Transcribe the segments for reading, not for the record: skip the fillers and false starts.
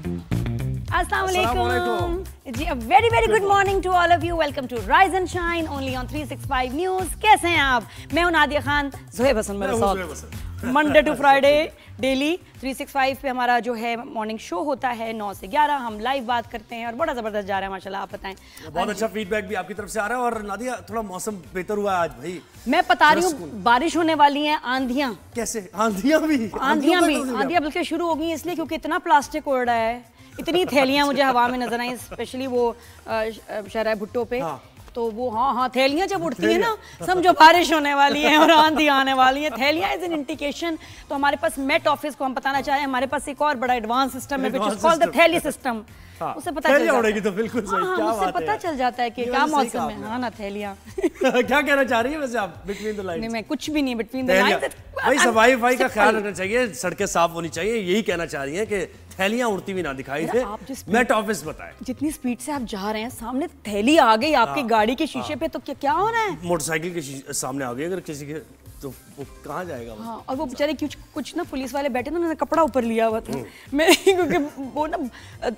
अस्सलाम वालेकुम जी, a very very good morning to all of you. Welcome to Rise and Shine only on 365 News. कैसे हैं आप? मैं हूं नादिया खान, ज़ोहेब हसन मेरे साथ। मंडे टू फ्राइडे डेली 365 पे हमारा जो है मॉर्निंग शो होता है 9 से 11। हम लाइव बात करते हैं और बड़ा ज़बरदस्त जा रहा है माशाल्लाह। आप बताएं। बहुत अच्छा फीडबैक भी आपकी तरफ से आ रहा है। और नादिया, थोड़ा मौसम बेहतर हुआ आज भाई। मैं बता रही हूँ, बारिश होने वाली है, आंधियाँ। कैसे आंधियाँ भी? आंधियाँ बल्कि शुरू हो गई इसलिए क्योंकि इतना प्लास्टिक उड़ रहा है, इतनी थैलियां मुझे हवा में नजर आई, स्पेशली वो शहरा भुट्टो पे। हाँ। तो वो हाँ थैलियां जब उड़ती है ना, समझो बारिश होने वाली है और आंधी आने वाली है। थैलियां इज एन इंडिकेशन। तो हमारे पास मेट ऑफिस को हम बताना चाह रहे हैं, हमारे पास एक और बड़ा एडवांस सिस्टम है व्हिच इज कॉल्ड द थैली सिस्टम। उसे पता चल जाता है, तो बिल्कुल सही। क्या उससे पता चल जाता है कि क्या मौसम है। हाँ ना, थैलियां। क्या कहना चाह रही है वैसे आप? Between the lines? नहीं, मैं कुछ भी नहीं, बिटवीन द लाइन्स। भाई सफाई का ख्याल रखना चाहिए, सड़कें साफ होनी चाहिए, यही कहना चाह रही है कि थैलियां उड़ती हुई ना दिखाई दे। मेट ऑफिस बताएं, जितनी स्पीड से आप जा रहे हैं, सामने थैली आ गई आपकी गाड़ी के शीशे पे, तो क्या हो रहा है? मोटरसाइकिल के सामने आ गई अगर किसी के, तो वो कहाँ जाएगा? हाँ, और वो बेचारे कुछ ना पुलिस वाले बैठे थे, उन्होंने कपड़ा ऊपर लिया हुआ था। मैं क्योंकि वो ना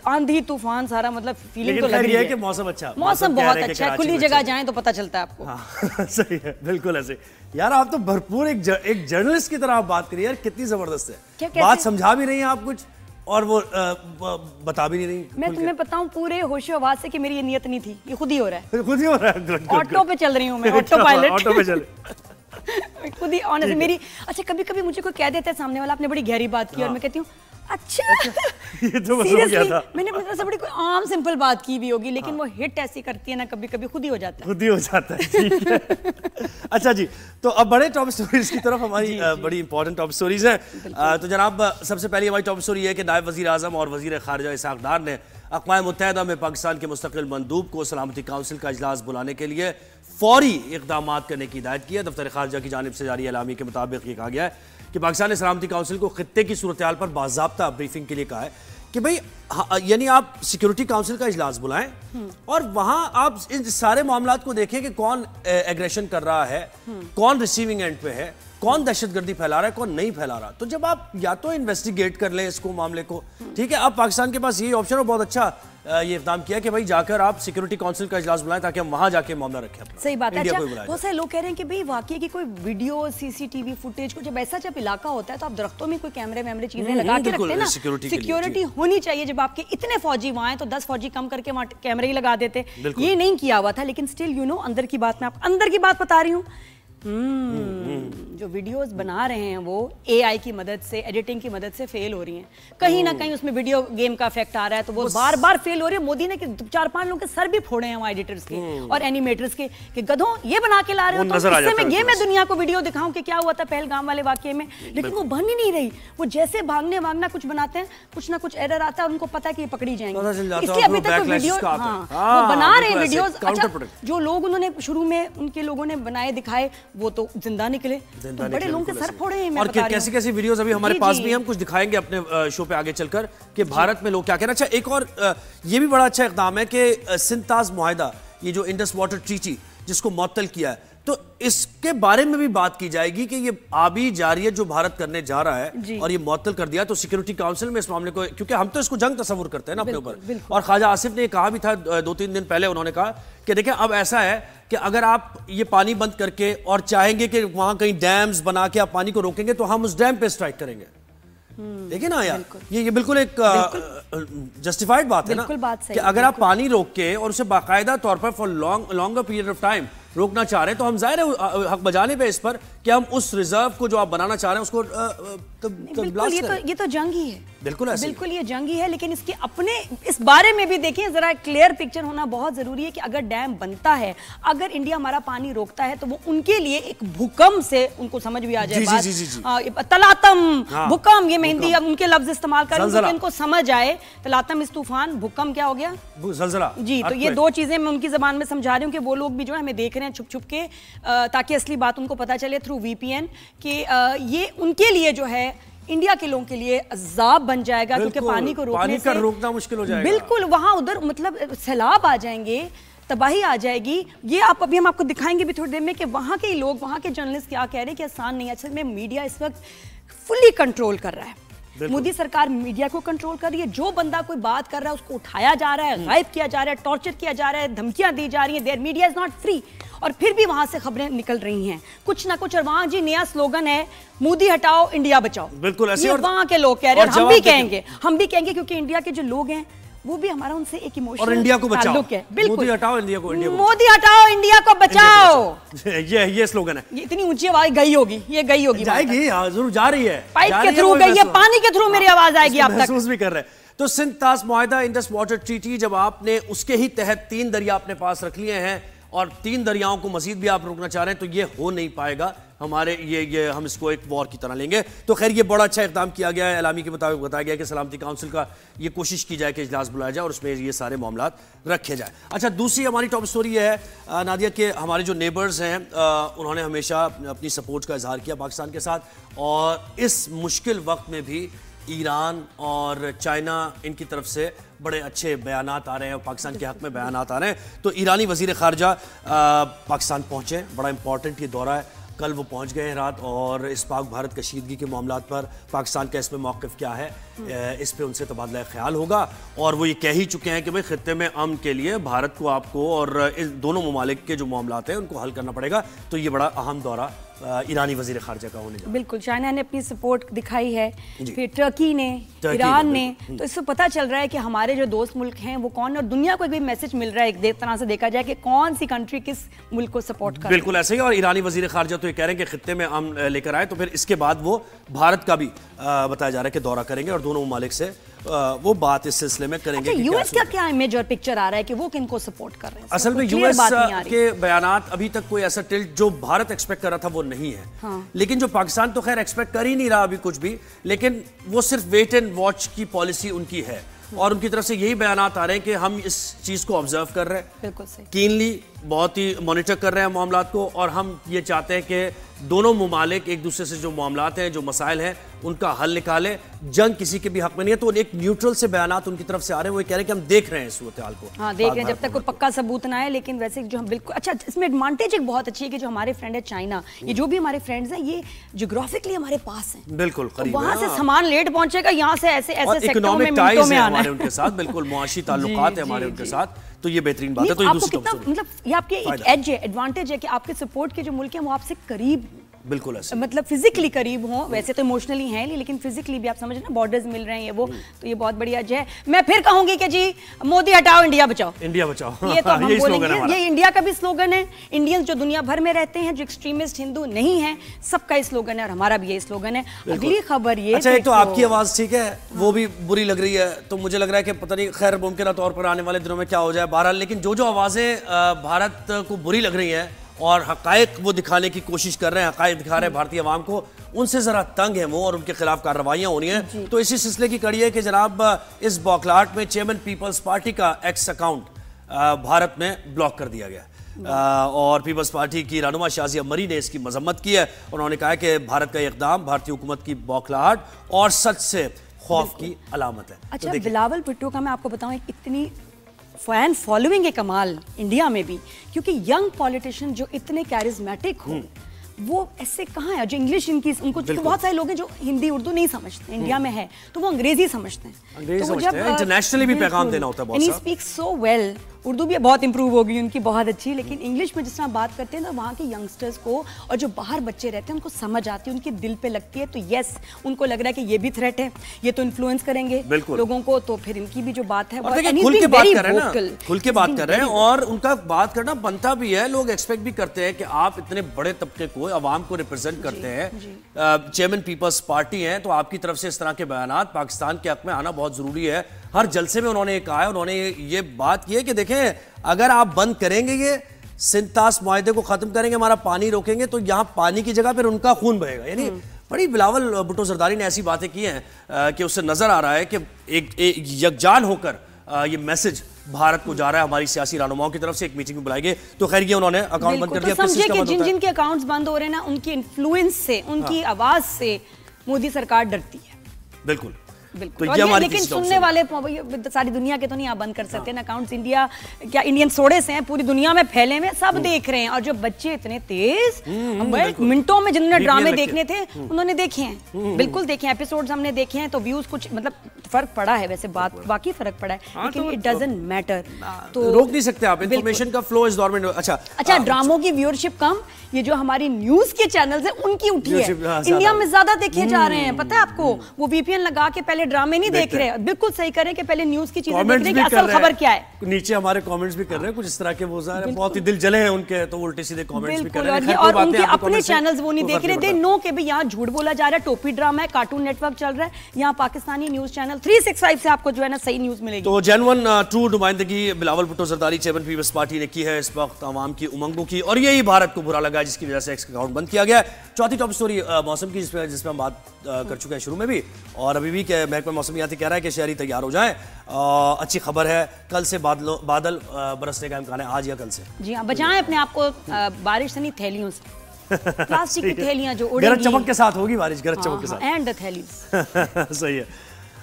आंधी तूफान सारा, मतलब फीलिंग तो लग रही है कि मौसम अच्छा, मौसम बहुत अच्छा है। खुली जगह जाएं तो पता चलता है आपको। हाँ, सही है, बिल्कुल ऐसे। यार आप तो भरपूर एक जर्नलिस्ट की तरह आप बात करिए यार, कितनी जबरदस्त है। बात समझा भी रही है आप कुछ और वो बता भी नहीं रही। मैं तुम्हें बताऊं पूरे होशो आवाज से कि मेरी ये नियत नहीं थी, ये खुद ही हो रहा है। खुद ही हो रहा है। ऑटो पे चल रही हूँ मैं, ऑटो पायलट। ऑटो पे चले खुद ही ऑनेस्ट मेरी। अच्छा, कभी कभी मुझे कोई कह देता है सामने वाला, आपने बड़ी गहरी बात की, और मैं कहती हूँ अच्छा ये तो बस हो गया था। मैंने अपनी तरफ से बड़ी कोई आम सिंपल बात की भी होगी, लेकिन वो हिट ऐसी करती है ना, कभी कभी खुद ही हो जाता है। खुद ही हो जाता है, ठीक है। अच्छा जी, तो अब बड़े टॉप स्टोरीज की तरफ हमारी बड़ी इंपॉर्टेंट टॉप स्टोरीज हैं। तो जनाब, सबसे पहली हमारी टॉप स्टोरी है कि नायब वजीर आजम और वजीर खारजा इसहाक डार ने अक़वाम मुत्तहिदा में पाकिस्तान के मुस्तकिल मंदूब को सलामती काउंसिल का इजलास बुलाने के लिए फौरी इक़दाम करने की हिदायत की है। दफ्तर खारजा की जानिब से जारी एलामी के मुताबिक ये कहा गया है कि पाकिस्तान ने सलामती काउंसिल को खित्ते की सूरत हाल पर बाज़ाब्ता ब्रीफिंग के लिए कहा है कि भाई यानी आप सिक्योरिटी काउंसिल का इजलास बुलाएं और वहां आप इन सारे मामलात को देखें कि कौन एग्रेशन कर रहा है, कौन रिसीविंग एंड पे है, कौन दहशतगर्दी फैला रहा है, कौन नहीं फैला रहा। तो जब आप या तो इन्वेस्टिगेट कर लें इसको, मामले को, ठीक है। अब पाकिस्तान के पास यही ऑप्शन है, बहुत अच्छा ये इक़दाम किया कि भाई जाकर आप सिक्योरिटी काउंसिल का इजलास बुलाएं ताकि हम वहां जाके मामला रखें। सही बात है। अच्छा, बहुत सारे लोग कह रहे हैं कि भाई वाकई की कोई वीडियो, सीसीटीवी फुटेज, कुछ जब इलाका होता है तो आप दरख्तों में कोई कैमरे चीजें लगा के रखते हैं ना, सिक्योरिटी होनी चाहिए। जब आपके इतने फौजी वहां हैं तो 10 फौजी कम करके वहां कैमरे ही लगा देते। ये नहीं किया हुआ था, लेकिन स्टिल यू नो, अंदर की बात, मैं आप अंदर की बात बता रही हूँ। जो वीडियोस बना रहे हैं वो एआई की मदद से, एडिटिंग की मदद से फेल हो रही हैं। कहीं ना कहीं उसमें वीडियो गेम का इफेक्ट आ रहा है, तो वो बार बार फेल हो रही है। मोदी ने 4-5 लोगों के सर भी फोड़े हैं वहाँ एडिटर्स के और एनिमेटर्स के कि गधों ये बना के ला रहे हो, तो इससे मैं दुनिया को वीडियो दिखाऊं कि क्या हुआ था पहलगाम वाले वाकये में, लेकिन वो बन ही नहीं रही। वो जैसे भागना कुछ बनाते हैं, कुछ ना कुछ एरर आता है, उनको पता है कि ये पकड़ी जाएंगे, इसलिए अभी तक वीडियो वो बना रहे हैं वीडियोस। अच्छा, जो लोग उन्होंने शुरू में उनके लोगों ने बनाए दिखाए वो तो जिंदा निकले, तो बड़े लोगों के सर फोड़े हैं। और कैसी वीडियोस अभी हमारे पास भी, हम कुछ दिखाएंगे अपने शो पे आगे चलकर कि भारत में लोग क्या कह रहे हैं। अच्छा, एक और ये भी बड़ा अच्छा इक़दाम है कि सिंताज मुआहिदा, ये जो इंडस वाटर ट्रीटी जिसको मुअत्तल किया है, तो इसके बारे में भी बात की जाएगी कि ये आबी जारियत जो भारत करने जा रहा है और ये मुअत्तल कर दिया, तो सिक्योरिटी काउंसिल में इस मामले को, क्योंकि हम तो इसको जंग तस्वुर करते हैं ना अपने ऊपर। और ख्वाजा आसिफ ने कहा भी था 2-3 दिन पहले, उन्होंने कहा कि देखिए अब ऐसा है कि अगर आप ये पानी बंद करके और चाहेंगे कि वहां कहीं डैम्स बना के आप पानी को रोकेंगे तो हम उस डैम पे स्ट्राइक करेंगे। देखिए ना यार, ये बिल्कुल एक जस्टिफाइड बात है ना, कि अगर आप पानी रोक के और उसे बाकायदा तौर पर for longer period of time रोकना चाह रहे हैं, तो हम जाहिर है हक बजाने पे इस पर कि हम उस रिजर्व को जो आप बनाना चाह रहे हैं उसको ये तो जंग ही है। बिल्कुल ये जंग ही है, लेकिन इसके अपने इस बारे में भी देखिए, जरा क्लियर पिक्चर होना बहुत जरूरी है कि अगर डैम बनता है, अगर इंडिया हमारा पानी रोकता है, तो वो उनके लिए एक भूकंप से, उनको समझ भी आ जाए तलातम भूकंप, ये मैं हिंदी उनके लफ्ज इस्तेमाल कर रही हूं, इनको समझ आए। तलातम इस तूफान, भूकंप क्या हो गया, ज़लज़ला जी। तो ये 2 चीजें मैं उनकी जबान में समझा रही हूँ कि वो लोग भी जो है हमें देख रहे हैं छुप के, ताकि असली बात उनको पता चले थ्रू VPN कि ये उनके लिए जो है, इंडिया के लोगों के लिए अजाब बन जाएगा, क्योंकि पानी को रोकना मुश्किल हो जाएगा। बिल्कुल, वहां उधर मतलब सैलाब आ जाएंगे, तबाही आ जाएगी। ये अभी हम आपको दिखाएंगे भी थोड़ी देर में कि वहां के लोग, वहां के जर्नलिस्ट क्या कह रहे हैं कि आसान नहीं है। असल में मीडिया इस वक्त फुली कंट्रोल कर रहा है। मोदी सरकार मीडिया को कंट्रोल कर रही है। जो बंदा कोई बात कर रहा है उसको उठाया जा रहा है, गायब किया जा रहा है, टॉर्चर किया जा रहा है, धमकियां दी जा रही हैं। Their media is not free. और फिर भी वहां से खबरें निकल रही हैं कुछ ना कुछ। और वहां जी नया स्लोगन है, मोदी हटाओ इंडिया बचाओ। बिल्कुल ऐसे। ये वहां के लोग कह रहे हैं, हम भी कहेंगे क्योंकि इंडिया के जो लोग हैं वो भी हमारा उनसे एक इमोशनल और इंडिया को बचाओ है। बिल्कुल, मोदी हटाओ इंडिया को, मोदी हटाओ इंडिया को बचाओ। ये स्लोगन है। ये इतनी ऊंची आवाज गई होगी, ये गई होगी, जाएगी, जरूर जा रही है। पाइप के थ्रू गई है, पानी के थ्रू मेरी आवाज आएगी आप तक। महसूस भी कर रहे हैं। तो सिंध तास मुआहदा, इंडस वाटर ट्रीटी, जब आपने उसके ही तहत 3 दरिया अपने पास रख लिए हैं और 3 दरियाओं को मजीद भी आप रोकना चाह रहे हैं, तो ये हो नहीं पाएगा। हमारे ये हम इसको एक वॉर की तरह लेंगे। तो खैर ये बड़ा अच्छा इक़दाम किया गया है। एलामी के मुताबिक बताया गया कि सलामती काउंसिल का ये कोशिश की जाए कि इजलास बुलाया जाए और उसमें ये सारे मामलात रखे जाए। अच्छा, दूसरी हमारी टॉप स्टोरी है नादिया के हमारे जो नेबर्स हैं उन्होंने हमेशा अपनी सपोर्ट का इजहार किया पाकिस्तान के साथ, और इस मुश्किल वक्त में भी ईरान और चाइना इनकी तरफ से बड़े अच्छे बयानात आ रहे हैं और पाकिस्तान के हक में बयानात आ रहे हैं। तो ईरानी वज़ीर ख़ारजा पाकिस्तान पहुँचे, बड़ा इंपॉर्टेंट ये दौरा है। कल वो पहुंच गए हैं रात, और इस पाक भारत कशीदगी के मामलात पर पाकिस्तान का इसमें मौक़िफ़ क्या है, इस पे उनसे तबादला ख्याल होगा। और वो ये कह ही चुके हैं कि भाई खित्ते में अमन के लिए भारत को, आपको और इस दोनों ममालिक के जो मामलात हैं उनको हल करना पड़ेगा। तो ये बड़ा अहम दौरा ईरानी वज़ीर ख़ारजा का होने जा रहा है। बिल्कुल, चाइना ने अपनी सपोर्ट दिखाई है, फिर टर्की ने, ईरान ने। तो इससे पता चल रहा है कि हमारे जो दोस्त मुल्क हैं वो कौन, और दुनिया को एक भी मैसेज मिल रहा है एक तरह से देखा जाए कि कौन सी कंट्री किस मुल्क को सपोर्ट कर रही है। बिल्कुल ऐसे ही। और ईरानी वज़ीर ख़ारजा तो ये कह रहे हैं कि खित्ते में अमन लेकर आए, तो फिर इसके बाद वो भारत का भी बताया जा रहा है कि दौरा करेंगे और दोनों ममालिक से वो बात इस सिलसिले में करेंगे। अच्छा, यूएस का क्या इमेज और पिक्चर आ रहा है कि वो किनको सपोर्ट कर रहे हैं? असल में यूएस के बयानात अभी तक कोई ऐसा टिल्ट जो भारत एक्सपेक्ट कर रहा था वो नहीं है। हाँ। लेकिन जो पाकिस्तान तो खैर एक्सपेक्ट कर ही नहीं रहा अभी कुछ भी, लेकिन वो सिर्फ वेट एंड वॉच की पॉलिसी उनकी है। और उनकी तरफ से यही बयानात आ रहे हैं कि हम इस चीज को ऑब्जर्व कर रहे हैं, बिल्कुल सही, कीनली बहुत ही मॉनिटर कर रहे हैं मामलात को, और हम ये चाहते हैं कि दोनों ममालिक एक दूसरे से जो मामलात हैं, जो मसाइल हैं, उनका हल निकालें। जंग किसी के भी हक में नहीं है। तो एक न्यूट्रल से बयानात उनकी तरफ से आ रहे हैं। वो कह रहे हैं कि हम देख रहे हैं इस सूरत हाल को। हाँ, देख रहे हैं जब तक कोई पक्का सबूत ना आए। लेकिन वैसे जो हम बिल्कुल, अच्छा इसमें एडवांटेज एक बहुत अच्छी है कि जो हमारे फ्रेंड है चाइना, ये जो भी हमारे फ्रेंड्स हैं ये जियोग्राफिकली हमारे पास हैं, बिल्कुल करीब, वहां से सामान लेट पहुंचेगा, यहाँ से ऐसे सेक्टरों में मिनटों में आना है उनके साथ। बिल्कुल मुआशी ताल्लुकात है हमारे उनके साथ। तो ये बेहतरीन बात है। तो ये दूसरी मतलब ये आपके एक एज है, एडवांटेज है कि आपके सपोर्ट के जो मुल्क हैं वो आपसे करीब, बिल्कुल ऐसे, मतलब फिजिकली करीब हो। वैसे तो इमोशनली हैं लेकिन फिजिकली भी आप समझ रहे हैं, बॉर्डर्स मिल रहे हैं ये वो। तो ये बहुत बढ़िया है। मैं फिर कहूंगी कि जी मोदी हटाओ इंडिया बचाओ, इंडिया बचाओ। ये तो हम बोलेंगे, ये इंडिया का भी स्लोगन है। इंडियंस जो दुनिया भर में रहते हैं, जो एक्सट्रीमिस्ट हिंदू नहीं है, सबका स्लोगन है और हमारा भी ये स्लोगन है। अगली खबर ये, अच्छा एक तो आपकी आवाज ठीक है, वो भी बुरी लग रही है, तो मुझे लग रहा है कि पता नहीं, खैर मुमकिन तौर पर आने वाले दिनों में क्या हो जाए। बहरहाल लेकिन जो आवाजें भारत को बुरी लग रही हैं और हकायक वो दिखाने की कोशिश कर रहे हैं, हकायक दिखा रहे हैं भारतीय आवाम को, उनसे ज़रा तंग है वो और उनके खिलाफ कार्रवाइयाँ हो रही हैं। तो इसी सिलसिले की कड़ी है कि जनाब इस बौखलाहट में चेयरमैन पीपल्स पार्टी का एक्स अकाउंट भारत में ब्लॉक कर दिया गया। और पीपल्स पार्टी की रहनुमा शाजिया मरी ने इसकी मजम्मत की है। उन्होंने कहा कि भारत का इक़दाम भारतीय हुकूमत की बौखलाहट और सच से खौफ की अलामत है। अच्छा, बिलावल भुट्टो का मैं आपको बताऊं, इतनी फैन फॉलोइंग है कमाल इंडिया में भी, क्योंकि यंग पॉलिटिशियन जो इतने कैरिज्मेटिक हो वो ऐसे कहाँ है, जो इंग्लिश इनकी उनको, बहुत सारे लोग हैं जो हिंदी उर्दू नहीं समझते, इंडिया में है तो वो अंग्रेजी समझते हैं। तो जब इंटरनेशनली भी पैगाम देना होता है बहुत सारा। स्पीक सो वेल, उर्दू भी बहुत इंप्रूव हो गई उनकी, बहुत अच्छी। लेकिन इंग्लिश में जिस तरह बात करते हैं तो वहाँ के यंगस्टर्स को और जो बाहर बच्चे रहते हैं उनको समझ आती है, उनके दिल पे लगती है। तो यस, उनको लग रहा है कि ये भी थ्रेट है, ये तो इन्फ्लुएंस करेंगे लोगों को। तो फिर इनकी भी जो बात है, खुल के बात कर रहे हैं ना, खुल के बात कर रहे हैं, और उनका बात करना बनता भी है। लोग एक्सपेक्ट भी करते हैं कि आप इतने बड़े तबके को, अवाम को रिप्रेजेंट करते हैं, चेयरमैन पीपल्स पार्टी हैं, तो आपकी तरफ से इस तरह के बयानात पाकिस्तान के हक में आना बहुत जरूरी है। हर जलसे में उन्होंने कहा है, उन्होंने ये बात की है कि देखें, अगर आप बंद करेंगे ये सिंध तास मुआहदे को खत्म करेंगे, हमारा पानी रोकेंगे, तो यहाँ पानी की जगह फिर उनका खून बहेगा। यानी बड़ी बिलावल भुट्टो जरदारी ने ऐसी बातें की हैं कि उससे नजर आ रहा है कि एक यकजान होकर ये मैसेज भारत को जा रहा है हमारी सियासी रहनुमाओं की तरफ से। एक मीटिंग में बुलाई गई तो खैर ये उन्होंने अकाउंट बंद कर दिया। तो समझिए कि जिनके अकाउंट्स बंद हो रहे हैं ना, उनकी इन्फ्लुएंस से, उनकी आवाज से मोदी सरकार डरती है। बिल्कुल। बिल्कुल। तो ये लेकिन सुनने वाले सारी दुनिया के तो नहीं आप बंद कर सकते ना अकाउंट्स। इंडिया क्या इंडियन सोडे से हैं, पूरी दुनिया में फैले हुए, सब देख रहे हैं। और जो बच्चे इतने तेज मिनटों में जिन्होंने ड्रामे देखने थे उन्होंने देखे हैं, बिल्कुल देखे हैं, एपिसोड्स हमने देखे हैं। तो व्यूज कुछ मतलब फर्क पड़ा है, वैसे बात वाकई फर्क पड़ा है, लेकिन इट डजंट मैटर। तो रोक नहीं सकते आप, इंफॉर्मेशन का फ्लो इस दौर में। अच्छा ड्रामों की व्यूअरशिप कम, ये जो हमारी न्यूज के चैनल्स हैं उनकी उठी है, इंडिया में ज्यादा देखे जा रहे हैं। पता है आपको, वो वीपीएन लगा के पहले ड्रामे नहीं देख रहे, बिल्कुल सही करें कि पहले न्यूज की चीजें देख रहे हैं कि असल खबर क्या है। नीचे हमारे कमेंट्स भी कर रहे हैं कुछ इस तरह के, वो बहुत ही दिल जले हैं उनके, तो उल्टे सीधे कमेंट्स भी कर रहे हैं। और उनके अपने चैनल्स वो नहीं देख रहे, दे नो कि भाई यहाँ झूठ बोला जा रहा है, टोपी ड्रामा है, कार्टून नेटवर्क चल रहा है, यहाँ पाकिस्तानी न्यूज चैनल 365 से आपको जो है ना सही न्यूज मिलेगी। तो जेन्युइन ट्रू नुमाइंदगी Bilawal Bhutto Zardari chairman Peoples Party ने की है इस वक्त आवाम की उमंगों की, और यही भारत को बुरा लगा जिसकी वजह से एक्स अकाउंट बंद किया गया है। चौथी टॉप स्टोरी मौसम की, जिसमें हम बात कर चुके हैं शुरू में भी, और अभी भी महकमा मौसमियाती कह रहा है कि शहरी तैयार हो जाएं। अच्छी खबर है, कल से बादल बरसने का इम्कान है, आज या कल से। जी हाँ, बचाएं अपने आप को बारिश से नहीं, थैलियों से, प्लास्टिक की थैलियां जो उड़ेंगी। गरज चमक के साथ होगी बारिश, गरज चमक के साथ, एंड द थैलीज। सही है।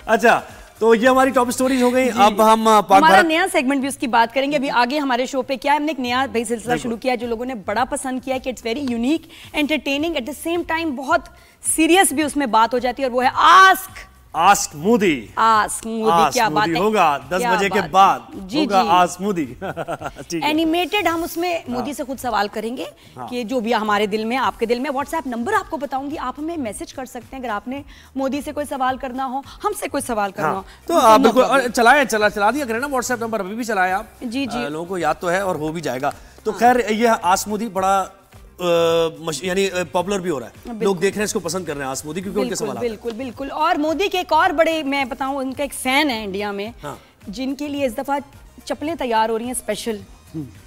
अच्छा, तो ये हमारी टॉप स्टोरीज हो गई। अब हम हमारा नया सेगमेंट भी उसकी बात करेंगे अभी आगे हमारे शो पे। क्या है, हमने एक नया भाई सिलसिला शुरू किया है जो लोगों ने बड़ा पसंद किया है कि it's very unique, entertaining, at the same time बहुत सीरियस भी उसमें बात हो जाती है, और वो है आस्क मोदी। क्या बात है, होगा 10 बजे के बाद होगा आस्क मोदी। एनिमेटेड हम उसमें मोदी से खुद सवाल करेंगे कि जो भी हमारे दिल में, आपके दिल में। व्हाट्सएप नंबर आपको बताऊंगी, आप हमें मैसेज कर सकते हैं अगर आपने मोदी से कोई सवाल करना हो, हमसे कोई सवाल करना हो तो आप बिल्कुल चला दिया करें ना व्हाट्सएप नंबर, अभी भी चलाएं आप। जी लोगों को याद तो है और हो भी जाएगा। तो खैर ये आस्क मोदी बड़ा यानी पॉपुलर भी हो रहा है, लोग देख रहे हैं, इसको पसंद कर रहे हैं आस्क मोदी, क्योंकि उनके सवाल बिल्कुल। और मोदी के एक और बड़े, मैं बताऊं, उनका एक फैन है इंडिया में, जिनके लिए इस दफा चप्पलें तैयार हो रही हैं स्पेशल,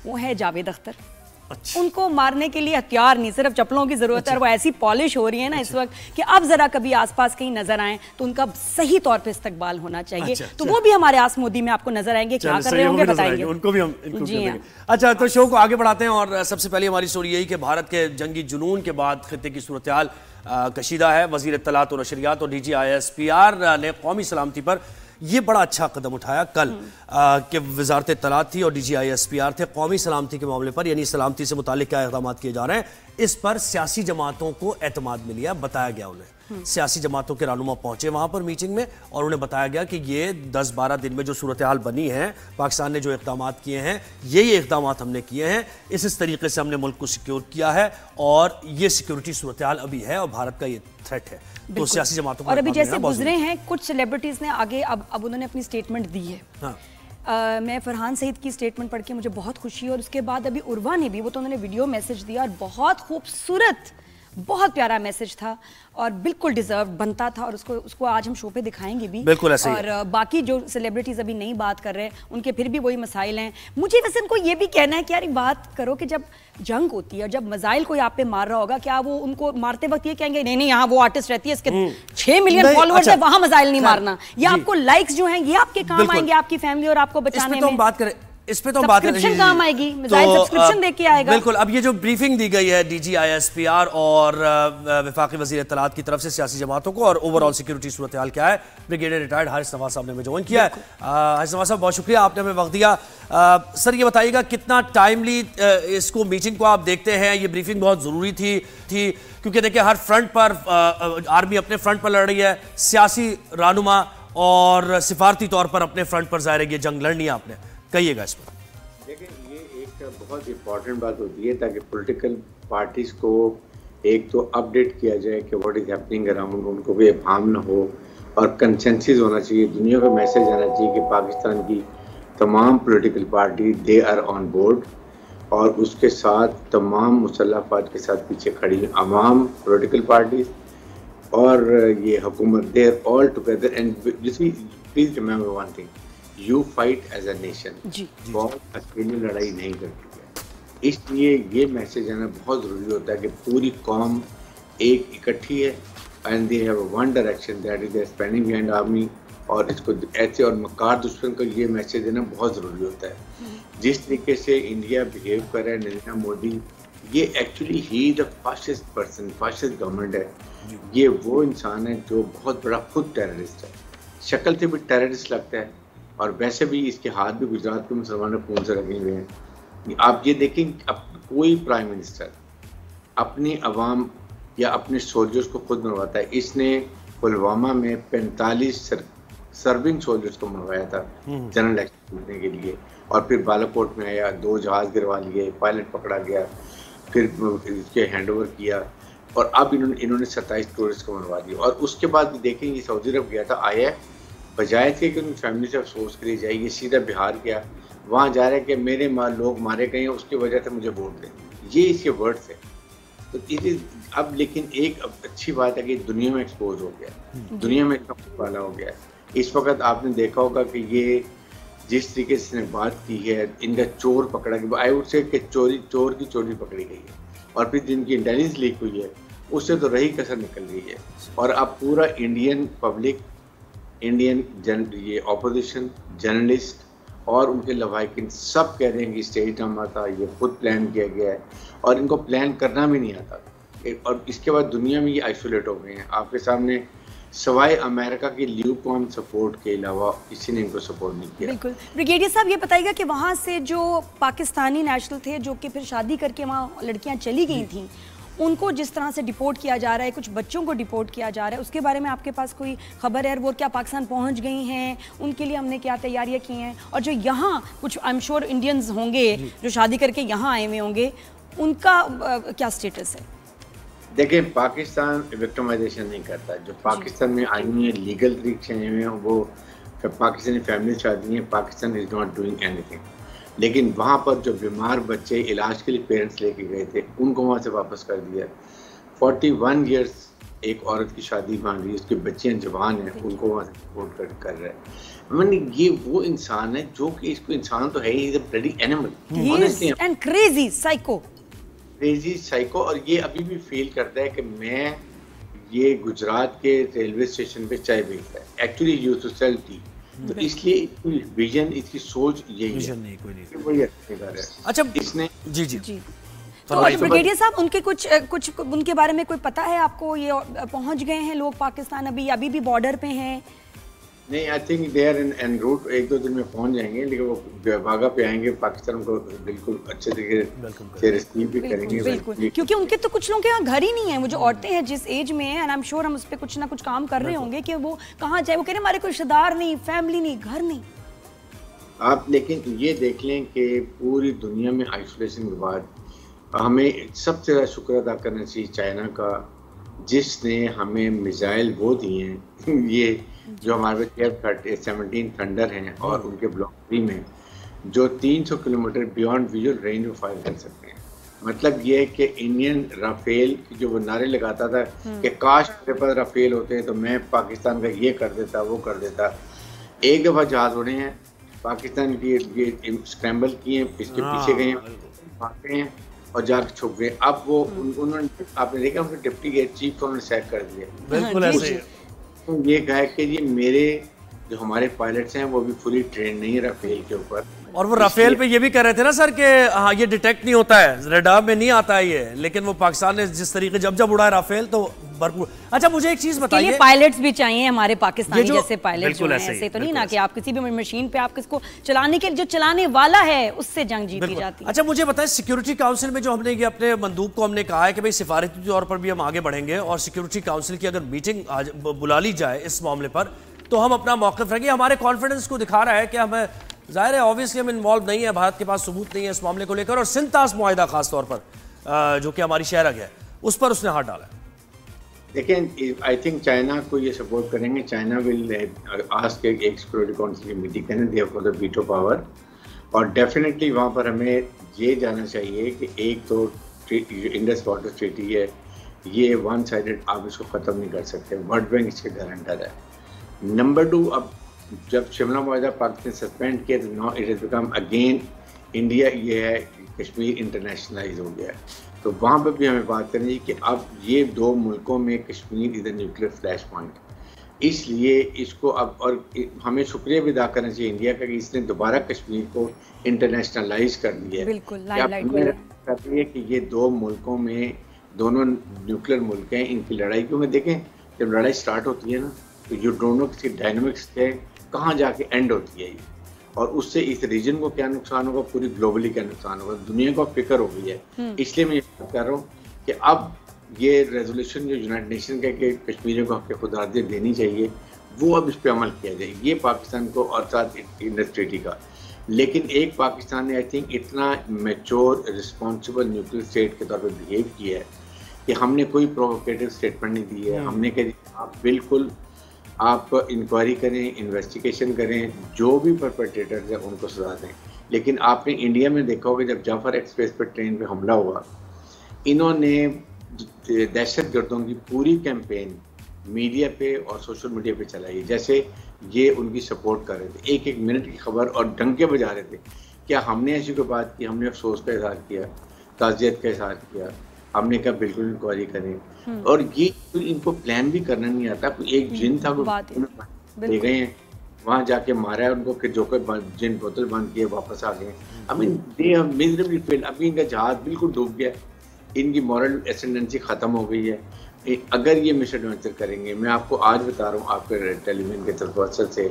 वो है जावेद अख्तर। अच्छा। उनको मारने के लिए हथियार नहीं, सिर्फ चप्पलों की जरूरत है, और वो ऐसी पॉलिश हो रही है ना इस वक्त कि अब जरा कभी आसपास कहीं नजर आए तो उनका सही तौर पे इस्तकबाल होना चाहिए। तो वो भी हमारे आस्क मोदी में आपको नजर आएंगे, क्या कर रहे होंगे बताएंगे, उनको भी हम जी। अच्छा, तो शो को आगे बढ़ाते हैं, और सबसे पहले हमारी स्टोरी यही कि भारत के जंगी जुनून के बाद खित्ते की सूरत हाल कशीदा है। वजीर इत्तलात और नशरियात और DGISPR ने कौमी सलामती पर ये बड़ा अच्छा कदम उठाया कल कि वजारत इत्तलात थी और DGISPR थे, कौमी सलामती के मामले पर, यानी सलामती से मुतालिक क्या इक़दाम किए जा रहे हैं, इस पर सियासी जमातों को एतमाद मिल गया। बताया गया उन्हें, सियासी जमातों के रहनुमा पहुंचे वहां पर मीटिंग में, और उन्हें बताया गया कि ये 10-12 दिन में जो सूरत हाल बनी है, पाकिस्तान ने जो इक़दाम किए हैं, यही इक़दाम हमने किए हैं, इस तरीके से हमने मुल्क को सिक्योर किया है, और ये सिक्योरिटी सूरत हाल अभी है, और भारत का ये थ्रेट है। तो सियासी जमातों को, और अभी जैसे गुजरे हैं कुछ सेलिब्रिटीज ने आगे अब उन्होंने अपनी स्टेटमेंट दी है। मैं फरहान सईद की स्टेटमेंट पढ़ के मुझे बहुत खुशी, और उसके बाद अभी उर्वा ने भी, वो तो उन्होंने वीडियो मैसेज दिया, और बहुत खूबसूरत, बहुत प्यारा मैसेज था, और बिल्कुल डिजर्व बनता था, और उसको आज हम शो पे दिखाएंगे भी, बिल्कुल ऐसे ही। और बाकी जो सेलिब्रिटीज अभी नहीं बात कर रहे हैं उनके फिर भी वही मसाइल हैं। मुझे वैसे उनको ये भी कहना है कि यार बात करो कि जब जंग होती है, जब मिसाइल कोई आप पे मार रहा होगा, क्या वो उनको मारते वक्त ये कहेंगे नहीं यहाँ वो आर्टिस्ट रहती है, इसके 6 मिलियन फॉलोअर्स है, वहां मिसाइल नहीं मारना, या आपको लाइक्स जो हैं ये आपके काम आएंगे, आपकी फैमिली और आपको बचाने में। बात करें इस पे, तो बात सब्सक्रिप्शन काम आएगी, मिसाइल सब्सक्रिप्शन देके आएगा। बिल्कुल। अब ये जो ब्रीफिंग दी गई है DGISPR और वफाकी वज़ीर इत्तलात की तरफ से सियासी जमातों को, और ओवरऑल सिक्योरिटी सूरत हाल क्या है, ब्रिगेडियर रिटायर्ड हारिस नवाज साहब ने हमें ज्वाइन किया है। हारिस नवाज साहब, बहुत शुक्रिया, आपने हमें वक्त दिया। सर, ये बताइएगा कितना टाइमली इसको मीटिंग को आप देखते हैं, ये ब्रीफिंग बहुत ज़रूरी थी क्योंकि देखिए हर फ्रंट पर आर्मी अपने फ्रंट पर लड़ रही है, सियासी रहनुमा और सिफारती तौर पर अपने फ्रंट पर ज़ाहिर है ये जंग लड़नी है, आपने कहिएगा इस पर। लेकिन ये एक बहुत इंपॉर्टेंट बात होती है ताकि पॉलिटिकल पार्टीज को एक तो अपडेट किया जाए कि व्हाट इज हैपनिंग अराउंड, उनको भी इब्हाम ना हो, और कंसेंसस होना चाहिए, दुनिया का मैसेज आना चाहिए कि पाकिस्तान की तमाम political party they are on board, और उसके साथ तमाम मुसल्लह अफवाज के साथ पीछे खड़ी अवाम, पॉलिटिकल पार्टीज और ये हुकूमत, they are all together. And please remember one thing, you fight as a nation, बहुत अकेली लड़ाई नहीं करती है, इसलिए ये मैसेज आना बहुत ज़रूरी होता है कि पूरी कौम एक इकट्ठी है, and they have one direction, that is they standing behind army, और इसको ऐसे और मकार दुश्मन को ये मैसेज देना बहुत ज़रूरी होता है। जिस तरीके से इंडिया बिहेव कर रहा है नरेंद्र मोदी, ये actually he the fascist person, fascist government है, ये वो इंसान है जो बहुत बड़ा खुद टेररिस्ट है। शक्ल से भी टेररिस्ट लगता है, और वैसे भी इसके हाथ भी गुजरात के मुसलमानों खून से रखे हुए हैं। आप ये देखें, अब कोई प्राइम मिनिस्टर अपनी आवाम या अपने सोल्जर्स को खुद मरवाता है। इसने पुलवामा में 45 सर्विंग सोल्जर्स को मरवाया था जनरल इलेक्शन जीतने के लिए, और फिर बालाकोट में आया, 2 जहाज गिरवा लिए, पायलट पकड़ा गया, फिर इसके हैंडओवर किया, और अब इन्होंने 27 टूरिस्ट को मरवा दिया। और उसके बाद भी देखें, ये सऊदी अरब गया था, आया, बजाय थे कि उनकी फैमिली से अफसोस के लिए जाए, ये सीधा बिहार गया, वहाँ जा रहे हैं कि मेरे लोग मारे गए हैं, उसकी वजह से मुझे वोट दें, ये इसके वर्ड्स है। तो इस अब लेकिन एक अच्छी बात है कि दुनिया में एक्सपोज हो गया, दुनिया में वाला हो गया। इस वक्त आपने देखा होगा कि ये जिस तरीके से इसने बात की है, इनका चोर पकड़ा गया, आई वुड से कि चोर की चोरी पकड़ी गई है, और फिर जिनकी इंटेलिजेंस लीक हुई है उससे तो रही कसर निकल रही है। और अब पूरा इंडियन पब्लिक, ये ऑपोजिशन, जर्नलिस्ट और उनके लवाहिकीन सब कह रहे हैं कि स्टेज ड्रामा था, ये खुद प्लान किया गया है, और इनको प्लान करना भी नहीं आता। और इसके बाद दुनिया में ये आइसोलेट हो गए हैं। आपके सामने सवाए अमेरिका की ल्यूकवार्म सपोर्ट के अलावा किसी ने इनको सपोर्ट नहीं किया। बिल्कुल। ब्रिगेडियर साहब, ये बताइएगा कि वहाँ से जो पाकिस्तानी नेशनल थे, जो कि फिर शादी करके वहाँ लड़कियाँ चली गई थीं, उनको जिस तरह से डिपोर्ट किया जा रहा है, कुछ बच्चों को डिपोर्ट किया जा रहा है, उसके बारे में आपके पास कोई खबर है? वो क्या पाकिस्तान पहुंच गई हैं? उनके लिए हमने क्या तैयारियां की हैं? और जो यहाँ कुछ आई एम श्योर इंडियंस होंगे जो शादी करके यहाँ आए हुए होंगे, उनका क्या स्टेटस है? देखें, पाकिस्तान विक्टिमाइजेशन नहीं करता। जो पाकिस्तान में आई हुई है लीगल तरीके से आई हुए हैं, वो पाकिस्तानी फैमिली शादी है, Pakistan is not doing anything. लेकिन वहाँ पर जो बीमार बच्चे इलाज के लिए पेरेंट्स लेके गए थे, उनको वहाँ से वापस कर दिया। 41 ईयर्स एक औरत की शादी मान रही है, उसके बच्चे जवान हैं, उनको वहाँ से सपोर्ट कर रहे हैं। मैंने ये वो इंसान है जो कि इसको इंसान तो है ही, is a bloody animal, honestly, and crazy psycho, crazy psycho. और ये अभी भी फील करता है कि मैं ये गुजरात के रेलवे स्टेशन पे चाय बेचता है, actually used to sell tea. तो इसलिए इसकी विजन, इसकी सोच यही है, कोई है। अच्छा, इसने जी तो ब्रिगेडियर साहब, उनके कुछ उनके बारे में कोई पता है आपको? ये पहुंच गए हैं लोग पाकिस्तान, अभी भी बॉर्डर पे हैं? नहीं, I think they are in route, 1-2 दिन में पहुंच जाएंगे, लेकिन वो बागा पे आएंगे, पाकिस्तान को बिल्कुल अच्छे तरीके से रिसीव भी करेंगे। बिल्कुल, क्योंकि उनके तो कुछ लोगों के यहाँ घर ही नहीं है। वो जो औरतें हैं जिस एज में है, एंड आई एम श्योर हम उस पर कुछ ना कुछ काम कर रहे होंगे कि वो कहाँ जाए। वो कह रहे हमारे कोई रिश्तेदार नहीं, फैमिली नहीं, घर नहीं। आप लेकिन ये देख लें कि पूरी दुनिया में आइसोलेशन के बाद हमें सबसे ज़्यादा शुक्र अदा करना चाहिए चाइना का, जिसने हमें मिसाइल वो दिए हैं ये जो हमारे पे 17 थंडर हैं, और उनके ब्लॉक 3 में जो 300 किलोमीटर बियॉन्ड विजुअल रेंज में फायर कर सकते हैं। मतलब ये है कि इंडियन राफेल जो वो नारे लगाता था कि काश मेरे पास राफेल होते हैं तो मैं पाकिस्तान का ये कर देता, वो कर देता। एक दफ़ा जहाज उड़े हैं, पाकिस्तान की ये स्क्रैम्बल किए, इसके पीछे गए, भागते हैं और जाकर छुप गए। अब वो उन्होंने, आपने देखा उनके डिप्टी के चीफ को उन्होंने सैक कर दिया। बिल्कुल ऐसे तो ये कहा कि ये मेरे जो हमारे पायलट्स हैं वो भी फुली ट्रेन नहीं है राफेल के ऊपर। और वो राफेल पे ये भी कह रहे थे ना सर कि हाँ ये डिटेक्ट नहीं होता है, रेडार में नहीं आता है ये, लेकिन वो पाकिस्तान ने जिस तरीके जब उड़ा है राफेल तो भरपूर। अच्छा, मुझे एक चीज बताइए, पायलट्स भी चाहिए हमारे पाकिस्तानी जैसे पायलट जो हैं, ऐसे तो नहीं ना कि आप किसी भी मशीन पे आप किसको चलाने के लिए, जो चलाने वाला है उससे जंग जीती जाती है। अच्छा, मुझे बताएं, सिक्योरिटी काउंसिल में जो हमने ये अपने मंदूब को हमने कहा है कि भाई सिफारती तौर पर भी हम आगे बढ़ेंगे, और सिक्योरिटी काउंसिल की अगर मीटिंग बुला ली जाए इस मामले पर तो हम अपना मौक़िफ़ रखेंगे। हमारे कॉन्फिडेंस को दिखा रहा है कि हमें, जाहिर है ऑब्वियसली हम इन्वॉल्व नहीं है, भारत के पास सबूत नहीं है इस मामले को लेकर, और सिंतास मुआहिदा खास तौर पर जो कि हमारी शहरग है उस पर उसने हाथ डाला है। देखिए, आई थिंक चाइना को ये सपोर्ट करेंगे। चाइना विल आस्क एक सिक्योरिटी काउंसिल की मीटिंग करने, they have got the veto power, और डेफिनेटली वहाँ पर हमें ये जानना चाहिए कि एक तो इंडस वाटर ट्रीटी है, ये वन साइडेड आप इसको ख़त्म नहीं कर सकते, वर्ल्ड बैंक इसके गारंटर है। नंबर 2, अब जब शिमला मुआहिदा पाकिस्तान सस्पेंड किया तो now it has become again India, ये है कश्मीर इंटरनेशनलाइज हो गया है। तो वहाँ पर भी हमें बात करनी है कि अब ये 2 मुल्कों में Kashmir is a nuclear flash point, इसलिए इसको अब, और हमें शुक्रिया भी अदा करना चाहिए इंडिया का कि इसने दोबारा कश्मीर को इंटरनेशनलाइज कर दिया है। बिल्कुल, लाइमलाइट कि ये 2 मुल्कों में, दोनों न्यूक्लियर मुल्क हैं, इनकी लड़ाई, क्योंकि देखें जब लड़ाई स्टार्ट होती है ना यू डोंट नो किसी डायनामिक्स के कहाँ जाके एंड होती है ये, और उससे इस रीजन को क्या नुकसान होगा, पूरी ग्लोबली क्या नुकसान होगा, दुनिया को फिक्र हो गई है। इसलिए मैं ये बात कर रहा हूँ कि अब ये रेजोल्यूशन जो यूनाइटेड नेशन का कि कश्मीरियों को हक खुदरादी देनी चाहिए, वो अब इस पर अमल किया जाए, ये पाकिस्तान को और साथ इंडस ट्रीटी का। लेकिन एक पाकिस्तान ने आई थिंक इतना मैच्योर रिस्पॉन्सिबल न्यूक्लियर स्टेट के तौर पर बिहेव किया है कि हमने कोई प्रोवोकेटिव स्टेटमेंट नहीं दी है। हमने कहा आप बिल्कुल आप इंक्वायरी करें, इन्वेस्टिगेशन करें, जो भी परपेट्रेटर्स हैं उनको सजा दें। लेकिन आपने इंडिया में देखा होगा जब जाफर एक्सप्रेस पर ट्रेन पे हमला हुआ, इन्होंने दहशतगर्दों की पूरी कैंपेन मीडिया पे और सोशल मीडिया पे चलाई, जैसे ये उनकी सपोर्ट कर रहे थे, एक एक मिनट की खबर और डंके बजा रहे थे। क्या हमने ऐसी कोई बात की? हमने अफसोस का इजहार किया, ताज़ियत का इजहार किया, हमने कहा बिल्कुल इंक्वायरी करें। और ये इनको प्लान भी करना नहीं आता। एक जिन था ले गए हैं, वहाँ जाके मारा है उनको, फिर जो जिन बोतल बंद किए वापस आ गए। I mean they have miserably failed. अभी इनका जहाज बिल्कुल डूब गया, इनकी मॉरल एसेंडेंसी खत्म हो गई है। अगर ये मिस एडवेंचर करेंगे, मैं आपको आज बता रहा हूँ आपके टेलीविजन के तवज्जुह से,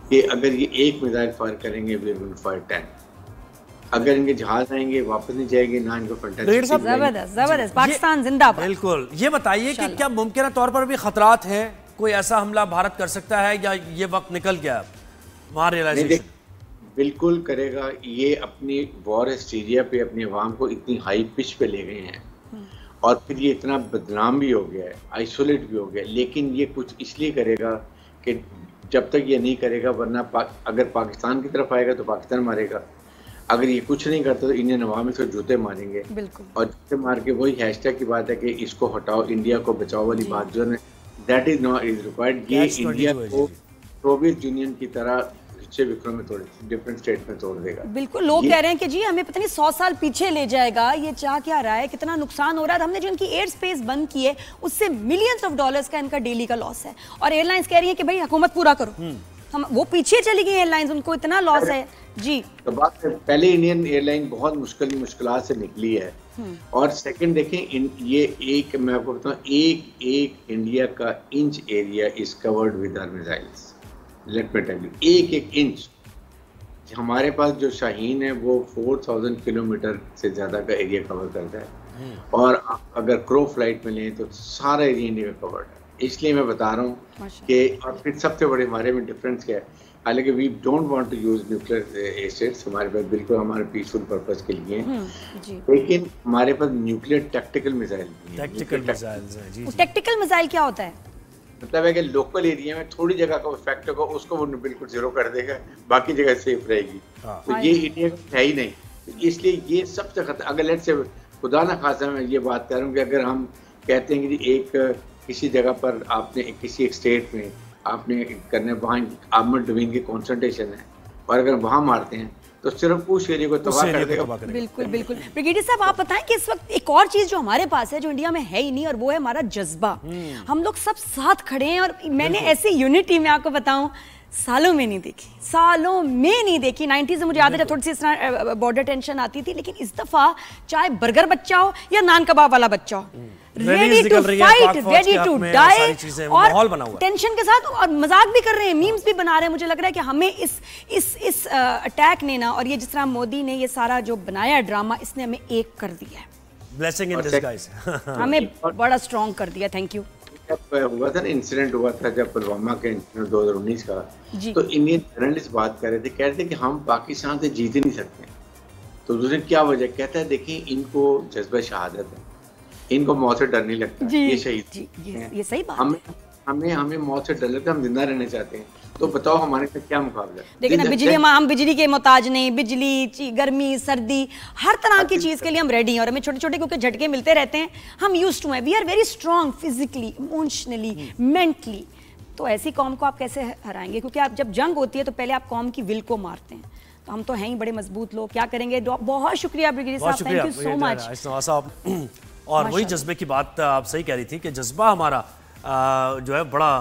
कि अगर ये एक मिसाइल फायर करेंगे वी विल फायर 10। अगर इनके जहाज आएंगे वापस नहीं जाएंगे ना, इनको फंटास्टिक। जबरदस्त जबरदस्त, पाकिस्तान जिंदाबाद। बिल्कुल। ये बताइए कि क्या मुमकिन तौर पर भी खतरात हैं, कोई ऐसा हमला भारत कर सकता है या ये वक्त निकल गया वहाँ रियलाइजेशन? बिल्कुल करेगा। ये अपनी वॉर हिस्टीरिया पे अपनी अवाम को इतनी हाई पिच पे ले गए हैं और फिर ये इतना बदनाम भी हो गया है, आइसोलेट भी हो गया। लेकिन ये कुछ इसलिए करेगा कि जब तक ये नहीं करेगा, वरना अगर पाकिस्तान की तरफ आएगा तो पाकिस्तान मारेगा, अगर ये कुछ नहीं करता तो इंडियन अवाम इसको जूते मारेंगे। और जूते मार के वही हैशटैग की बात है कि इसको हटाओ, इंडिया को बचाओ वाली बात जो है, that is not is required. ये इंडिया को सोवियत यूनियन की तरह विक्रम में तोड़, डिफरेंट स्टेट में तोड़ देगा। बिल्कुल। लोग कह रहे हैं कि जी हमें पता नहीं 100 साल पीछे ले जाएगा, ये चाह क्या रहा है, कितना नुकसान हो रहा है। हमने जो इनकी एयर स्पेस बंद की है उससे मिलियंस ऑफ डॉलर्स का इनका डेली का लॉस है, और एयरलाइंस कह रही है कि भाई हुकूमत पूरा करो। हम वो पीछे चली गई एयरलाइंस, उनको इतना लॉस है जी। तो बात पहले इंडियन एयरलाइन बहुत मुश्किलात से निकली है, और सेकंड देखें ये एक मैं आपको बताऊं, एक इंडिया का inch area is covered with our missiles. Let me tell you, एक इंच। हमारे पास जो शाहीन है वो 4000 किलोमीटर से ज्यादा का एरिया कवर करता है, और अगर क्रो फ्लाइट में लें तो सारा एरिया इंडिया का कवर्ड है। इसलिए मैं बता रहा हूँ कि, और फिर सबसे बड़े हमारे में डिफरेंस क्या है, हालांकि we don't want to use nuclear assets, हमारे पास बिल्कुल हमारे पीसफुल पर्पस के लिए, लेकिन हमारे पास न्यूक्लियर टैक्टिकल मिसाइल भी है। टैक्टिकल मिसाइल क्या होता है? मतलब है कि लोकल एरिया में थोड़ी जगह का इफेक्ट होगा, उसको वो बिल्कुल जीरो कर देगा, बाकी जगह सेफ रहेगी। तो ये इंडिया है ही नहीं, इसलिए ये सबसे खतरा। अगर लेट से खुदा ना खासा मैं ये बात कर रहा हूँ कि अगर हम कहते हैं कि एक किसी जगह पर आपने किसी एक स्टेट में आपने करने, वहाँ आर्मड डोमेन की कॉन्सेंट्रेशन है, और अगर वहाँ मारते हैं तो सिर्फ उस एरिया को तबाह कर देगा। बिल्कुल बिल्कुल। ब्रिगेडियर साहब आप बताएं कि इस वक्त एक और चीज जो हमारे पास है जो इंडिया में है ही नहीं, और वो है हमारा जज्बा। हम लोग सब साथ खड़े हैं, और मैंने ऐसी यूनिटी में आपको बताऊं सालों में नहीं देखी, सालों में नहीं देखी। 90s में मुझे याद है जब थोड़ी सी इस तरह बॉर्डर टेंशन आती थी, लेकिन इस दफा चाहे बर्गर बच्चा हो या नान कबाब वाला बच्चा हो, ready to fight, ready to die, और टेंशन के साथ, और मजाक भी कर रहे हैं, मीम्स भी बना रहे हैं। मुझे लग रहा है कि हमें इस अटैक ने ना, और ये जिस तरह मोदी ने ये सारा जो बनाया ड्रामा, इसने हमें एक कर दिया है, ब्लेसिंग इन डिस्गाइज, हमें बड़ा स्ट्रॉन्ग कर दिया। Thank you. जब हुआ था ना इंसिडेंट हुआ था जब पुलवामा के 2019 का, तो इंडियन जर्नलिस्ट बात कर रहे थे, कह रहे थे कि हम पाकिस्तान से जीत ही नहीं सकते। तो दूसरे क्या वजह, कहता है देखिए इनको जज्बा शहादत है, इनको मौत से डर नहीं लगता, ये शहीद। ये सही बात है। हमें मौत से डर लगता है, हम जिंदा रहना चाहते हैं। तो बताओ हमारे साथ क्या मुकाबला है? देखिए ना, बिजली हम बिजली के मोहताज नहीं, बिजली, गर्मी, सर्दी, हर तरह की चीज के लिए हम रेडी हैं, और हमें छोटे छोटे क्योंकि झटके मिलते रहते हैं, हम यूज्ड टू हैं। We are very strong physically, emotionally, mentally. तो ऐसी कौम को आप कैसे हराएंगे? क्योंकि आप जब जंग होती है तो पहले आप कौम की विल को मारते हैं। तो हम तो हैं ही बड़े मजबूत लोग, क्या करेंगे। बहुत शुक्रिया ब्रिगेडियर साहब, थैंक यू सो मच। और वही जज्बे की बात आप सही कह रही थी कि जज्बा हमारा जो है बड़ा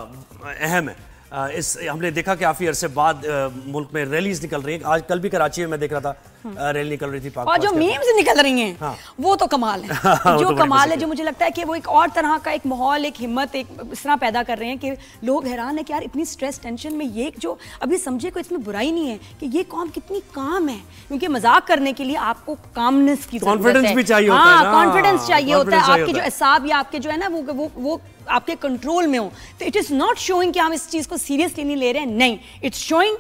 अहम है। हमने देखा कि काफी अरसे बाद मुल्क में रैलीज निकल रही हैं। आज कल भी कराची में मैं देख रहा था रैली निकल रही थी और जो मीम्स निकल रही हैं हाँ। वो तो कमाल है जो कमाल है, जो मुझे लगता है कि वो एक और तरह का एक माहौल, एक हिम्मत, एक इस तरह पैदा कर रहे हैं कि लोग हैरान है कि यार इतनी स्ट्रेस टेंशन में ये जो अभी समझे को इसमें बुराई नहीं है कि ये कौम कितनी काम है, क्योंकि मजाक करने के लिए आपको कामनेस की कॉन्फिडेंस भी चाहिए होता है, कॉन्फिडेंस चाहिए होता है, आपके जो एहसाब या आपके जो है ना वो आपके कंट्रोल में हो। तो इट इज नॉट शोइंग कि हम इस चीज को सीरियसली नहीं ले रहे हैं, नहीं, इट्स शोइंग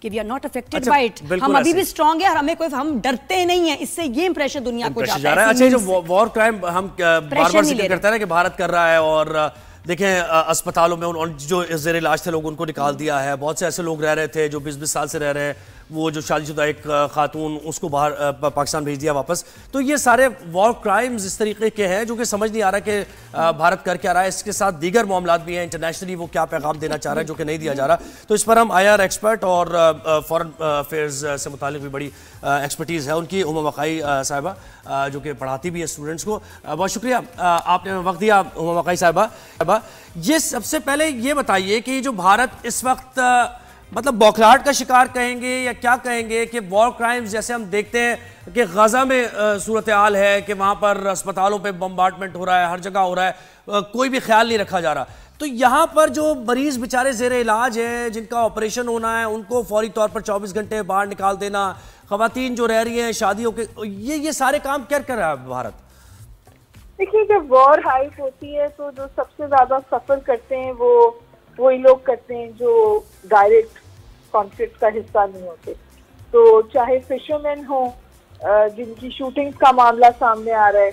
कि we are not affected by it, हम अभी भी स्ट्रांग है और हमें कोई, हम डरते नहीं है इससे, ये इंप्रेशन दुनिया को जाता है। अच्छा, जो वॉर क्राइम हम बार-बार जिक्र करते हैं ना कि भारत कर रहा है, और देखें अस्पतालों में जो ज़ेर इलाज थे लोग उनको निकाल दिया है, बहुत से ऐसे लोग रह रहे थे जो 20-20 साल से रह रहे हैं, वो जो शादीशुदा एक खातून उसको बाहर पाकिस्तान भेज दिया वापस। तो ये सारे वॉर क्राइम्स इस तरीके के हैं जो कि समझ नहीं आ रहा कि भारत कर क्या रहा है। इसके साथ दीगर मामलात भी हैं, इंटरनेशनली वो क्या पैगाम देना चाह रहा है जो कि नहीं दिया जा रहा। तो इस पर हम IR एक्सपर्ट और फॉरेन अफेयर्स से मुतालिक भी बड़ी एक्सपर्टीज़ है उनकी, उमा मकाई साहिबा जो कि पढ़ाती भी है स्टूडेंट्स को। बहुत शुक्रिया आपने वक्त दिया उमा मकाई साहिबा। ये सबसे पहले ये बताइए कि जो भारत इस वक्त मतलब बौखलाहट का शिकार कहेंगे या क्या कहेंगे कि वॉर क्राइम्स जैसे हम देखते हैं कि गजा में सूरत हाल है कि वहाँ पर अस्पतालों पे बम्बार्डमेंट हो रहा है, हर जगह हो रहा है, कोई भी ख्याल नहीं रखा जा रहा। तो यहाँ पर जो मरीज बेचारे ज़ेर इलाज हैं, जिनका ऑपरेशन होना है, उनको फौरी तौर पर 24 घंटे बाहर निकाल देना, ख़वातीन जो रह रही हैं शादियों के, ये सारे काम क्या कर रहा है भारत? देखिए, जब वॉर हाइट होती है तो जो सबसे ज्यादा सफर करते हैं वो वही लोग करते हैं जो डायरेक्ट कॉन्फ्लिक्ट का हिस्सा नहीं होते। तो चाहे फिशरमैन हो जिनकी शूटिंग का मामला सामने आ रहा है,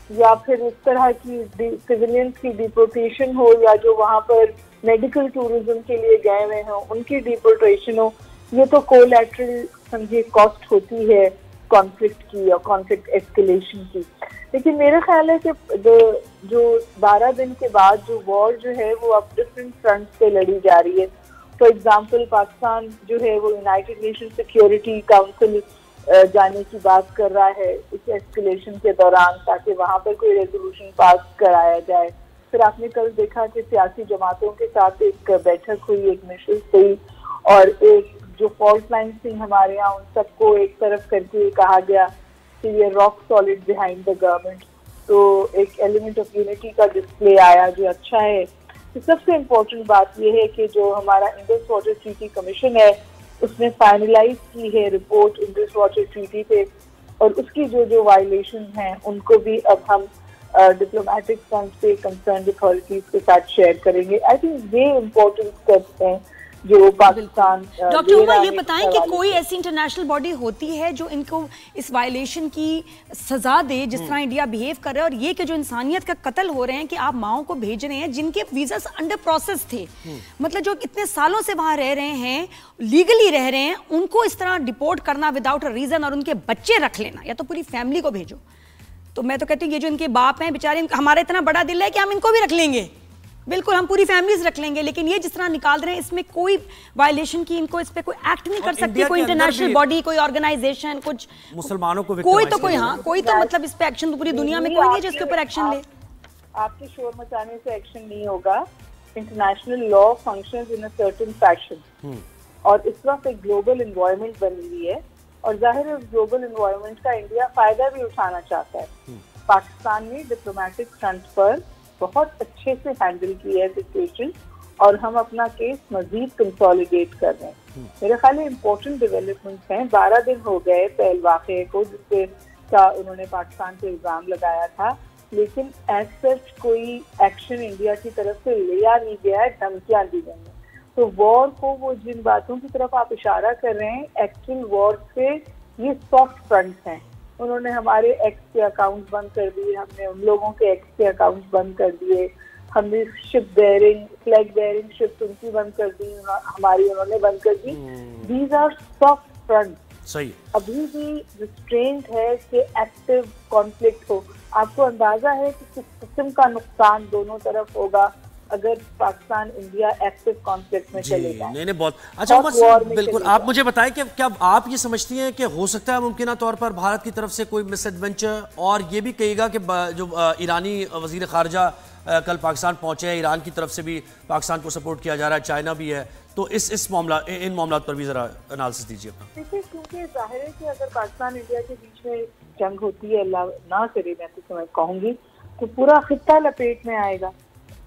या फिर इस तरह की सिविलियंस की डिपोर्टेशन हो, या जो वहाँ पर मेडिकल टूरिज्म के लिए गए हुए हों उनकी डिपोर्टेशन हो, ये तो कोलैटरल समझिए कॉस्ट होती है कॉन्फ्लिक्ट की या कॉन्फ्लिक्ट एस्केलेशन की। लेकिन मेरा ख्याल है कि जो 12 दिन के बाद जो वॉर जो है वो अब डिफरेंट फ्रंट पे लड़ी जा रही है। फॉर एग्जांपल पाकिस्तान जो है वो यूनाइटेड नेशन सिक्योरिटी काउंसिल जाने की बात कर रहा है इस एस्केलेशन के दौरान, ताकि वहाँ पर कोई रेजोल्यूशन पास कराया जाए। फिर आपने कल देखा कि सियासी जमातों के साथ एक बैठक हुई, एक मिशन हुई, और एक जो फॉल्ट लाइन थी हमारे यहाँ उन सबको एक तरफ करके कहा गया कि ये rock solid behind the government. तो एक एलिमेंट ऑफ यूनिटी का डिस्प्ले आया जो अच्छा है। तो सबसे इम्पोर्टेंट बात यह है कि जो हमारा इंडस वाटर ट्रीटी कमीशन है उसने फाइनलाइज की है रिपोर्ट इंडस वाटर ट्रीटी पे, और उसकी जो वायलेशन हैं उनको भी अब हम डिप्लोमेटिक फ्रंट पे कंसर्न्ड अथॉरिटीज के साथ शेयर करेंगे। आई थिंक ये इम्पोर्टेंट स्टेप्स हैं जो पाकिस्तान। डॉक्टर उमा, ये बताएं कि कोई ऐसी इंटरनेशनल बॉडी होती है जो इनको इस वायलेशन की सजा दे जिस तरह इंडिया बिहेव कर रहा है, और ये कि जो इंसानियत का कत्ल हो रहे हैं कि आप माओं को भेज रहे हैं जिनके वीजा अंडर प्रोसेस थे, मतलब जो इतने सालों से वहां रह रहे हैं, लीगली रह रहे हैं, उनको इस तरह डिपोर्ट करना विदाउट अ रीजन, और उनके बच्चे रख लेना या तो पूरी फैमिली को भेजो। तो मैं तो कहती हूँ ये जो इनके बाप हैं बेचारे, हमारा इतना बड़ा दिल है कि हम इनको भी रख लेंगे, बिल्कुल हम पूरी फैमिलीज रख लेंगे, लेकिन ये जिस तरह निकाल रहे हैं इसमें कोई वायलेशन की, इनको इस पे कोई एक्ट नहीं कर सकती कोई इंटरनेशनल बॉडी, कोई ऑर्गेनाइजेशन, कुछ मुसलमानों को कोई तो कोई हाँ कोई तो मतलब इस पे एक्शन तो पूरी दुनिया में कोई नहीं है जिसके ऊपर एक्शन ले। आपके शोर मचाने से एक्शन नहीं होगा। International law functions in a certain fashion, और इस वक्त एक ग्लोबल एनवायरनमेंट बनी हुई है, और जाहिर है उस ग्लोबल एनवायरनमेंट का इंडिया फायदा भी उठाना चाहता है। पाकिस्तान ने डिप्लोमेटिक फ्रंट पर बहुत अच्छे से हैंडल किया है सिचुएशन, और हम अपना केस मजीद कंसोलिडेट कर रहे हैं। मेरे ख्याल में इम्पोर्टेंट डेवलपमेंट्स हैं। 12 दिन हो गए पहल वाक़े को जिससे का उन्होंने पाकिस्तान पे इल्ज़ाम लगाया था, लेकिन एज सच कोई एक्शन इंडिया की तरफ से लिया नहीं गया है, धमकियां दी गई हैं। तो वॉर को, वो जिन बातों की तरफ आप इशारा कर रहे हैं, एक्चुअल वॉर से ये सॉफ्ट फ्रंट्स हैं। उन्होंने हमारे एक्स के अकाउंट बंद कर दिए, हमने उन लोगों के एक्स के अकाउंट बंद कर दिए, हमने ship bearing, flag bearing ships उनकी बंद कर दी, हमारी उन्होंने बंद कर दी। These are soft front. सही, अभी भी रिस्ट्रेंट है कि एक्टिव कॉन्फ्लिक्ट हो। आपको अंदाजा है कि किस किस्म का नुकसान दोनों तरफ होगा अगर पाकिस्तान इंडिया एक्टिव कॉन्फ्लिक्ट में चले जाए। नहीं बहुत अच्छा, बिल्कुल। आप मुझे बताएं कि क्या आप ये समझती हैं कि हो सकता है मुमकिन तौर पर भारत की तरफ से कोई मिस एडवेंचर, और ये भी कहिएगा कि जो ईरानी वजीर खारजा कल पाकिस्तान पहुंचे हैं, ईरान की तरफ से भी पाकिस्तान को सपोर्ट किया जा रहा है, चाइना भी है, तो इस मामला इन मामला पर भी जरा एनालिसिस दीजिए अपना। देखिए, क्योंकि जाहिर है कि अगर पाकिस्तान इंडिया के बीच में जंग होती है, अल्लाह ना करे मैं तो मैं कहूँगी, तो पूरा खित्ता लपेट में आएगा।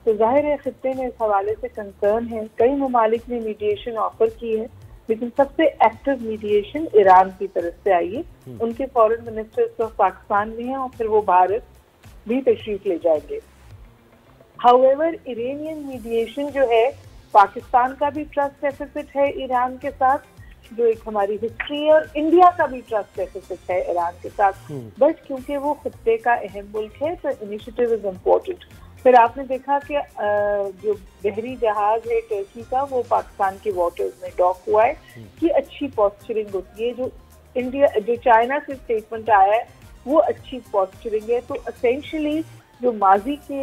तो जाहिर है खित्ते में इस हवाले से कंसर्न है। कई ममालिक ने मीडिएशन ऑफर की है, लेकिन सबसे एक्टिव मीडिएशन ईरान की तरफ से आई है। उनके फॉरेन मिनिस्टर तो पाकिस्तान में हैं और फिर वो भारत भी तशरीफ ले जाएंगे। हाउएवर इरानियन मीडिएशन जो है, पाकिस्तान का भी ट्रस्ट डेफिसिट है ईरान के साथ, जो एक हमारी हिस्ट्री है, और इंडिया का भी ट्रस्ट डेफिसिट है ईरान के साथ। बट क्योंकि वो खित्ते का अहम मुल्क है तो इनिशिएटिव इज इम्पोर्टेंट। फिर आपने देखा कि जो बहरी जहाज है टर्की का, वो पाकिस्तान के वाटर्स में डॉक हुआ है, कि अच्छी पॉस्चरिंग होती है। जो चाइना से स्टेटमेंट आया है वो अच्छी पॉस्चरिंग है। तो असेंशली जो माजी के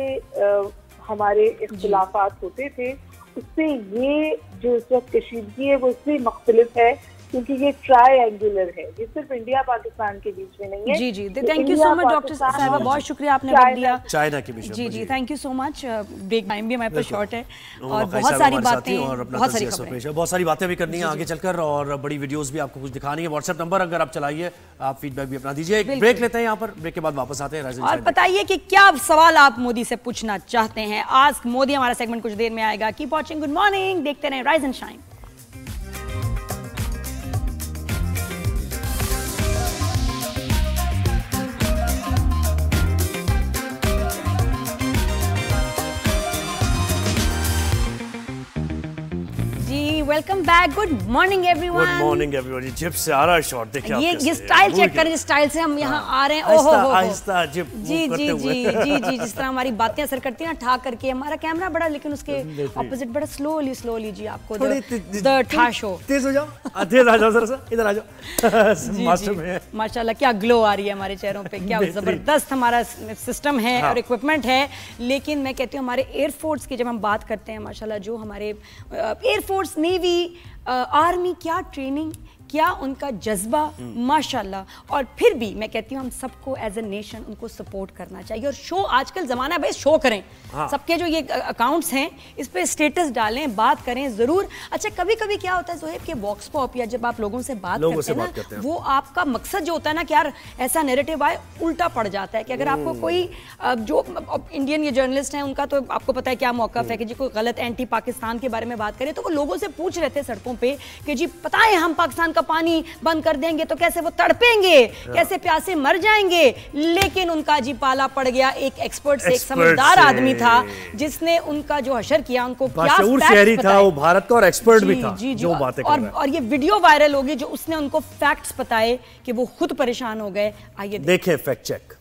हमारे इख्तिलाफात होते थे, उससे ये जो इस वक्त कशीदगी है वो इसलिए मुख्तलिफ है क्योंकि ये ट्रायंगुलर है, ये सिर्फ इंडिया पाकिस्तान के बीच में नहीं है। जी जी, thank you so much doctor साहिबा, बहुत शुक्रिया आपने वक्त दिया। चाइना के बीच जी जी, thank you so much. Break time भी हमारे पास शॉर्ट है और बहुत सारी बातें, बहुत सारी खबरें, बहुत सारी बातें भी करनी है आगे चलकर, और बड़ी वीडियोस भी आपको कुछ दिखानी है। व्हाट्सएप नंबर अगर आप चलाइए, आप फीडबैक भी अपना दीजिए। एक ब्रेक लेते हैं यहाँ पर, ब्रेक के बाद वापस आते हैं। और बताइए कि क्या सवाल आप मोदी से पूछना चाहते हैं। आस्क मोदी हमारा सेगमेंट कुछ देर में आएगा। कीप वॉचिंग, गुड मॉर्निंग, देखते रहें rise and shine. Welcome back, good morning everyone. Good morning everyone. Zip से आ रहा है शॉट, देखिए ये स्टाइल चेक करें, जिस स्टाइल से हम यहाँ आ रहे हैं। ओहो आहिस्ता जिप जी जी जी जी जी, जिस तरह हमारी बातें असर करती हैं ना, ठा करके। हमारा कैमरा बड़ा, लेकिन उसके ऑपोजिट बड़ा स्लोली जी आपको द ठा शो। तेज हो जाओ, तेज आ जाओ, जरा इधर आ जाओ। मास्टर में माशाल्लाह क्या ग्लो आ रही है हमारे चेहरों पे, क्या जबरदस्त हमारा सिस्टम है और इक्विपमेंट है। लेकिन मैं कहती हूँ हमारे एयरफोर्स की जब हम बात करते हैं, माशाल्लाह जो हमारे एयरफोर्स, नेवी, आर्मी, क्या ट्रेनिंग, क्या उनका जज्बा, माशाल्लाह। और फिर भी मैं कहती हूँ हम सबको एज ए नेशन उनको सपोर्ट करना चाहिए। और शो आजकल ज़माना बेस शो करें, सबके जो ये अकाउंट्स हैं इस पे स्टेटस डालें, बात करें ज़रूर। अच्छा, कभी कभी क्या होता है ज़ोहैब के वॉक्स पॉप या जब आप लोगों से बात करते हैं, वो आपका मकसद जो होता है ना कि यार ऐसा नैरेटिव आए, उल्टा पड़ जाता है। कि अगर आपको कोई जो इंडियन ये जर्नलिस्ट हैं, उनका तो आपको पता है क्या मौक़िफ़ है कि जी कोई गलत एंटी पाकिस्तान के बारे में बात करें, तो वो लोगों से पूछ रहे थे सड़कों पर कि जी पता है हम पाकिस्तान का पानी बंद कर देंगे तो कैसे वो तड़पेंगे, कैसे प्यासे मर जाएंगे। लेकिन उनका जी पाला पड़ गया एक एक्सपर्ट से, एक समझदार आदमी था जिसने उनका जो हशर किया, उनको क्या शहरी था वो भारत का, और एक्सपर्ट भी था जो बातें कर रहा है। और ये वीडियो वायरल होगी जो उसने उनको फैक्ट्स बताए कि वो खुद परेशान हो गए। आइए देखें फैक्ट चेक।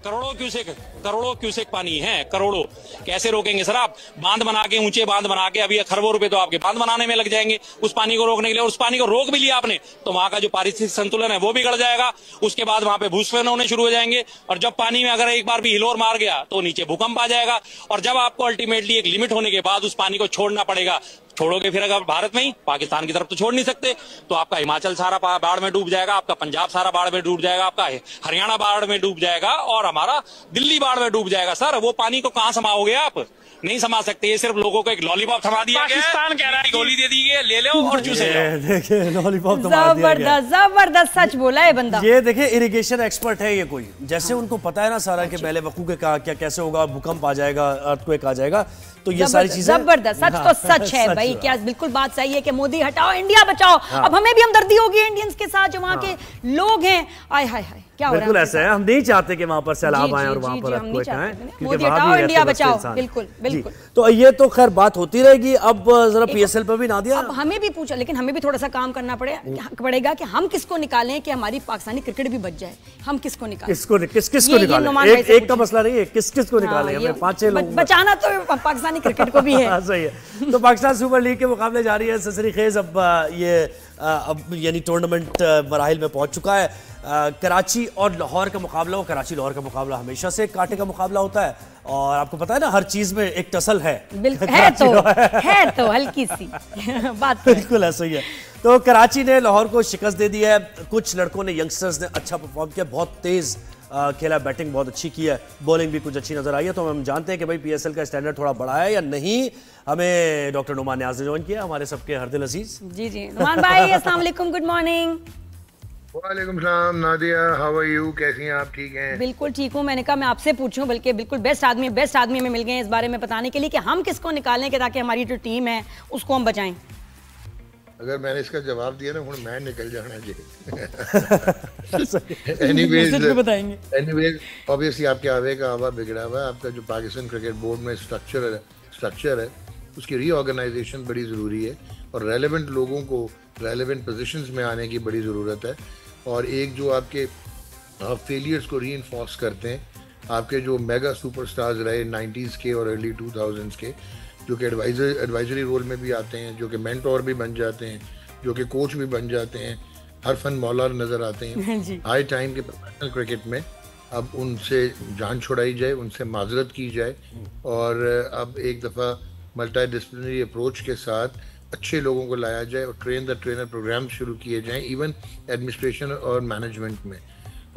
करोड़ों क्यूसेक पानी है, करोड़ों। कैसे रोकेंगे सर आप? बांध बना के, ऊंचे बांध बना के, अभी खरबों रुपए तो आपके बांध बनाने में लग जाएंगे उस पानी को रोकने के लिए। उस पानी को रोक भी लिया आपने तो वहां का जो पारिस्थितिक संतुलन है वो बिगड़ जाएगा। उसके बाद वहां पे भूस्खलन होने शुरू हो जाएंगे, और जब पानी में अगर एक बार भी हिलोर मार गया तो नीचे भूकंप आ जाएगा। और जब आपको अल्टीमेटली एक लिमिट होने के बाद उस पानी को छोड़ना पड़ेगा, छोड़ोगे फिर अगर भारत में ही, पाकिस्तान की तरफ तो छोड़ नहीं सकते, तो आपका हिमाचल सारा बाढ़ में डूब जाएगा, आपका पंजाब सारा बाढ़ में डूब जाएगा, आपका हरियाणा बाढ़ में डूब जाएगा, और हमारा दिल्ली बाढ़ में डूब जाएगा। सर वो पानी को कहां समाओगे आप? नहीं समा सकते। ये सिर्फ लोगों को एक लॉलीपॉप थमा दिया गया, पाकिस्तान कह रहा है गोली दे दी गई, ले लो और चूसे जाओ। देखिए लॉलीपॉप थमा दिया गया। जबरदस्त सच बोला है बंदा। ये देखिए इरिगेशन एक्सपर्ट है ये कोई, जैसे उनको पता है ना सारा कि पहले वकू के क्या कैसे होगा, भूकंप आ जाएगा, अर्थक्वेक आ जाएगा, तो ये सारी चीजें जबरदस्त। सच तो सच है भाई, क्या बिल्कुल बात सही है कि मोदी हटाओ इंडिया बचाओ। अब हमें भी हमदर्दी होगी इंडियंस के साथ जो वहाँ के लोग हैं। आय हाय हाय, क्या हो रहा है? बिल्कुल ऐसा है, हम नहीं चाहते कि वहां पर सैलाब आए और वहां पर अर्थक्वेक आए। मोदी हटाओ इंडिया बचाओ, बिल्कुल बिल्कुल। तो ये तो खैर बात होती रहेगी। अब जरा पीएसएल पर भी ना दिया, अब हमें भी पूछा, लेकिन हमें भी थोड़ा सा काम करना पड़ेगा कि हम किसको निकालें कि हमारी पाकिस्तानी क्रिकेट भी बच जाए। हम किसको निकालें, किसको निकालें? एक का मसला नहीं है, किसको निकालें, हमें 5-6 लोग बचाना तो पाकिस्तानी क्रिकेट को भी है। सही है। तो पाकिस्तान सुपर लीग के मुकाबले जारी है ससरीखेज। अब ये यानी टूर्नामेंट मराहिल में पहुंच चुका है। कराची और लाहौर का मुकाबला, वो कराची लाहौर का मुकाबला हमेशा से कांटे का मुकाबला होता है, और आपको पता है ना हर चीज में एक टसल है। है तो हल्की सी बात बिल्कुल ऐसा ही है। तो कराची ने लाहौर को शिकस्त दे दी है। कुछ लड़कों ने, यंगस्टर्स ने अच्छा परफॉर्म किया, बहुत तेज खेला, बैटिंग बहुत अच्छी की है, बॉलिंग भी कुछ अच्छी नजर आई है। तो हम जानते हैं कि भाई PSL का स्टैंडर्ड थोड़ा बढ़ा है या नहीं। हमें डॉक्टर नुमान नियाज ने ज्वाइन किया, हमारे सबके हरदिल अजीज। जी नुमान भाई, अस्सलाम वालेकुम, गुड मॉर्निंग। वालेकुम सलाम नादिया, हाउ आर यू, कैसी हैं आप? ठीक हैं? बिल्कुल ठीक हूँ। मैंने कहा मैं आपसे पूछूं, बल्कि बिल्कुल बेस्ट आदमी हमें मिल गए इस बारे में बताने के लिए कि हम किसको निकालें कि ताकि हमारी जो टीम है उसको हम बचाएं। अगर मैंने इसका जवाब दिया ना हुण मैं निकल जाना जी। एनीवेज ऑब्वियसली आपके आवे का आवा बिगड़ा हुआ है। आपका जो पाकिस्तान क्रिकेट बोर्ड में स्ट्रक्चर है उसकी रीऑर्गेनाइजेशन बड़ी ज़रूरी है और रेलेवेंट लोगों को रेलेवेंट पोजीशंस में आने की बड़ी ज़रूरत है। और एक जो आपके फेलियर्स को रीइंफोर्स करते हैं, आपके जो मेगा सुपरस्टार्स रहे 90s के और अर्ली 2000s के, जो कि एडवाइजरी रोल में भी आते हैं, जो कि मेंटोर भी बन जाते हैं, जो कि कोच भी बन जाते हैं, हर फन मौला नज़र आते हैं हाई टाइम के प्रोफेशनल क्रिकेट में। अब उनसे जान छुड़ाई जाए, उनसे माजरत की जाए और अब एक दफ़ा मल्टी डिसिप्लिनरी अप्रोच के साथ अच्छे लोगों को लाया जाए और ट्रेन द ट्रेनर प्रोग्राम शुरू किए जाएं, इवन एडमिनिस्ट्रेशन और मैनेजमेंट में।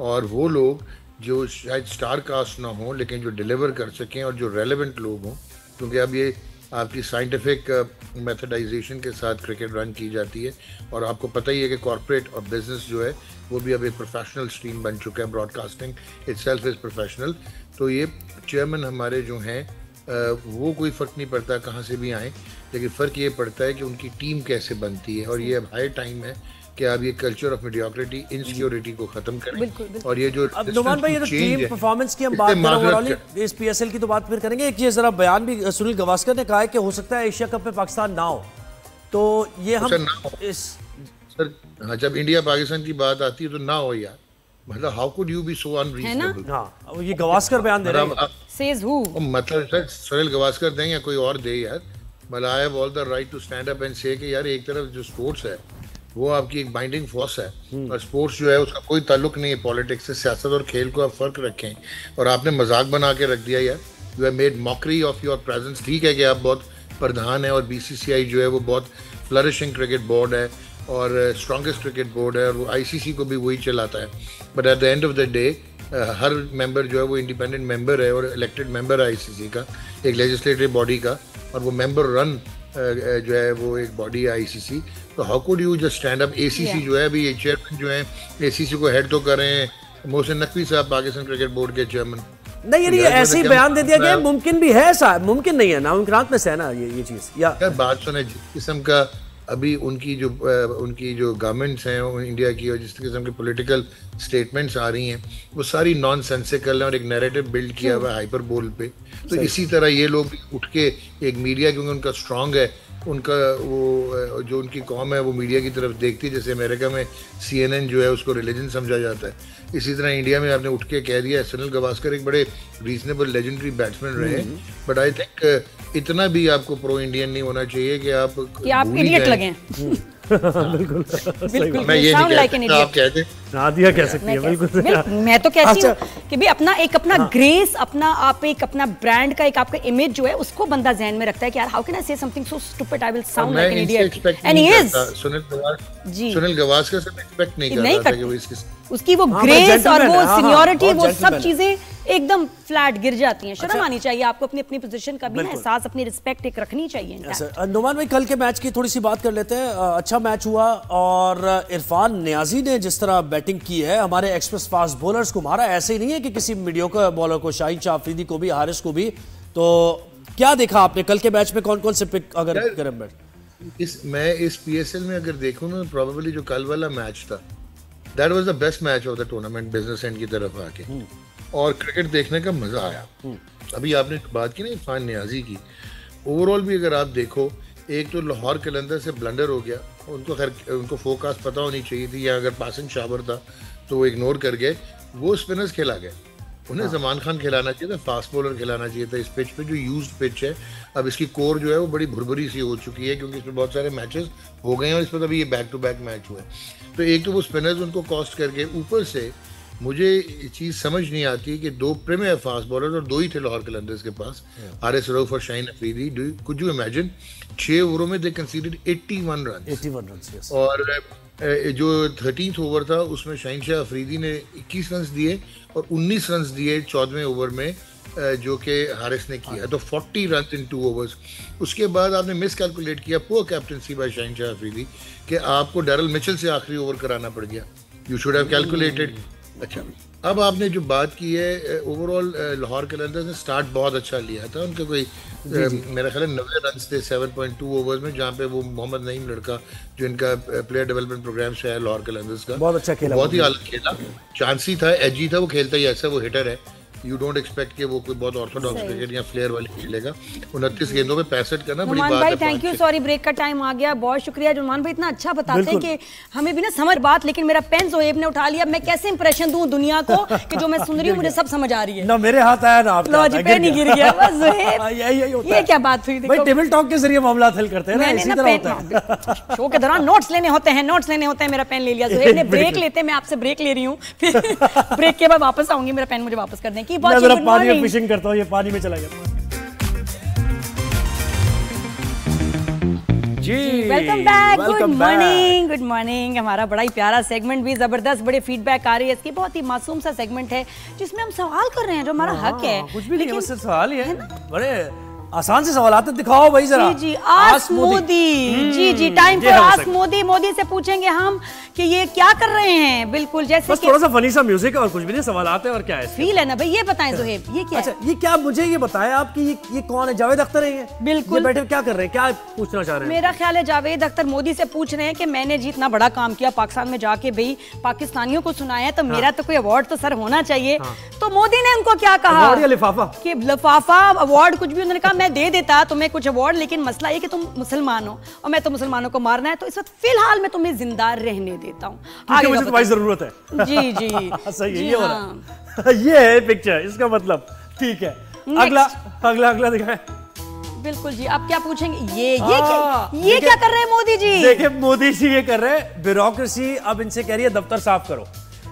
और वो लोग जो शायद स्टार कास्ट ना हो लेकिन जो डिलीवर कर सकें और जो रेलेवेंट लोग हों, क्योंकि अब ये आपकी साइंटिफिक मेथडाइजेशन के साथ क्रिकेट रन की जाती है। और आपको पता ही है कि कॉर्पोरेट और बिजनेस जो है वो भी अब एक प्रोफेशनल स्ट्रीम बन चुका है। Broadcasting itself is professional. तो ये चेयरमैन हमारे जो हैं वो कोई फ़र्क नहीं पड़ता कहाँ से भी आएँ, लेकिन फ़र्क ये पड़ता है कि उनकी टीम कैसे बनती है। और ये अब हाई टाइम है कि आप ये कल्चर ऑफ मीडियोक्रिटी, इनसिक्योरिटी को खत्म करें। बिल्कुल। और ये जो अब नुमान भाई, ये जो टीम परफॉर्मेंस की हम बात कर रहे हैं, इस PSL की तो बात फिर करेंगे। एक ये जरा बयान भी सुनील गावस्कर ने कहा है कि हो सकता है एशिया कप में पाकिस्तान ना हो। तो ये हम सर हाँ, जब इंडिया पाकिस्तान की बात आती है तो ना हो यार, मतलब how could you be so unreasonable. हाँ, ये गावस्कर बयान दे रहे हैं। सेज हु, मतलब सर सुनील गावस्कर दें या कोई और दे यार, मतलब I have all the right to stand up and say कि यार एक तरफ जो स्पोर्ट्स है वो आपकी एक बाइंडिंग फोर्स है और स्पोर्ट्स जो है उसका कोई ताल्लुक नहीं है पॉलिटिक्स से। सियासत और खेल को आप फर्क रखें और आपने मजाक बना के रख दिया यार। You have made mockery of your presence. ठीक है कि आप बहुत प्रधान है और BCCI जो है वो बहुत फ्लरिशिंग क्रिकेट बोर्ड है और स्ट्रॉन्गेस्ट क्रिकेट बोर्ड है और वो ICC को भी वही चलाता है। But at the end of the day her member जो है वो इंडिपेंडेंट मेंबर है और इलेक्टेड मेंबर है ICC का, एक लेजिस्लेटिव बॉडी का, और वो मेंबर रन जो है वो एक बॉडी है ICC। तो how could you just stand up. ACC जो है अभी ये चेयरमैन जो है ACC को हेड तो कर रहे हैं मोहसिन नकवी साहब, पाकिस्तान क्रिकेट बोर्ड के चेयरमैन। नहीं, ये ऐसे ही बयान दे दिया गया, मुमकिन भी है साहब, मुमकिन नहीं है, नामुमकिनात में से है ना ये चीज। या बात सुने, जिस किस्म का अभी उनकी जो गवर्नमेंट्स हैं इंडिया की और जिस किस्म की पॉलिटिकल स्टेटमेंट्स आ रही हैं वो सारी नॉन सेंसिकल हैं और एक नैरेटिव बिल्ड किया हुआ है हाइपर बोल पे। तो इसी तरह ये लोग उठ के एक मीडिया, क्योंकि उनका स्ट्रांग है, उनका वो जो उनकी कौम है वो मीडिया की तरफ देखती है। जैसे अमेरिका में CNN जो है उसको रिलीजन समझा जाता है, इसी तरह इंडिया में आपने उठ के कह दिया। सुनील गावस्कर एक बड़े रीजनेबल लेजेंडरी बैट्समैन रहे, बट आई थिंक इतना भी आपको प्रो इंडियन नहीं होना चाहिए कि आप इडियट लगें। बिल्कुल, मैं ये नहीं कहता, आप कहते नादिया कह सकती है। बिल्कुल, मैं तो कहती हूँ कि भी अपना ग्रेस, अपना ब्रांड का एक आपका इमेज जो है उसको बंदा ज़हन में रखता है कि यार हाउ कैन आई से something so stupid, I will sound like an idiot, and he is. Sunil Gavaskar से एक्सपेक्ट नहीं कर रहा था कि वो उसकी वो ग्रेस और वो सीनियरिटी, वो सब चीजें एकदम फ्लैट गिर जाती हैं। शर्म आनी चाहिए आपको, अपनी पोजीशन का भी ना एहसास, अपनी रिस्पेक्ट एक रखनी चाहिए। नुमान भाई, कल के मैच की थोड़ी सी बात कर लेते हैं। अच्छा मैच हुआ और इरफान नियाजी ने जिस तरह बैटिंग की है, हमारे एक्सप्रेस फास्ट बॉलर्स को मारा। ऐसे ही नहीं है कि किसी मीडियोकर बॉलर को, शाहीन शाह अफरीदी को भी, हारिस को भी। तो क्या देखा आपने कल के मैच में, कौन कौन से पिक अगर करें? मैं इस PSL में अगर देखूं ना, प्रोबेबली जो कल वाला मैच था that was the best match of the tournament business and की तरफ आके, और क्रिकेट देखने का मजा आया। अभी आपने बात की ना इरफान नियाजी की, ओवरऑल भी अगर आप देखो, एक तो लाहौर कलंदर से ब्लंडर हो गया, उनको फोकास्ट पता होनी चाहिए थी, या अगर पासिंग शावर था तो वो इग्नोर कर गए। वो स्पिनर्स खिला गए, उन्हें जमान खान खिलाना चाहिए था, फास्ट बॉलर खिलाना चाहिए था। इस पिच पे जो यूज्ड पिच है, अब इसकी कोर जो है वो बड़ी भुरभुरी सी हो चुकी है क्योंकि इसमें बहुत सारे मैचेस हो गए हैं और इस पर अभी ये बैक टू बैक मैच हुए। तो एक तो वो स्पिनर्स उनको कॉस्ट करके, ऊपर से मुझे ये चीज़ समझ नहीं आती कि 2 प्रीमियर फास्ट बॉलर और 2 ही थे लाहौर कलंदर्स के पास, हारिस रऊफ और Shaheen Afridi. Could you imagine 6 ओवरों में दे कंसीडर्ड 81 रन और जो 13th ओवर था उसमें शाहीन शाह अफरीदी ने 21 रन दिए और 19 रन दिए 14वें ओवर में जो कि हारिस ने किया, तो 40 रन इन 2 ओवर्स। उसके बाद आपने मिस कैलकुलेट किया, poor captaincy by Shaheen Shah Afridi, कि आपको डैरल मिचेल से आखिरी ओवर कराना पड़ गया। You should have calculated. अच्छा, अब आपने जो बात की है, ओवरऑल लाहौर कलंदर्स ने स्टार्ट बहुत अच्छा लिया था। उनके कोई मेरा ख्याल है 90 रन थे 7.2 ओवर्स में, जहाँ पे वो मोहम्मद नईम लड़का जो इनका प्लेयर डेवलपमेंट प्रोग्राम से है लाहौर कलंदर्स का, बहुत अच्छा खेला, बहुत ही आला खेला, चांसी था, एजी था, वो खेलता ही ऐसा, वो हिटर है। यू डोंट एक्सपेक्ट कि वो कोई बहुत ऑर्थोडॉक्स क्रिकेट या फ्लेयर वाली खेलेगा। 29 गेंदों पे 65 करना बड़ी बात है। भाई थैंक यू, सॉरी ब्रेक का टाइम आ गया, बहुत शुक्रिया। जुमान भाई इतना अच्छा बताते हैं कि हमें भी ना समझ बात, लेकिन मेरा पेन ज़ोहेब ने उठा लिया। मैं कैसे इंप्रेशन दूं दुनिया को कि जो मैं सुन रही हूं मुझे सब समझ आ रही है। ना मेरे हाथ आया ना आपके हाथ, पेन ही गिर गया बस। ज़ोहेब ये क्या बात हुई? भाई टेबल टॉक के जरिए मामला हल करते हैं ना, इसी तरह होता है। शो के दौरान नोट्स लेने होते हैं, मेरा पेन ले लिया ज़ोहेब ने। ब्रेक लेते हैं, मैं आपसे ब्रेक ले रही हूँ, फिर ब्रेक के बाद वापस आऊंगी, मेरा पेन मुझे वापस कर दें। की बहुत फिशिंग करता हूँ, ये पानी में चला गया जी। Welcome back, good morning. हमारा बड़ा ही प्यारा सेगमेंट भी जबरदस्त, बड़े फीडबैक आ रही है इसकी। बहुत ही मासूम सा सेगमेंट है जिसमें हम सवाल कर रहे हैं, जो हमारा हक है। कुछ भी नहीं, बस सवाल ही है, बड़े आसान से सवाल आते, दिखाओ भाई जरा। जी आस्क मोदी। जी time for ask Modi. Modi से पूछेंगे हम कि ये क्या कर रहे हैं, बिल्कुल जैसे बस थोड़ा सा फनी सा म्यूजिक है और कुछ भी नहीं, सवाल आते हैं और क्या है फील है ना भाई, ये बताएं ज़ोहेब, ये क्या है? ये क्या, मुझे ये बताएं आप कि ये कौन है? जावेद अख्तर है ये? बिल्कुल। बैठे क्या कर रहे हैं, क्या पूछना चाह रहे हैं? मेरा ख्याल है जावेद अख्तर मोदी से पूछ रहे हैं कि मैंने जी इतना बड़ा काम किया पाकिस्तान में जाके, भाई पाकिस्तानियों को सुनाया, तो मेरा तो कोई अवार्ड तो सर होना चाहिए। तो मोदी ने उनको क्या कहा? लिफाफा कि लिफाफा अवार्ड कुछ भी, उन्होंने कहा मैं दे देता तुम्हें कुछ अवार्ड, लेकिन मसला ये कि तुम मुसलमान हो और मैं तो मुसलमानों को मारना है, तो इस वक्त फिलहाल मैं तुम्हें जिंदा रहने देता हूँ, आगे मुझे तुम्हारी जरूरत है। जी सही है, ये हो रहा है। ये है पिक्चर, इसका मतलब ठीक है। अगला दिखाएं। बिल्कुल जी, आप क्या पूछेंगे? ये क्या कर रहे हैं मोदी जी? देखिए मोदी जी ये कर रहे हैं, ब्यूरोक्रेसी अब इनसे कह रही है दफ्तर साफ करो।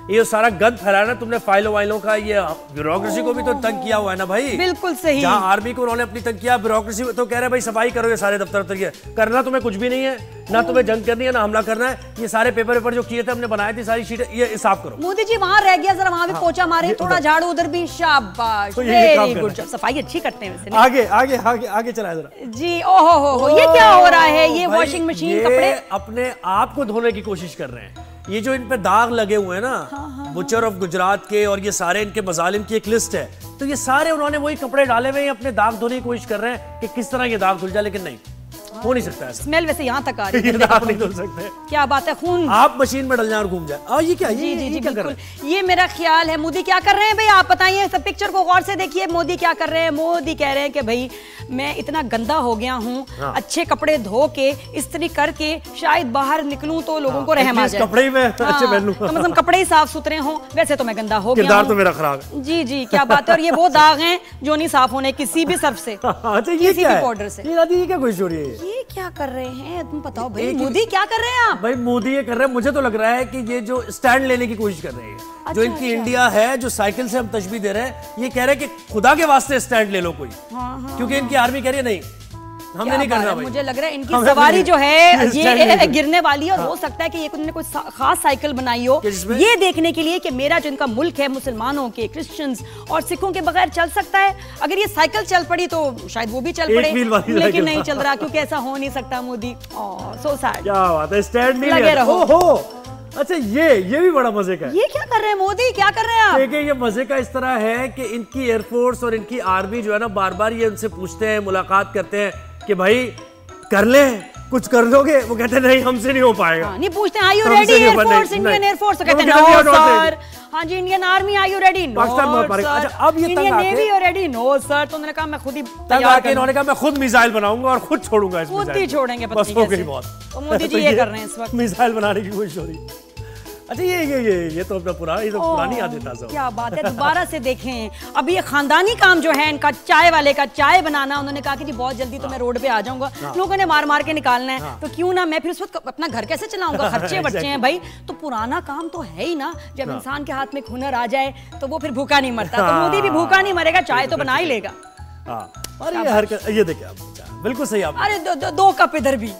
ये सारा गंद फैलाना तुमने फाइलों वाइलों का, ये ब्यूरोक्रेसी को भी तो तंग किया हुआ है ना भाई। बिल्कुल सही। जहां आर्मी को उन्होंने अपनी तंग किया, ब्यूरोक्रेसी तो कह रहे हैं भाई सफाई करो, ये सारे दफ्तर तक करना तुम्हें कुछ भी नहीं है, ना तुम्हें जंग करनी है ना हमला करना है। ये सारे पेपर जो किए थे हमने बनाए थे, सारी शीटें ये साफ करो। मोदी जी वहां रह गया, जरा वहां भी पोछा मारे, थोड़ा झाड़ू उधर भी, शाबाश, वेरी गुड। सफाई अच्छी करते हैं वैसे। आगे चलाए जरा जी। ओहो, ये क्या हो रहा है? ये वॉशिंग मशीन कपड़े अपने आप को धोने की कोशिश कर रहे हैं। ये जो इन पे दाग लगे हुए हैं ना, बुचर ऑफ गुजरात के, और ये सारे इनके मजालिम की एक लिस्ट है, तो ये सारे उन्होंने वही कपड़े डाले हुए अपने दाग धोने की कोशिश कर रहे हैं कि किस तरह ये दाग धुल जाए, लेकिन नहीं हो नहीं सकता है। स्मेल वैसे यहाँ तक आ रही है, दाग नहीं धुल सकते। क्या बात है, खून आप मशीन में डल जाए और घूम जाए। ये क्या? जी क्या कर रहे हैं? ये मेरा ख्याल है मोदी क्या कर रहे हैं भाई, आप बताइए। सब पिक्चर को गौर से देखिए, मोदी क्या कर रहे हैं। मोदी कह रहे हैं कि भाई मैं इतना गंदा हो गया हूँ, अच्छे कपड़े धो के इस्त्री करके शायद बाहर निकलूं तो लोगों को रहम आ जाए, कपड़े में अच्छे पहन लूं, मतलब कपड़े ही साफ सुथरे हों। वैसे तो मैं गंदा हो गया, किरदार तो मेरा खराब है। जी क्या बात है। और ये वो दाग हैं जो नहीं साफ होने किसी भी सर्फ से, किसी भी पाउडर से। ये क्या कोई स्टोरी है? ये क्या कर रहे हैं तुम बताओ भाई, मोदी क्या कर रहे हैं आप? भाई मोदी ये कर रहे हैं, मुझे तो लग रहा है कि ये जो स्टैंड लेने की कोशिश कर रहे हैं, जो इनकी इंडिया है, जो साइकिल से हम तशबीह दे रहे हैं, ये कह रहे हैं कि खुदा के वास्ते स्टैंड ले लो कोई, क्योंकि इनकी आर्मी कह रही है नहीं हमने नहीं करना भाई। मुझे लग रहा है इनकी सवारी जो है ये गिरने वाली है, और हो सकता है कि ये उन्होंने कोई खास साइकिल बनाई हो ये देखने के लिए कि मेरा जो इनका मुल्क है मुसलमानों के, क्रिश्चियंस और सिखों के बगैर चल सकता है। अगर ये साइकिल चल पड़ी तो शायद वो भी चल पड़े, लेकिन नहीं चल रहा, क्योंकि ऐसा हो नहीं सकता। Modi so sad. क्या बात है, स्टैंड नहीं लगे रहो। अच्छा ये भी बड़ा मजे का है। ये क्या कर रहे हैं मोदी, क्या कर रहे हैं आप? देखिए ये मजे का इस तरह है कि इनकी एयरफोर्स और इनकी आर्मी जो है ना, बार बार ये उनसे पूछते हैं, मुलाकात करते हैं कि भाई कर ले, कुछ कर दोगे? वो कहते हैं नहीं हमसे नहीं हो पाएगा। नहीं पूछते are you ready air force, Indian air force, तो कहते हैं नो सर। हाँ जी, Indian army are you ready? No sir. अच्छा अब ये Indian navy are ready? No sir. तो उन्होंने कहा मैं खुद ही तैयार कर, इन्होंने कहा मैं खुद मिसाइल बनाऊंगा और खुद छोड़ूंगा इस मिसाइल, खुद ही छोड़ेंगे। बस हो गई बात। तो मोदी जी ये कर रहे हैं इस वक्त, मिसाइल बनाने की कोशिश हो रही। अच्छा ये तो अपना पुरानी यादें ताज़ा। क्या बात है, दोबारा से देखें। अब ये खानदानी काम जो है इनका, चाय वाले का चाय बनाना, उन्होंने कहा कि जी बहुत जल्दी तो मैं रोड पे आ जाऊंगा, लोगों ने मार मार के निकालना है, तो क्यों ना मैं फिर उस वक्त अपना घर कैसे चलाऊंगा, खर्चे बच्चे हैं भाई, तो पुराना काम तो है ही ना। जब इंसान के हाथ में हुनर आ जाए तो वो फिर भूखा नहीं मरता, तो मोदी भी भूखा नहीं मरेगा, चाय तो बना ही लेगा। और ये हरकत, ये देखिए बिल्कुल सही आप। अरे दो कप इधर भी।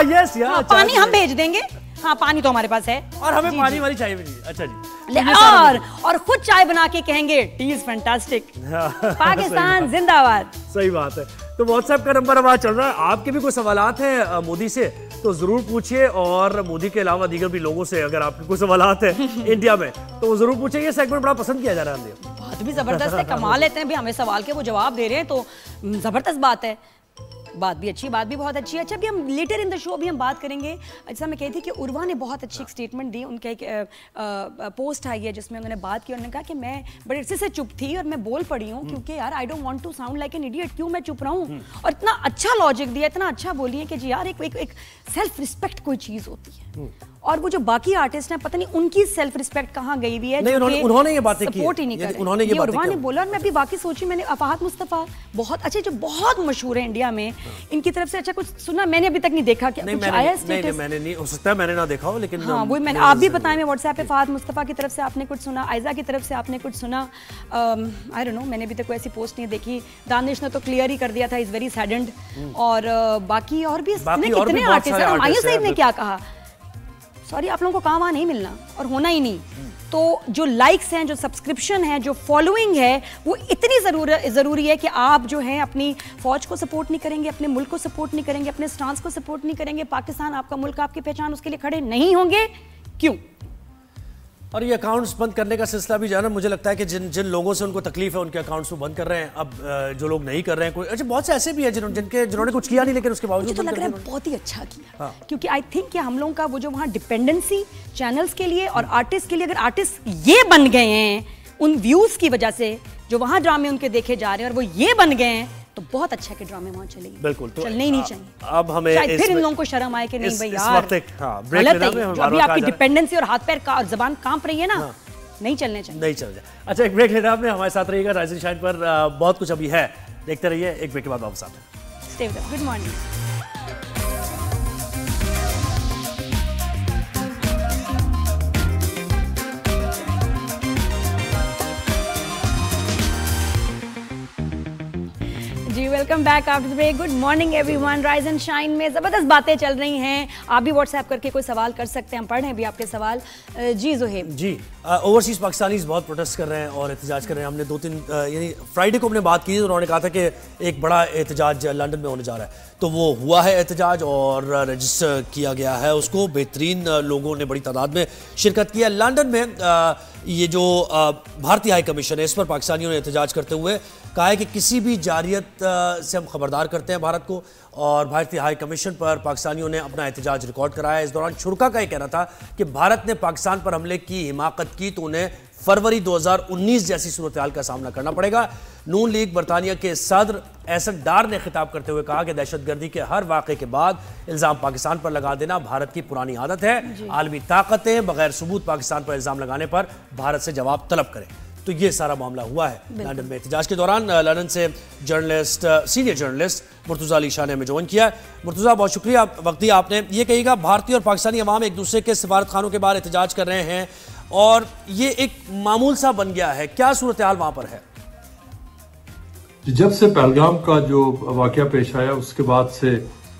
यस यार, पानी हम भेज देंगे। हाँ, पानी तो हमारे पास है और हमें पानी वाली चाय भी नहीं। अच्छा जी, और खुद चाय बना के कहेंगे टी इज फैंटास्टिक, पाकिस्तान जिंदाबाद। सही बात है। तो व्हाट्सएप का नंबर हमारा चल रहा है, आपके भी कोई सवालात हैं मोदी से तो जरूर पूछिए, और मोदी के अलावा दीगर भी लोगों से अगर आपके कोई सवालात हैं इंडिया में तो वो जरूर पूछिए। ये सेगमेंट बड़ा पसंद किया जा रहा है, बात भी जबरदस्त है, कमाल लेते हैं भी, हमें सवाल के वो जवाब दे रहे हैं, तो जबरदस्त बात है, बात भी अच्छी, बात भी बहुत अच्छी है। अच्छा, अभी हम लेटर इन द शो भी हम बात करेंगे। जैसा मैं कहती थी कि उर्वा ने बहुत अच्छी एक स्टेटमेंट दी, उनका एक पोस्ट आई है जिसमें उन्होंने बात की, उन्होंने कहा कि मैं बड़े अरसे से चुप थी और मैं बोल पड़ी हूँ क्योंकि यार I don't want to sound like an idiot, क्यों मैं चुप रहा हूँ। और इतना अच्छा लॉजिक दिया, इतना अच्छा बोली है कि जी यार एक सेल्फ रिस्पेक्ट कोई चीज़ होती है, और वो जो बाकी आर्टिस्ट हैं पता नहीं उनकी सेल्फ रिस्पेक्ट कहाँ गई हुई है। नहीं, उन्होंने ये बातें की, सपोर्ट ही नहीं कर, उन्होंने ये बातें ने बोला। और मैं अभी बाकी सोची, मैंने फहद मुस्तफ़ा बहुत अच्छे, जो बहुत मशहूर है इंडिया में, इनकी तरफ से अच्छा कुछ सुना मैंने अभी तक नहीं देखा, क्या कुछ आया स्टेटस? नहीं, मैंने नहीं, हो सकता है मैंने ना देखा हो, लेकिन हाँ वही मैंने, आप भी बताएं। मैं व्हाट्सएप पे फहद मुस्तफ़ा की तरफ से आपने कुछ सुना, आयजा की तरफ से आपने कुछ सुना? आई डोंट नो, मैंने अभी तक कोई ऐसी पोस्ट नहीं देखी। दानिश ने तो क्लियर ही कर दिया था, इज वेरी सैडेंड। और बाकी और भी कितने आर्टिस्ट हैं। आयशा सईद ने क्या कहा, सॉरी आप लोगों को काम वहाँ नहीं मिलना और होना ही नहीं। तो जो लाइक्स हैं, जो सब्सक्रिप्शन है, जो फॉलोइंग है, वो इतनी ज़रूरी है कि आप जो है अपनी फौज को सपोर्ट नहीं करेंगे, अपने मुल्क को सपोर्ट नहीं करेंगे, अपने स्टांस को सपोर्ट नहीं करेंगे, पाकिस्तान आपका मुल्क, आपकी पहचान, उसके लिए खड़े नहीं होंगे, क्यों? और ये अकाउंट्स बंद करने का सिलसिला भी जाना, मुझे लगता है कि जिन लोगों से उनको तकलीफ है उनके अकाउंट्स को बंद कर रहे हैं। अब जो लोग नहीं कर रहे हैं, कोई अच्छा बहुत से ऐसे भी हैं जिन्होंने कुछ किया नहीं, लेकिन उसके बावजूद तो लग रहा है बहुत ही अच्छा किया। हाँ। क्योंकि आई थिंक कि हम लोगों का वो जो वहाँ डिपेंडेंसी चैनल्स के लिए और आर्टिस्ट के लिए, अगर आर्टिस्ट ये बन गए हैं उन व्यूज की वजह से, जो वहाँ ड्रामे उनके देखे जा रहे हैं, और वो ये बन गए हैं, तो बहुत अच्छा कि ड्रामे वहाँ चलेंगे। बिल्कुल, तो चलने ही नहीं चाहिए। अब हमें फिर इन लोगों को शर्म आए कि नहीं भाई यार गलत है, जो अभी आपकी डिपेंडेंसी और हाथ पैर का और जबान कांप रही है ना, नहीं चलने चाहिए, नहीं चल जाए। अच्छा, एक ब्रेक लेना, आपने हमारे साथ रहिएगा। राइजिंग शाइन पर बहुत कुछ अभी है, देखते रहिए। एक ब्रेक के बाद वापस आते हैं। Stay with us. Good morning. जी welcome back after break. Good morning everyone. Rise and shine में ज़बरदस्त बातें चल रही हैं। आप भी व्हाट्सएप करके कोई सवाल कर सकते हैं, हम पढ़ रहे हैं भी आपके सवाल। जी ज़ुहैब जी, ओवरसीज पाकिस्तानीज बहुत प्रोटेस्ट कर रहे हैं और एहतजाज कर रहे हैं। हमने 2-3 यानी फ्राइडे को हमने बात की, तो उन्होंने कहा था कि एक बड़ा एहतजाज लंदन में होने जा रहा है, तो वो हुआ है एहतजाज और रजिस्टर किया गया है उसको। बेहतरीन लोगों ने बड़ी तादाद में शिरकत की है। लंदन में ये जो भारतीय हाई कमीशन है, इस पर पाकिस्तानियों ने एहतजाज करते हुए कहा है कि किसी भी जारियत से हम खबरदार करते हैं भारत को, और भारतीय हाई कमीशन पर पाकिस्तानियों ने अपना एहतजाज रिकॉर्ड कराया। इस दौरान शुरा का यह कहना था कि भारत ने पाकिस्तान पर हमले की हिमाकत की तो उन्हें फरवरी 2019 जैसी सूरत हाल का सामना करना पड़ेगा। नून लीग बरतानिया के सदर एहसन डार ने खिताब करते हुए कहा कि दहशतगर्दी के हर वाक़े के बाद इल्ज़ाम पाकिस्तान पर लगा देना भारत की पुरानी आदत है। आलमी ताकतें बगैर सबूत पाकिस्तान पर इल्ज़ाम लगाने पर भारत से जवाब तलब करें। तो ये सारा मामला हुआ है लंदन में। एहतजाज के दौरान लंदन से journalist, senior journalist Murtaza Ali Shah ने हमें ज्वाइन किया। मुर्तज़ा, बहुत शुक्रिया वक्त दिया आपने। ये कहिएगा, भारतीय और पाकिस्तानी अवाम एक दूसरे के सफारत खानों के बाहर एहतजाज कर रहे हैं और ये एक मामूल सा बन गया है, क्या सूरत हाल वहां पर है? जब से पहलगाम का जो वाकया पेश आया उसके बाद से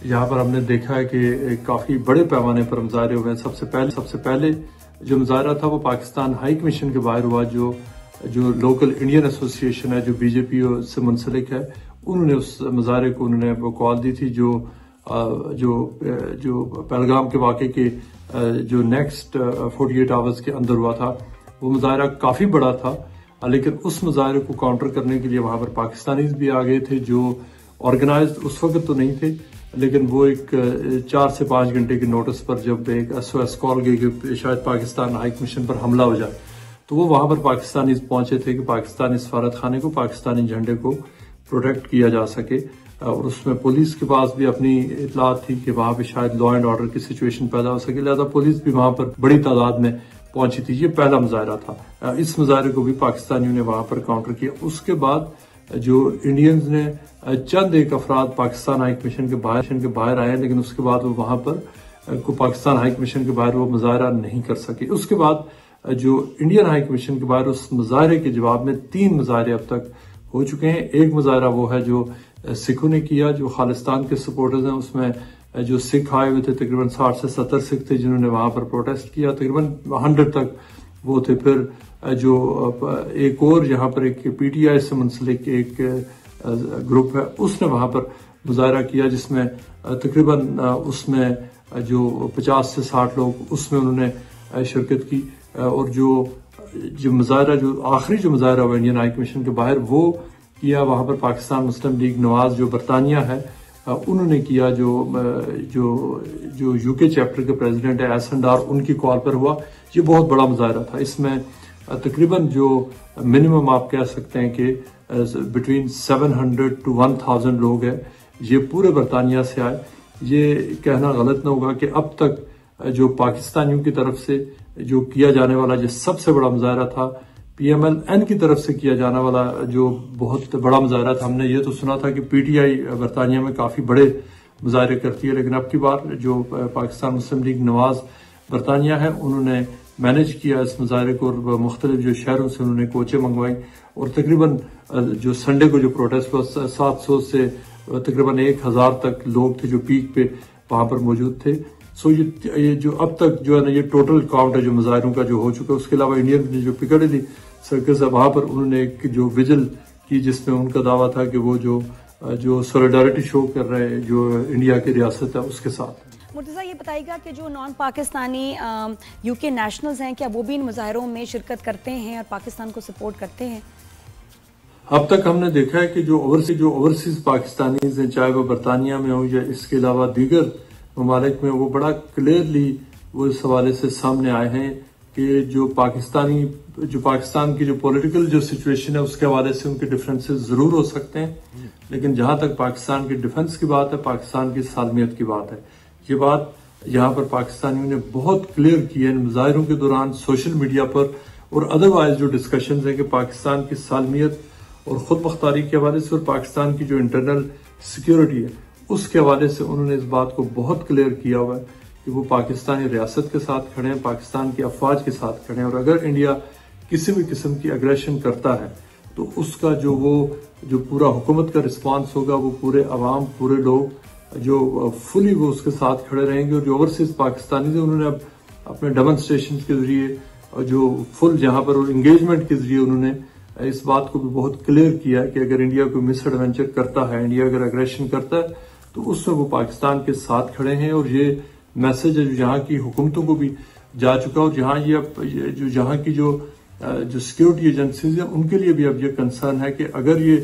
यहाँ पर हमने देखा है कि काफी बड़े पैमाने पर मुजाहरे हुए हैं। सबसे पहले जो मुजाहरा था वो पाकिस्तान हाई कमीशन के बाहर हुआ, जो लोकल इंडियन एसोसिएशन है जो बीजेपी से मुंसलिक है, उन्होंने उस मुजाहरे को उन्होंने वो कॉल दी थी। जो पहलगाम के वाकये के जो नेक्स्ट 48 आवर्स के अंदर हुआ था, वो मुजाहरा काफी बड़ा था, लेकिन उस मुजाहरे को काउंटर करने के लिए वहां पर पाकिस्तानीज भी आ गए थे जो ऑर्गेनाइज्ड उस वक्त तो नहीं थे, लेकिन वो एक 4 से 5 घंटे के नोटिस पर जब एक SOS कॉल गई कि शायद पाकिस्तान हाई कमीशन पर हमला हो जाए, तो वो वहां पर पाकिस्तानीज पहुंचे थे कि पाकिस्तानी सफारत खाने को, पाकिस्तानी झंडे को प्रोटेक्ट किया जा सके। और उसमें पुलिस के पास भी अपनी इतलात थी कि वहां पे शायद लॉ एंड ऑर्डर की सिचुएशन पैदा हो सके, लिहाजा पुलिस भी वहां पर बड़ी तादाद में पहुंची थी। ये पहला मुजाहरा था। इस मुजाहरे को भी पाकिस्तानियों ने वहां पर काउंटर किया। उसके बाद जो इंडियंस ने चंद एक अफराद पाकिस्तान हाई कमीशन के बाहर आए, लेकिन उसके बाद वो वहां पर पाकिस्तान हाई कमीशन के बाहर वो मुजाहरा नहीं कर सके। उसके बाद जो इंडियन हाई कमीशन के बाहर उस मुजाहरे के जवाब में 3 मुजाहरे अब तक हो चुके हैं। एक मुजाहरा वो है जो सिखों ने किया, जो खालिस्तान के सपोर्टर्स हैं। उसमें जो सिख आए हुए थे तकरीबन 60 से 70 सिख थे जिन्होंने वहां पर प्रोटेस्ट किया, तकरीबन 100 तक वो थे। फिर जो एक और यहाँ पर एक PTI से मुंसलिक एक ग्रुप है, उसने वहां पर मुजाहरा किया जिसमें तकरीबन उसमें जो 50 से 60 लोग उसमें उन्होंने शिरकत की। और जो मुजाहरा जो आखिरी जो मुजाहरा हुआ इंडियन हाई कमीशन के बाहर वो किया वहां पर पाकिस्तान मुस्लिम लीग नवाज जो बरतानिया है उन्होंने किया, जो यूके चैप्टर के प्रेसिडेंट है एहसन डार, उनकी कॉल पर हुआ। ये बहुत बड़ा मुजाहरा था। इसमें तकरीबन जो मिनिमम आप कह सकते हैं कि बिटवीन 700 to 1000 लोग हैं, ये पूरे बरतानिया से आए। ये कहना गलत ना होगा कि अब तक जो पाकिस्तानियों की तरफ से जो किया जाने वाला जो सबसे बड़ा मुजाहरा था, PMLN की तरफ से किया जाने वाला जो बहुत बड़ा मुजाहरा था। हमने ये तो सुना था कि PTI बरतानिया में काफ़ी बड़े मुजाहरे करती है, लेकिन अब की बार जो पाकिस्तान मुस्लिम लीग नवाज बरतानिया है उन्होंने मैनेज किया इस मुजाहरे को। मुख्तलिफ जो शहरों से उन्होंने कोचें मंगवाई और तकरीबन जो संडे को जो प्रोटेस्ट हुआ 700 से तकरीबन 1000 तक लोग थे जो पीक पे वहां पर मौजूद थे। सो ये जो अब तक जो है ना ये टोटल काउंट है जो मुजाहरों का जो हो चुका है। उसके अलावा इंडियन ने जो पिकाडिली सर्कस है वहां पर उन्होंने एक जो विजिल की जिसमें उनका दावा था कि वो जो सॉलिडारिटी शो कर रहे हैं जो इंडिया की रियासत है उसके साथ। मुर्तज़ा ये बताइएगा कि जो नॉन पाकिस्तानी UK नेशनल्स हैं क्या वो भी इन मुजाहरों में शिरकत करते हैं और पाकिस्तान को सपोर्ट करते हैं? अब तक हमने देखा है कि जो ओवरसीज पाकिस्तानीज हैं, चाहे वो बरतानिया में हो या इसके अलावा दीगर ममालिक में, वो बड़ा क्लियरली वो इस हवाले से सामने आए हैं कि जो पाकिस्तान की जो पॉलिटिकल जो सिचुएशन है उसके हवाले से उनके डिफरेंसेस जरूर हो सकते हैं, लेकिन जहां तक पाकिस्तान की डिफेंस की बात है, पाकिस्तान की सालमियत की बात है, ये बात यहाँ पर पाकिस्तानियों ने बहुत क्लियर की है इन मुजाहिरों के दौरान सोशल मीडिया पर और अदरवाइज जो डिस्कशंस हैं कि पाकिस्तान की सालमियत और खुद मुख्तारी के हवाले से और पाकिस्तान की जो इंटरनल सिक्योरिटी है उसके हवाले से उन्होंने इस बात को बहुत क्लियर किया हुआ है कि वो पाकिस्तानी रियासत के साथ खड़े हैं, पाकिस्तान की अफवाज के साथ खड़े हैं। और अगर इंडिया किसी भी किस्म की अग्रेशन करता है तो उसका जो पूरा हुकूमत का रिस्पांस होगा वो पूरे अवाम, पूरे लोग जो फुली वो उसके साथ खड़े रहेंगे। और जो ओवरसीज पाकिस्तानी थे उन्होंने अब अपने डेमोन्स्ट्रेशन के जरिए और जो फुल जहां पर इंगेजमेंट के जरिए उन्होंने इस बात को भी बहुत क्लियर किया कि अगर इंडिया कोई मिस एडवेंचर करता है, इंडिया अगर अग्रेशन करता है तो उसमें वो पाकिस्तान के साथ खड़े हैं। और ये मैसेज है जो यहाँ की हुकूमतों को भी जा चुका और जहाँ यहाँ की जो सिक्योरिटी एजेंसीज हैं उनके लिए भी अब ये कंसर्न है कि अगर ये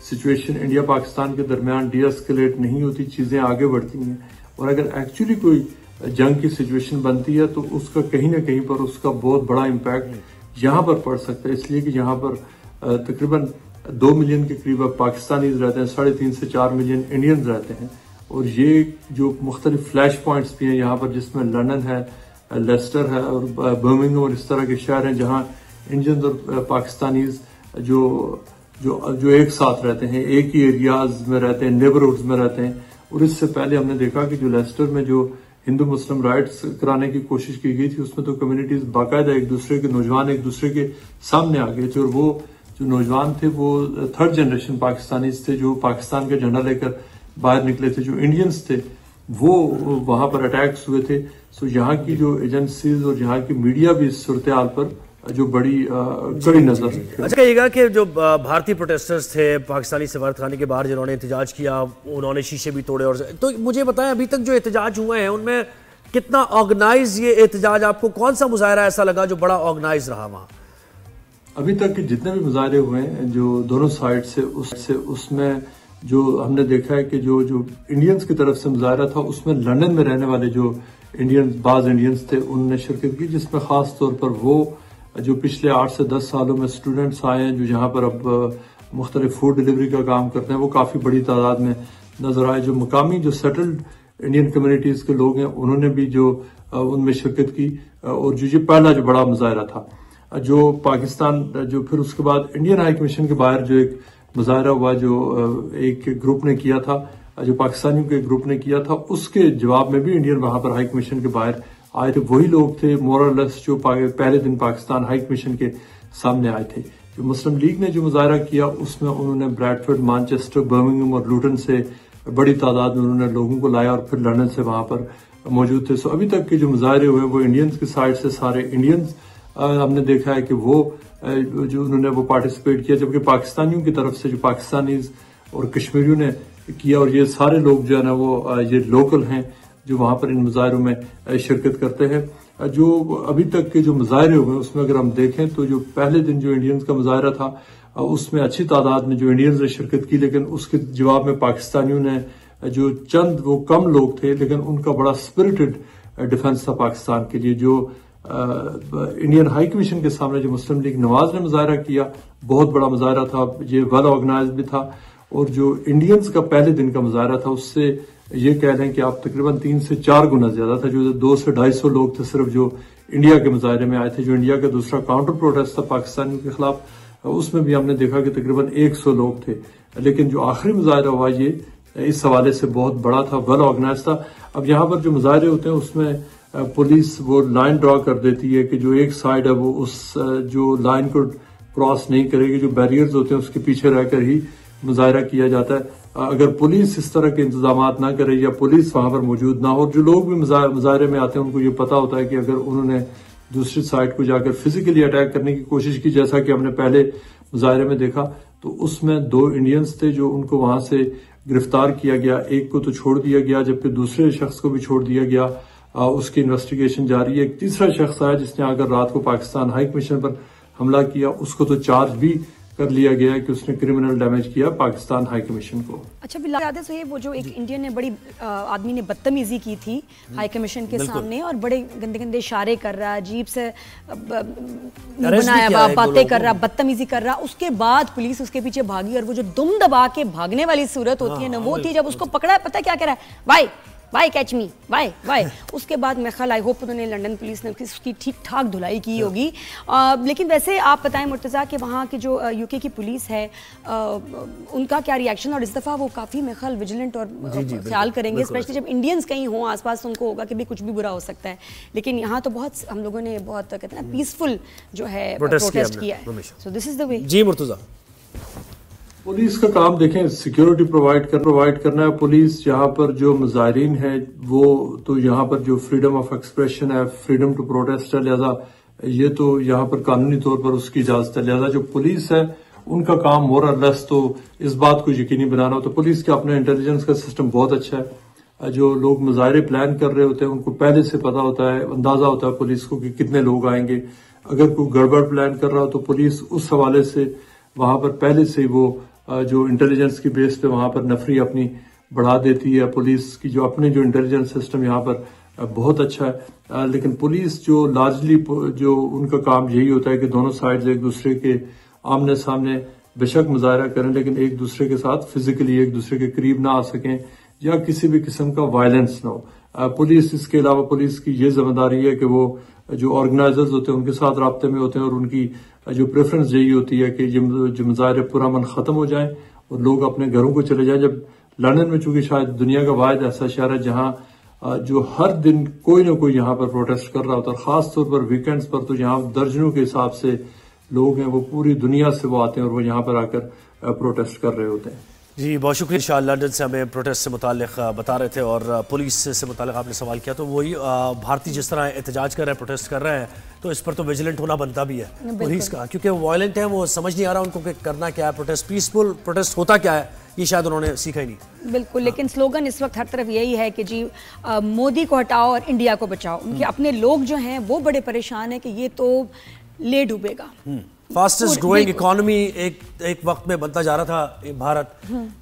सिचुएशन इंडिया पाकिस्तान के दरमियान डीएस्केलेट नहीं होती, चीजें आगे बढ़ती हैं और अगर एक्चुअली कोई जंग की सिचुएशन बनती है तो उसका कहीं ना कहीं पर उसका बहुत बड़ा इम्पैक्ट यहाँ पर पड़ सकता है। इसलिए कि यहाँ पर तकरीबन 2 मिलियन के करीब पाकिस्तानीज रहते हैं, 3.5 से 4 मिलियन इंडियंस रहते हैं। और ये जो मुख्तलिफ फ्लैश पॉइंट्स भी हैं यहाँ पर जिसमें लंदन है, लेस्टर है और बर्मिंघम और इस तरह के शहर हैं जहाँ इंडियंस और पाकिस्तानीज जो एक साथ रहते हैं, एक ही एरियाज में रहते हैं, नेबरहुड्स में रहते हैं। और इससे पहले हमने देखा कि जो लेस्टर में जो हिंदू मुस्लिम राइट्स कराने की कोशिश की गई थी उसमें तो कम्युनिटीज बाकायदा एक दूसरे के नौजवान एक दूसरे के सामने आ गए थे और वो जो नौजवान थे वो 3rd जनरेशन पाकिस्तानीज थे जो पाकिस्तान का झंडा लेकर बाहर निकले थे। जो इंडियंस थे वो वहां पर अटैक्स हुए थे। सो यहाँ की जो एजेंसीज और यहाँ की मीडिया भी इस सूरत हाल पर जो बड़ी कड़ी नजर है। अच्छा कहिएगा कि जो भारतीय प्रोटेस्टर्स थे पाकिस्तानी सफारतखाने के बाहर जिन्होंने एहतजाज किया उन्होंने शीशे भी तोड़े, और तो मुझे बताएं अभी तक जो एहतजाज हुए हैं उनमें कितना ऑर्गेनाइज ये एहतजाज, आपको कौन सा मुजाहरा ऐसा लगा जो बड़ा ऑर्गेनाइज रहा वहाँ? अभी तक के जितने भी मुजाहरे हुए हैं जो दोनों साइड से उसमें जो हमने देखा है कि जो इंडियंस की तरफ से मुजाहरा था उसमें लंदन में रहने वाले जो बाज इंडियंस थे उन्होंने शिरकत की, जिसमें खास तौर पर वो जो पिछले 8 से 10 सालों में स्टूडेंट्स आए हैं जो यहाँ पर अब मुख्तलिफ फूड डिलीवरी का काम करते हैं वो काफ़ी बड़ी तादाद में नजर आए। जो मकामी जो सेटल्ड इंडियन कम्युनिटीज के लोग हैं उन्होंने भी जो उनमें शिरकत की, और जो ये पहला जो बड़ा मुजाहरा था जो पाकिस्तान, जो फिर उसके बाद इंडियन हाई कमीशन के बाहर जो एक मुजाहरा हुआ जो एक ग्रुप ने किया था, जो पाकिस्तानियों के ग्रुप ने किया था, उसके जवाब में भी इंडियन वहां पर हाई कमीशन के बाहर आए थे। वही लोग थे मोर और लेस जो पहले दिन पाकिस्तान हाई कमीशन के सामने आए थे। जो मुस्लिम लीग ने जो मुजाहरा किया उसमें उन्होंने ब्रैडफोर्ड, मैनचेस्टर, बर्मिंघम और लूटन से बड़ी तादाद में उन्होंने लोगों को लाया और फिर लंदन से वहां पर मौजूद थे। सो अभी तक के जो मुजाहरे हुए वो इंडियंस की साइड से सारे इंडियंस हमने देखा है कि वो जो उन्होंने वो पार्टिसिपेट किया, जबकि पाकिस्तानियों की तरफ से जो पाकिस्तानीज और कश्मीरियों ने किया, और ये सारे लोग जो है ना वो ये लोकल हैं जो वहां पर इन मुजाहरों में शिरकत करते हैं। जो अभी तक के जो मुजाहरे हुए उसमें अगर हम देखें तो जो पहले दिन जो इंडियंस का मुजाहरा था उसमें अच्छी तादाद में जो इंडियंस ने शिरकत की, लेकिन उसके जवाब में पाकिस्तानियों ने जो चंद वो कम लोग थे लेकिन उनका बड़ा स्पिरिटेड डिफेंस था पाकिस्तान के लिए। जो इंडियन हाई कमीशन के सामने जो मुस्लिम लीग नवाज ने मुजाहरा किया बहुत बड़ा मुजाहरा था, ये वेल ऑर्गेनाइज भी था, और जो इंडियंस का पहले दिन का मुजाहरा था उससे ये कह लें कि आप तकरीबन 3 से 4 गुना ज्यादा था। जो 200 से 250 लोग थे सिर्फ जो इंडिया के मुजाहरे में आए थे। जो इंडिया का दूसरा काउंटर प्रोटेस्ट था पाकिस्तानियों के खिलाफ, उसमें भी हमने देखा कि तकरीबन 100 लोग थे। लेकिन जो आखिरी मुजाहरा हुआ ये इस हवाले से बहुत बड़ा था, वेल ऑर्गेनाइज था। अब यहाँ पर जो मुजाहरे होते हैं उसमें पुलिस वो लाइन ड्रॉ कर देती है कि जो एक साइड है वो उस जो लाइन को क्रॉस नहीं करेगी, जो बैरियर्स होते हैं उसके पीछे रहकर ही मुजाहरा किया जाता है। अगर पुलिस इस तरह के इंतजाम ना करे या पुलिस वहां पर मौजूद ना हो, जो लोग भी मुजाहरे में आते हैं उनको ये पता होता है कि अगर उन्होंने दूसरी साइड को जाकर फिजिकली अटैक करने की कोशिश की, जैसा कि हमने पहले मुजाहरे में देखा, तो उसमें 2 इंडियंस थे जो उनको वहां से गिरफ्तार किया गया। एक को तो छोड़ दिया गया जबकि दूसरे शख्स को भी छोड़ दिया गया। उसकी इन्वेस्टिगेशन जारी है। एक तीसरा शख्स आया जिसने आकर रात को पाकिस्तान हाई कमीशन पर हमला किया, उसको तो चार्ज भी कर लिया गया है कि उसने क्रिमिनल डैमेज किया पाकिस्तान हाई कमीशन को। अच्छा बिल्कुल याद है सोहेब, वो जो एक इंडियन ने बड़ी आदमी ने बदतमीजी की थी हाई कमीशन के सामने और बड़े गंदे गंदे इशारे कर रहा, अजीब से बनाया हुआ बातें कर रहा, बदतमीजी कर रहा। उसके बाद पुलिस उसके पीछे भागी और वो जो दुम दबा के भागने वाली सूरत होती है ना, वो थी जब उसको पकड़ा। पता क्या कह रहा है, why why catch me why why. उसके बाद मैं ख्याल आई होप उन्होंने लंदन पुलिस ने उसकी ठीक ठाक धुलाई की होगी। लेकिन वैसे आप बताएं मुर्तज़ा कि वहाँ की जो यूके की पुलिस है उनका क्या रिएक्शन, और इस दफ़ा वो काफ़ी मैं ख्याल विजिलेंट और ख्याल करेंगे, स्पेशली जब इंडियंस कहीं हों आसपास, तो उनको होगा कि भाई कुछ भी बुरा हो सकता है। लेकिन यहाँ तो बहुत हम लोगों ने बहुत कहते हैं ना पीसफुल जो है प्रोटेस्ट किया है। So this is the way. जी मुर्तज़ा, पुलिस का काम देखें सिक्योरिटी प्रोवाइड करना है। पुलिस यहाँ पर जो मुजाहिरीन है वो तो यहाँ पर जो फ्रीडम ऑफ एक्सप्रेशन है, फ्रीडम टू प्रोटेस्ट है, लिहाजा ये तो यहाँ पर कानूनी तौर पर उसकी इजाजत है। लिहाजा जो पुलिस है उनका काम मोर और लेस तो इस बात को यकीनी बनाना हो। तो पुलिस के अपने इंटेलिजेंस का सिस्टम बहुत अच्छा है। जो लोग मुजाहिरे प्लान कर रहे होते हैं उनको पहले से पता होता है, अंदाजा होता है पुलिस को कि कितने लोग आएंगे। अगर कोई गड़बड़ प्लान कर रहा हो तो पुलिस उस हवाले से वहां पर पहले से वो जो इंटेलिजेंस की बेस पे वहां पर नफरी अपनी बढ़ा देती है। पुलिस की जो अपने जो इंटेलिजेंस सिस्टम यहाँ पर बहुत अच्छा है। लेकिन पुलिस जो लार्जली जो उनका काम यही होता है कि दोनों साइड्स एक दूसरे के आमने सामने बेशक मुजाहरा करें लेकिन एक दूसरे के साथ फिजिकली एक दूसरे के करीब ना आ सकें या किसी भी किस्म का वायलेंस ना हो। पुलिस इसके अलावा पुलिस की ये जिम्मेदारी है कि वो जो ऑर्गेनाइजर्स होते हैं उनके साथ राब्ते में होते हैं और उनकी जो प्रेफरेंस यही होती है कि ये जो मुजाहरे पुरअमन खत्म हो जाएं और लोग अपने घरों को चले जाएं। जब लंदन में चूंकि शायद दुनिया का वाहिद ऐसा शहर है जहां जो हर दिन कोई ना कोई यहाँ पर प्रोटेस्ट कर रहा होता है, खास तौर पर वीकेंड्स पर तो यहाँ दर्जनों के हिसाब से लोग हैं, वो पूरी दुनिया से वो आते हैं और वो यहाँ पर आकर प्रोटेस्ट कर रहे होते हैं। जी बहुत शुक्रिया। इंशाअल्लाह लंदन से हमें प्रोटेस्ट से मुताल्लिक बता रहे थे और पुलिस से मुताल्लिक आपने सवाल किया, तो वही भारतीय जिस तरह एहतजाज कर रहे हैं, प्रोटेस्ट कर रहे हैं, तो इस पर तो विजिलेंट होना बनता भी है पुलिस का, क्योंकि वो वायलेंट है, वो समझ नहीं आ रहा उनको कि करना क्या है, प्रोटेस्ट पीसफुल प्रोटेस्ट होता क्या है, ये शायद उन्होंने सीखा ही नहीं। बिल्कुल, लेकिन स्लोगन इस वक्त हर तरफ यही है कि जी मोदी को हटाओ और इंडिया को बचाओ। उनके अपने लोग जो हैं वो बड़े परेशान हैं कि ये तो ले डूबेगा। फास्टेस्ट ग्रोइंग इकोनॉमी एक वक्त में बनता जा रहा था भारत,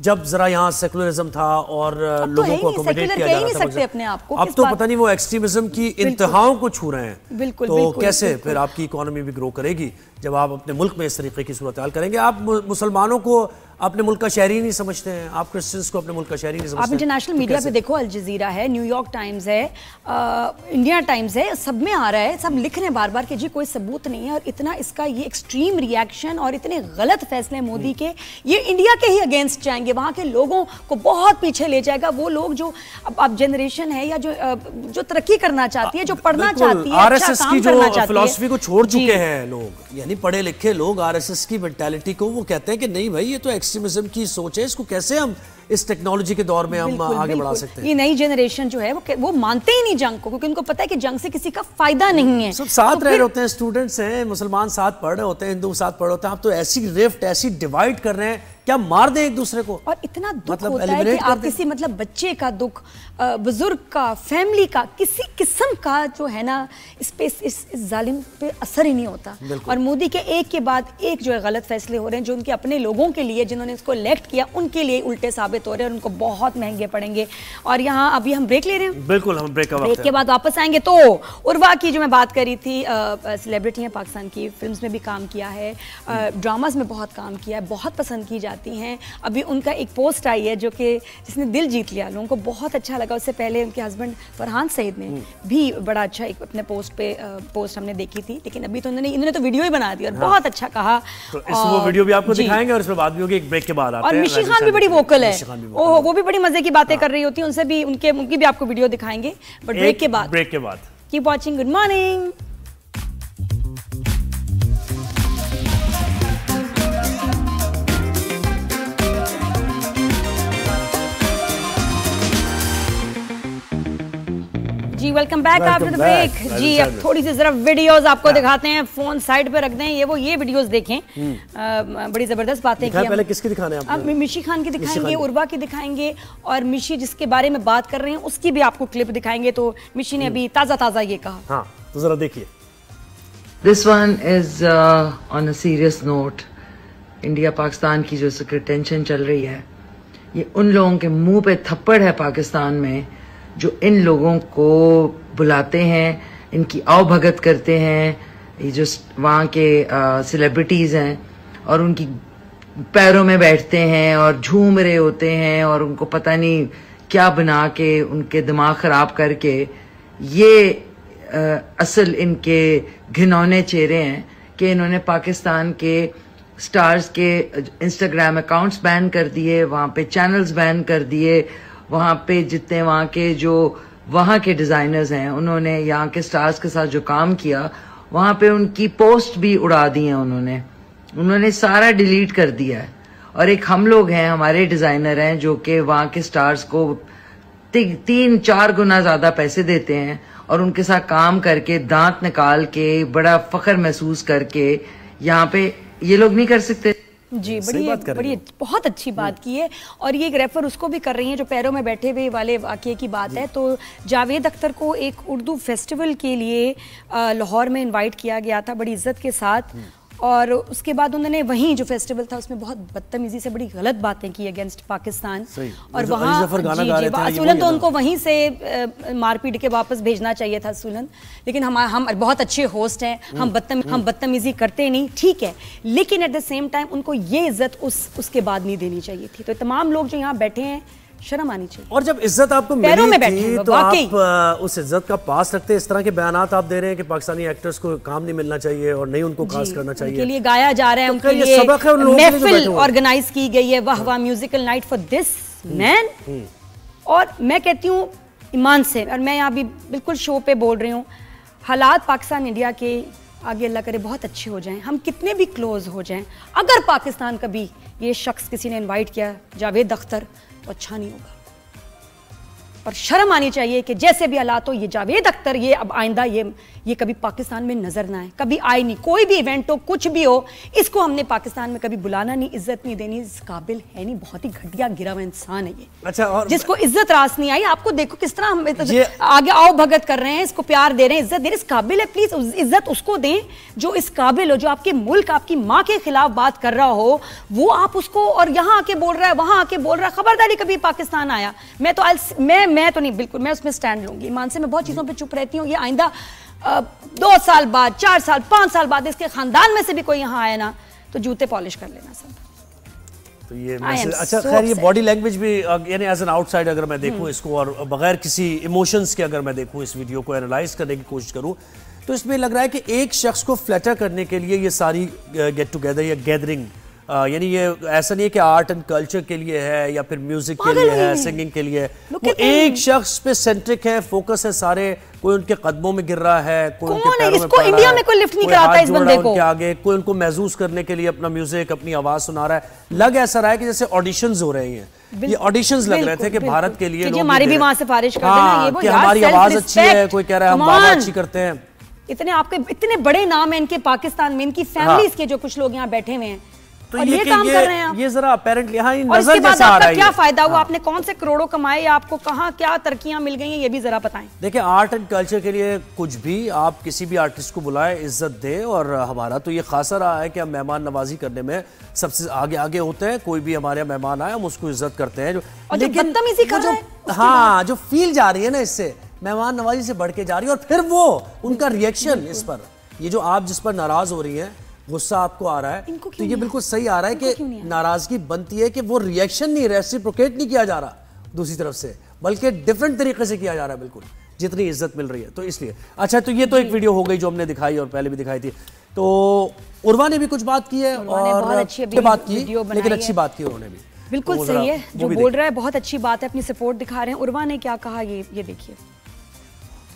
जब जरा यहाँ सेकुलरिज्म था और लोगों को अकोमोडेट किया जा रहा था। अपने आप को अब तो पता नहीं वो एक्सट्रीमिज्म की इंतहाओं को छू रहे हैं। बिल्कुल, तो बिल्कुल, कैसे बिल्कुल। फिर आपकी इकोनॉमी भी ग्रो करेगी जब आप अपने मुल्क में इस तरीके की सूरत हाल करेंगे। आप मुसलमानों को अपने मुल्क का शहरी नहीं समझते हैं, आप क्रिश्चियंस को अपने मुल्क का शहरी नहीं समझते। आप इंटरनेशनल मीडिया पे देखो, अल जजीरा है, न्यूयॉर्क टाइम्स है, इंडिया टाइम्स है, सब में आ रहा है, सब लिख रहे हैं बार बार कि जी कोई सबूत नहीं है। और इतना इसका ये एक्सट्रीम रिएक्शन और इतने गलत फैसले मोदी के, ये इंडिया के ही अगेंस्ट जाएंगे, वहाँ के लोगों को बहुत पीछे ले जाएगा। वो लोग जो अब जनरेशन है या जो तरक्की करना चाहती है, जो पढ़ना चाहती है, आरएसएस की जो फिलॉसफी को छोड़ चुके हैं लोग, यानी पढ़े लिखे लोग आरएसएस की मेंटालिटी को, वो कहते हैं कि नहीं भाई ये तो एक्सट्रीमिज्म की सोच है, इसको कैसे हम इस टेक्नोलॉजी के दौर में हम आगे बढ़ा सकते हैं। ये नई जनरेशन जो है वो मानते ही नहीं जंग को, क्योंकि उनको पता है कि जंग से किसी का फायदा नहीं है। सब साथ रह रहे होते हैं, स्टूडेंट्स हैं, मुसलमान साथ पढ़ रहे होते हैं, हिंदू साथ पढ़ रहे होते हैं। आप तो ऐसी रिफ्ट, ऐसी डिवाइड कर रहे हैं, क्या मार दें एक दूसरे को। और इतना दुख होता है कि आप किसी बच्चे का दुख, बुजुर्ग का, फैमिली का, किसी किस्म का जो है ना, इस जालिम पे असर ही नहीं होता। और मोदी के एक के बाद एक जो है गलत फैसले हो रहे हैं, जो उनके अपने लोगों के लिए, जिन्होंने इसको इलेक्ट किया, उनके लिए उल्टे साबित हो रहे हैं, उनको बहुत महंगे पड़ेंगे। और यहाँ अभी हम ब्रेक ले रहे हैं, बिल्कुल हम ब्रेक के बाद वापस आएंगे। तो उर्वा की जो मैं बात करी थी, सेलिब्रिटी है पाकिस्तान की, फिल्म्स में भी काम किया है, ड्रामाज में बहुत काम किया है, बहुत पसंद की जाती हैं। अभी उनका एक पोस्ट आई है जो कि जिसने दिल जीत लिया, लोगों को बहुत अच्छा लगा। उससे पहले उनके हस्बैंड फरहान सईद ने भी बड़ा अच्छा एक अपने पोस्ट हमने देखी थी, लेकिन अभी तो इन्होंने तो वीडियो ही बना दी और बहुत अच्छा कहा। तो वो वीडियो भी आपको दिखाएंगे और इसमें बात भी होगी, एक ब्रेक के बाद आते हैं। और मिशी खान भी बड़ी वोकल है, वो भी बड़ी मजे की बातें कर रही होती है, उनसे भी उनकी भी आपको वीडियो दिखाएंगे, बट ब्रेक के बाद। Keep watching, good morning. जी welcome back after the break. जी अब थोड़ी सी जरा वीडियोस आपको दिखाते हैं, फोन साइड पे रख दें, ये वीडियोस देखें, बड़ी जबरदस्त बातें की। पहले किसकी दिखाने हैं आप? मिशी खान की दिखाएंगे, उर्वा की दिखाएंगे, और मिशी जिसके बारे में बात कर रहे हैं उसकी भी आपको क्लिप दिखाएंगे। तो मिशी ने अभी ताजा ये कहा। हाँ, तो जरा देखिए। This one is on a serious note. India Pakistan की जो सिक्योरिटी टेंशन चल रही है, ये उन लोगों के मुंह पे थप्पड़ है पाकिस्तान में, जो इन लोगों को बुलाते हैं, इनकी आवभगत करते हैं, ये जो वहाँ के सेलिब्रिटीज़ हैं, और उनकी पैरों में बैठते हैं और झूम रहे होते हैं, और उनको पता नहीं क्या बना के उनके दिमाग ख़राब करके, ये असल इनके घिनौने चेहरे हैं कि इन्होंने पाकिस्तान के स्टार्स के इंस्टाग्राम अकाउंट्स बैन कर दिए, वहाँ पे चैनल्स बैन कर दिए, वहाँ पे जितने वहाँ के जो वहाँ के डिज़ाइनर्स हैं, उन्होंने यहाँ के स्टार्स के साथ जो काम किया, वहाँ पे उनकी पोस्ट भी उड़ा दी है, उन्होंने सारा डिलीट कर दिया है। और एक हम लोग हैं, हमारे डिज़ाइनर हैं, जो कि वहाँ के स्टार्स को 3-4 गुना ज़्यादा पैसे देते हैं, और उनके साथ काम करके दांत निकाल के बड़ा फख्र महसूस करके यहाँ पे ये लोग नहीं कर सकते। जी बड़ी बहुत अच्छी बात की है। और ये एक रेफर उसको भी कर रही हैं जो पैरों में बैठे हुए वाले वाकये की बात है। तो जावेद अख्तर को एक उर्दू फेस्टिवल के लिए लाहौर में इनवाइट किया गया था बड़ी इज्जत के साथ, और उसके बाद उन्होंने वहीं जो फेस्टिवल था उसमें बहुत बदतमीजी से बड़ी गलत बातें की अगेंस्ट पाकिस्तान। और वहाँ असूलन तो उनको वहीं से मार पीट के वापस भेजना चाहिए था असूलन, लेकिन हम बहुत अच्छे होस्ट हैं, हम बदतमीजी करते नहीं, ठीक है, लेकिन एट द सेम टाइम उनको ये इज्जत उसके बाद नहीं देनी चाहिए थी। तो तमाम लोग जो यहाँ बैठे हैं, शर्म आनी चाहिए। और जब इज्जत आपको मिली थी तो आप उस इज्जत का पास रखते, इस तरह के बयानात आप दे रहे हैं कि पाकिस्तानी एक्टर्स को काम नहीं मिलना चाहिए और नहीं उनको कास्ट करना चाहिए, उनके लिए गाया जा रहा है, उनके लिए महफिल ऑर्गेनाइज की गई है, वाह वाह musical night for this man. और मैं कहती हूँ ईमान से, और मैं यहाँ भी बिल्कुल शो पे बोल रही हूँ, हालात पाकिस्तान इंडिया के आगे अल्लाह करे बहुत अच्छे हो जाएं, हम कितने भी क्लोज हो जाएं, अगर पाकिस्तान कभी ये शख्स किसी ने इनवाइट किया जावेद अख्तर, तो अच्छा नहीं होगा। और शर्म आनी चाहिए कि जैसे भी हालात हो, ये जावेद अख्तर ये अब आइंदा ये कभी पाकिस्तान में नजर ना आए, कभी आए नहीं। कोई भी इवेंट हो, कुछ भी हो, इसको हमने पाकिस्तान में कभी बुलाना नहीं, इज्जत नहीं देनी, इस काबिल है नहीं, बहुत ही घटिया गिरा हुआ इंसान है ये। अच्छा, और जिसको इज्जत रास नहीं आई, आपको देखो किस तरह हम आगे आओ भगत कर रहे हैं, इसको प्यार दे रहे हैं, इज्जत दे रहे हैं, इस काबिल है। प्लीज इज्जत उसको दें जो इस काबिल हो, जो आपके मुल्क, आपकी माँ के खिलाफ बात कर रहा हो, वो आप उसको, और यहाँ आके बोल रहा है, वहां आके बोल रहा है। खबरदारी कभी पाकिस्तान आया, मैं तो नहीं, बिल्कुल मैं उसमें स्टैंड लूंगी। ईमान से मैं बहुत चीजों पे चुप रहती हूँ। ये आइंदा 2 साल बाद, 4 साल, 5 साल बाद इसके खानदान में से भी कोई यहाँ आया ना, तो जूते पॉलिश कर लेना सब। तो ये मैसेज अच्छा खैर ये बॉडी लैंग्वेज भी यानी एज एन आउटसाइड अगर मैं देखूं इसको और बगैर किसी इमोशंस के अगर मैं देखूं इस वीडियो को एनालाइज करने की कोशिश करूं तो इसमें लग रहा है कि एक शख्स को फ्लैटर करने के लिए ये सारी गेट टुगेदर या गैदरिंग यानी ये ऐसा नहीं है कि आर्ट एंड कल्चर के लिए है या फिर म्यूजिक के लिए है, सिंगिंग के लिए, वो एक शख्स पे सेंट्रिक है, फोकस है सारे, कोई उनके कदमों में गिर रहा है, कोई उनके पैरों में पड़ रहा है, इंडिया में कोई लिफ्ट नहीं कराता इस बंदे को, उनके आगे कोई उनको महसूस करने के लिए अपना म्यूजिक अपनी आवाज सुना रहा है। लग ऐसा रहा है कि जैसे ऑडिशंस हो रहे हैं, ये ऑडिशंस लग रहे थे कि भारत के लिए हमारी भी वहां सिफारिश कर देना, ये वो यार हमारी आवाज अच्छी है, कोई कह रहा है हम बाबा अच्छी करते हैं। इतने आपके इतने बड़े नाम है इनके पाकिस्तान में, इनकी फैमिलीज के जो कुछ लोग यहाँ बैठे हुए हैं तो और ये काम कर रहे हैं आप। ये जरा अपेरेंटली हाँ और इसके बाद आपका क्या फायदा हुआ, आपने कौन से करोड़ों कमाए या आपको कहाँ क्या तरक्कियां मिल गई हैं, ये भी जरा बताएं। देखिए आर्ट एंड कल्चर के लिए कुछ भी आप किसी भी आर्टिस्ट को बुलाएं, इज्जत दें, और हमारा तो ये खासा रहा है कि हम मेहमान नवाजी करने में सबसे आगे आगे होते हैं। कोई भी हमारे मेहमान आए हम उसको इज्जत करते हैं, लेकिन हाँ जो फील जा रही है ना इससे मेहमान नवाजी से बढ़ के जा रही है, और फिर वो उनका रिएक्शन इस पर, ये जो आप जिस पर नाराज हो रही हैं, गुस्सा आपको आ रहा है, तो ये बिल्कुल सही आ रहा है कि नाराजगी बनती है कि वो रिएक्शन नहीं, रेसिप्रोकेट नहीं किया जा रहा दूसरी तरफ से, बल्कि डिफरेंट तरीके से किया जा रहा है बिल्कुल जितनी इज्जत मिल रही है। तो इसलिए अच्छा, तो ये तो एक वीडियो हो गई जो हमने दिखाई और पहले भी दिखाई थी। तो उर्वा ने भी कुछ बात की है और बात की, लेकिन अच्छी बात की उन्होंने भी, बिल्कुल सही है जो बोल रहा है, बहुत अच्छी बात है, अपनी सपोर्ट दिखा रहे हैं। उर्वा ने क्या कहा ये देखिए।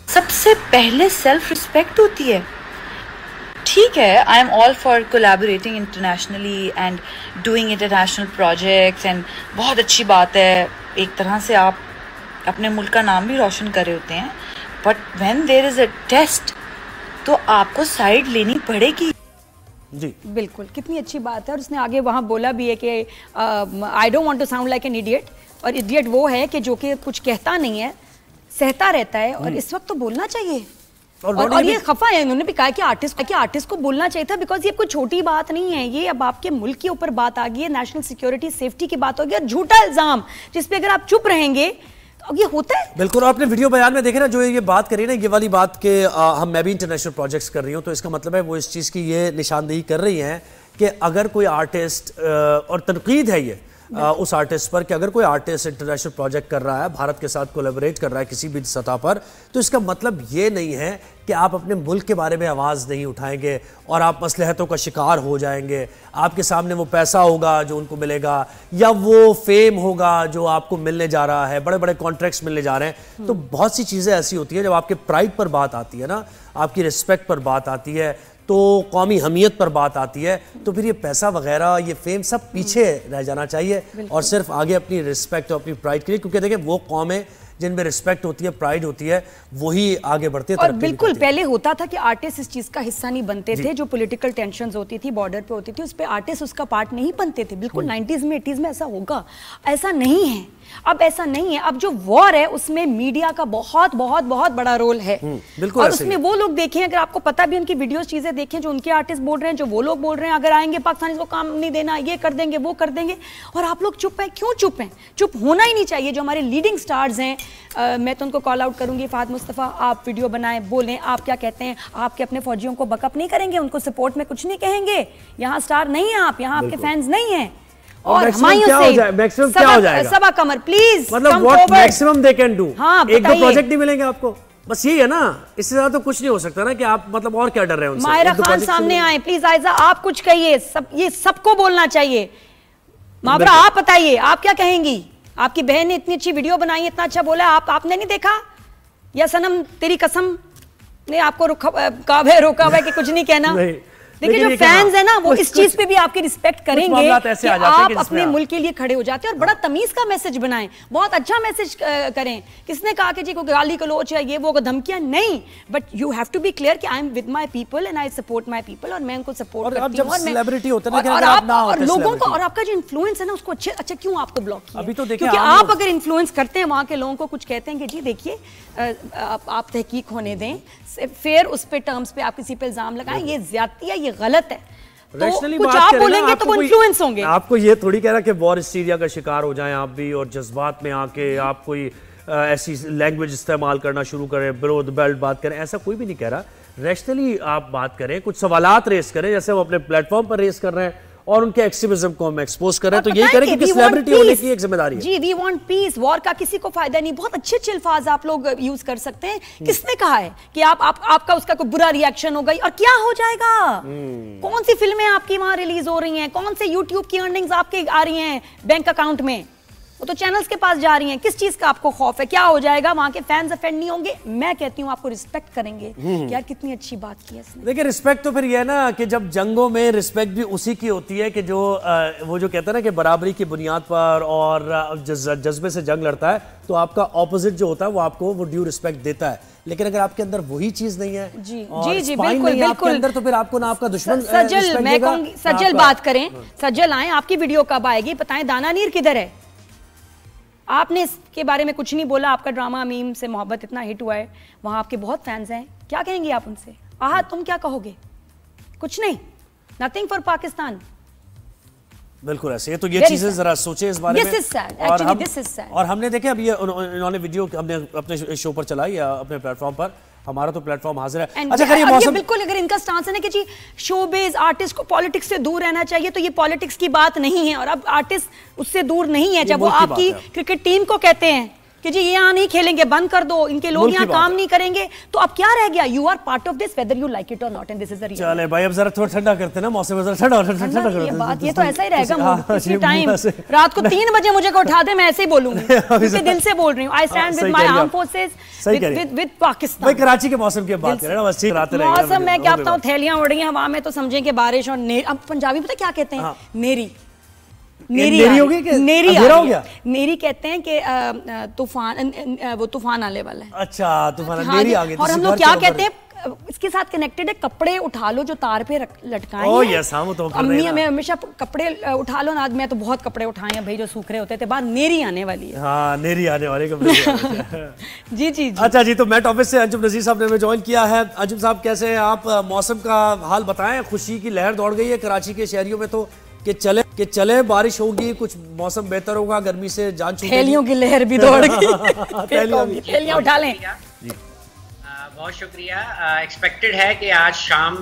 सबसे पहले सेल्फ रिस्पेक्ट होती है। ठीक है, I am all for collaborating internationally and doing international projects and बहुत अच्छी बात है, एक तरह से आप अपने मुल्क का नाम भी रोशन कर रहे होते हैं, but when there is a test तो आपको साइड लेनी पड़ेगी। जी बिल्कुल, कितनी अच्छी बात है। और उसने आगे वहाँ बोला भी है कि I don't want to sound like an idiot, और इडियट वो है कि जो कि कुछ कहता नहीं है, सहता रहता है, और इस वक्त तो बोलना चाहिए। और ये खफा है, इन्होंने भी कहा कि आर्टिस्ट को बोलना चाहिए था, बिकॉज ये कोई छोटी बात नहीं है, ये अब आपके मुल्क के ऊपर बात आ गई है, नेशनल सिक्योरिटी सेफ्टी की बात होगी, और झूठा इल्जाम जिसपे अगर आप चुप रहेंगे तो ये होता है। बिल्कुल, आपने वीडियो बयान में देखे ना जो ये बात करी ना, ये वाली बात के मैं भी इंटरनेशनल प्रोजेक्ट्स कर रही हूँ, तो इसका मतलब है वो इस चीज़ की ये निशानदेही कर रही हैं कि अगर कोई आर्टिस्ट और तनकीद है ये उस आर्टिस्ट पर कि अगर कोई आर्टिस्ट इंटरनेशनल प्रोजेक्ट कर रहा है, भारत के साथ कोलैबोरेट कर रहा है किसी भी सतह पर, तो इसका मतलब ये नहीं है कि आप अपने मुल्क के बारे में आवाज़ नहीं उठाएंगे और आप मसलहतों का शिकार हो जाएंगे। आपके सामने वो पैसा होगा जो उनको मिलेगा, या वो फेम होगा जो आपको मिलने जा रहा है, बड़े बड़े कॉन्ट्रैक्ट्स मिलने जा रहे हैं। तो बहुत सी चीज़ें ऐसी होती हैं जब आपके प्राइड पर बात आती है ना, आपकी रिस्पेक्ट पर बात आती है, तो कौमी हमीयत पर बात आती है, तो फिर ये पैसा वगैरह ये फेम सब पीछे रह जाना चाहिए और सिर्फ आगे अपनी रिस्पेक्ट और अपनी प्राइड के लिए, क्योंकि देखिए वो कौमें जिनमें रिस्पेक्ट होती है, प्राइड होती है, वही आगे बढ़ते हैं। और बिल्कुल पहले होता था कि आर्टिस्ट इस चीज का हिस्सा नहीं बनते थे, जो पॉलिटिकल टेंशन्स होती थी, बॉर्डर पे होती थी, उस पे आर्टिस्ट उसका पार्ट नहीं बनते थे। बिल्कुल 90s में 80s में ऐसा होगा, ऐसा नहीं है, अब ऐसा नहीं है। अब जो वॉर है उसमें मीडिया का बहुत बहुत बहुत बड़ा रोल है, और उसमें वो लोग देखें, अगर आपको पता भी उनकी वीडियोस चीजें देखें जो उनके आर्टिस्ट बोल रहे हैं, जो वो लोग बोल रहे हैं, अगर आएंगे पाकिस्तानी को काम नहीं देना, ये कर देंगे वो कर देंगे, और आप लोग चुप हैं। क्यों चुप हैं? चुप होना ही नहीं चाहिए। जो हमारे लीडिंग स्टार्स हैं, मैं तो उनको कॉल आउट करूंगी, फहद मुस्तफ़ा, आप वीडियो बनाएं, बोलें, आप क्या कहते हैं, आपके अपने फौजियों को बकअप नहीं करेंगे, उनको सपोर्ट में कुछ नहीं कहेंगे, यहाँ स्टार नहीं है आप, यहाँ आपके फैंस नहीं है। और मैक्सिमम क्या हो जाएगा? सबा कमर प्लीज, मतलब what maximum they can do. हाँ, एक दो प्रोजेक्ट नहीं मिलेंगे आपको, बस यही है ना, इससे ज्यादा तो कुछ नहीं हो सकता ना कि आप मतलब और क्या डर रहे हैं उनसे। माहिरा खान सामने आए प्लीज, आयजा आप कुछ कहिए, ये सबको बोलना चाहिए। माबरा आप बताइए, आप क्या कहेंगी? आपकी बहन ने इतनी अच्छी वीडियो बनाई, इतना अच्छा बोला, आपने नहीं देखा? या सनम तेरी कसम ने आपको रोका हुआ है कि कुछ नहीं कहना? देखिए जो फैंस है ना, वो इस चीज पे भी आपकी रिस्पेक्ट करेंगे कि आप अपने मुल्क के लिए खड़े हो जाते हैं, और बड़ा तमीज का मैसेज बनाएं, बहुत अच्छा मैसेज करें। किसने कहा कि जी कोई गाली गलौच या ये वो धमकियां नहीं, but you have to be clear कि I am with my people and I support my people, और मैं उनको सपोर्ट करती हूं। और सेलिब्रिटी होते हैं ना, और लोगों को, और आपका जो इन्फ्लुएंस है ना, उसको अच्छा क्यों आपको ब्लॉक किया? अभी तो देखिए, क्योंकि आप अगर इन्फ्लुएंस करते हैं वहां के लोगों को, कुछ कहते हैं कि जी देखिए आप तहकीक होने दें, फिर उस पे टर्म्स पे आप किसी पे इल्जाम लगाएं, ये ज्यादती है, ये गलत है, तो कुछ आप बोलेंगे तो वो इन्फ्लुएंस होंगे। आपको ये थोड़ी कह रहा कि वॉर सीरिया का शिकार हो जाएं आप भी, और जज्बात में आके आप कोई ऐसी लैंग्वेज इस्तेमाल करना शुरू करें, विरोध बेल्ट बात करें, ऐसा कोई भी नहीं कह रहा। रैशनली आप बात करें, कुछ सवालात रेस करें, जैसे वो अपने प्लेटफॉर्म पर रेस कर रहे हैं, और उनके एक्सट्रीमिज्म को हम एक्सपोज कर रहे हैं। तो यही करें क्योंकि सेलिब्रिटी होने की एक जिम्मेदारी है। जी, वी वांट पीस, वॉर का किसी को फायदा नहीं। बहुत अच्छे अच्छे अल्फाज आप लोग यूज कर सकते हैं। किसने कहा है कि आपका उसका कोई बुरा रिएक्शन हो गई और क्या हो जाएगा? कौन सी फिल्में आपकी वहां रिलीज हो रही हैं? कौन से यूट्यूब की अर्निंग्स आपके आ रही हैं बैंक अकाउंट में? वो तो चैनल्स के पास जा रही हैं। किस चीज का आपको खौफ है? क्या हो जाएगा? वहां के फैंस ऑफेंड नहीं होंगे? मैं कहती हूँ आपको रिस्पेक्ट करेंगे। यार कितनी अच्छी बात की है इसने। देखिए रिस्पेक्ट तो फिर ये है ना कि जब जंगों में रिस्पेक्ट भी उसी की होती है कि जो वो जो कहते हैं ना कि बराबरी की बुनियाद पर और जज्बे से जंग लड़ता है तो आपका ऑपोजिट जो होता है वो आपको वो ड्यू रिस्पेक्ट देता है। लेकिन अगर आपके अंदर वही चीज नहीं है जी और जी जी बिल्कुल बिल्कुल आपके अंदर तो फिर आपको ना आपका दुश्मन सजल, मैं कहूंगी सजल बात करें। सजल आए, आपकी वीडियो कब आएगी? बताएं दानानीर किधर है? आपने इसके बारे में कुछ नहीं बोला। आपका ड्रामा मीम से मोहब्बत इतना हिट हुआ है, वहां आपके बहुत फैंस हैं। क्या कहेंगे आप उनसे? तुम क्या कहोगे? कुछ नहीं, नथिंग फॉर पाकिस्तान। बिल्कुल ऐसे। तो ये चीजें जरा सोचे इस बारे में। और हमने देखे अब ये इन्होंने वीडियो हमने अपने शो पर चलाई या अपने प्लेटफॉर्म पर, हमारा तो प्लेटफॉर्म हाजिर है। अच्छा करिए मौसम बिल्कुल, अगर इनका स्टांस है ना कि जी शोबिज आर्टिस्ट को पॉलिटिक्स से दूर रहना चाहिए, तो ये पॉलिटिक्स की बात नहीं है। और अब आर्टिस्ट उससे दूर नहीं है। जब वो आपकी क्रिकेट टीम को कहते हैं कि जी ये यहाँ नहीं खेलेंगे, बंद कर दो, इनके लोग यहाँ काम नहीं करेंगे, तो अब क्या रह गया? You are part of this whether you like it or not, and this is the reality. चले भाई अब जरा थोड़ा ठंडा करते हैं ना मौसम, जरा ठंडा करो। ये बात ये तो ऐसा ही रहेगा। इसी टाइम रात को 3 बजे मुझे को उठा दे, मैं ऐसे ही बोलूंगी, क्योंकि दिल से बोल रही हूँ। I stand with my arm forces, with Pakistan. भाई कराची के मौसम की बात करें ना, बस ठीक रात रहेगा मौसम। मैं क्या बताऊँ, थैलियां उड़ रही हैं हवा में, तो समझें कि बारिश। और अब पंजाबी पता क्या कहते हैं? नेरी। नेरी हो गई कि अंधेरा हो गया? नेरी कहते हैं कि तूफान, वो तूफान आने वाला है। अच्छा तूफान, नेरी आ गई। और हम लोग क्या कहते हैं, इसके साथ कनेक्टेड है, कपड़े उठा लो जो तार पे लटकाए हैं। अम्मी हमें हमेशा कपड़े उठा लो ना। आज मैं तो बहुत कपड़े उठाए हैं भाई जो सूख रहे होते थे। बाहर नेरी आने वाली है। हाँ नेरी आने वाली कपड़े। जी जी। अच्छा जी, तो मेट ऑफिस से अंजुम नजीर साहब ने हमें ज्वाइन किया है। अंजुम साहब कैसे हैं आप? मौसम का हाल बताएं। खुशी की लहर दौड़ गई है कराची के शहरियों में तो कि चले बारिश होगी, कुछ मौसम बेहतर होगा, गर्मी से जान छूटेगी। थैलियों की लहर भी दौड़ गई। थैलियां उठा लें। बहुत शुक्रिया। एक्सपेक्टेड है कि आज शाम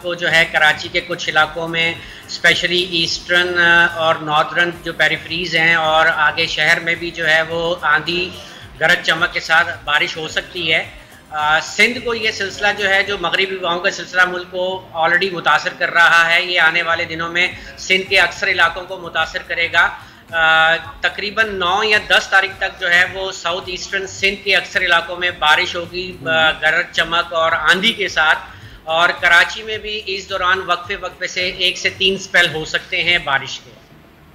को जो है कराची के कुछ इलाकों में स्पेशली ईस्टर्न और नॉर्दर्न जो पेरिफेरीज हैं और आगे शहर में भी जो है वो आंधी गरज चमक के साथ बारिश हो सकती है। सिंध को ये सिलसिला जो है, जो मगरबी हवाओं का सिलसिला मुल्क को ऑलरेडी मुतासर कर रहा है। ये आने वाले दिनों में सिंध के अक्सर इलाकों को मुतासर करेगा। तकरीबन 9 या 10 तारीख तक जो है वो साउथ ईस्टर्न सिंध के अक्सर इलाकों में बारिश होगी गरज चमक और आंधी के साथ। और कराची में भी इस दौरान वक्फे से 1 से 3 स्पेल हो सकते हैं बारिश के।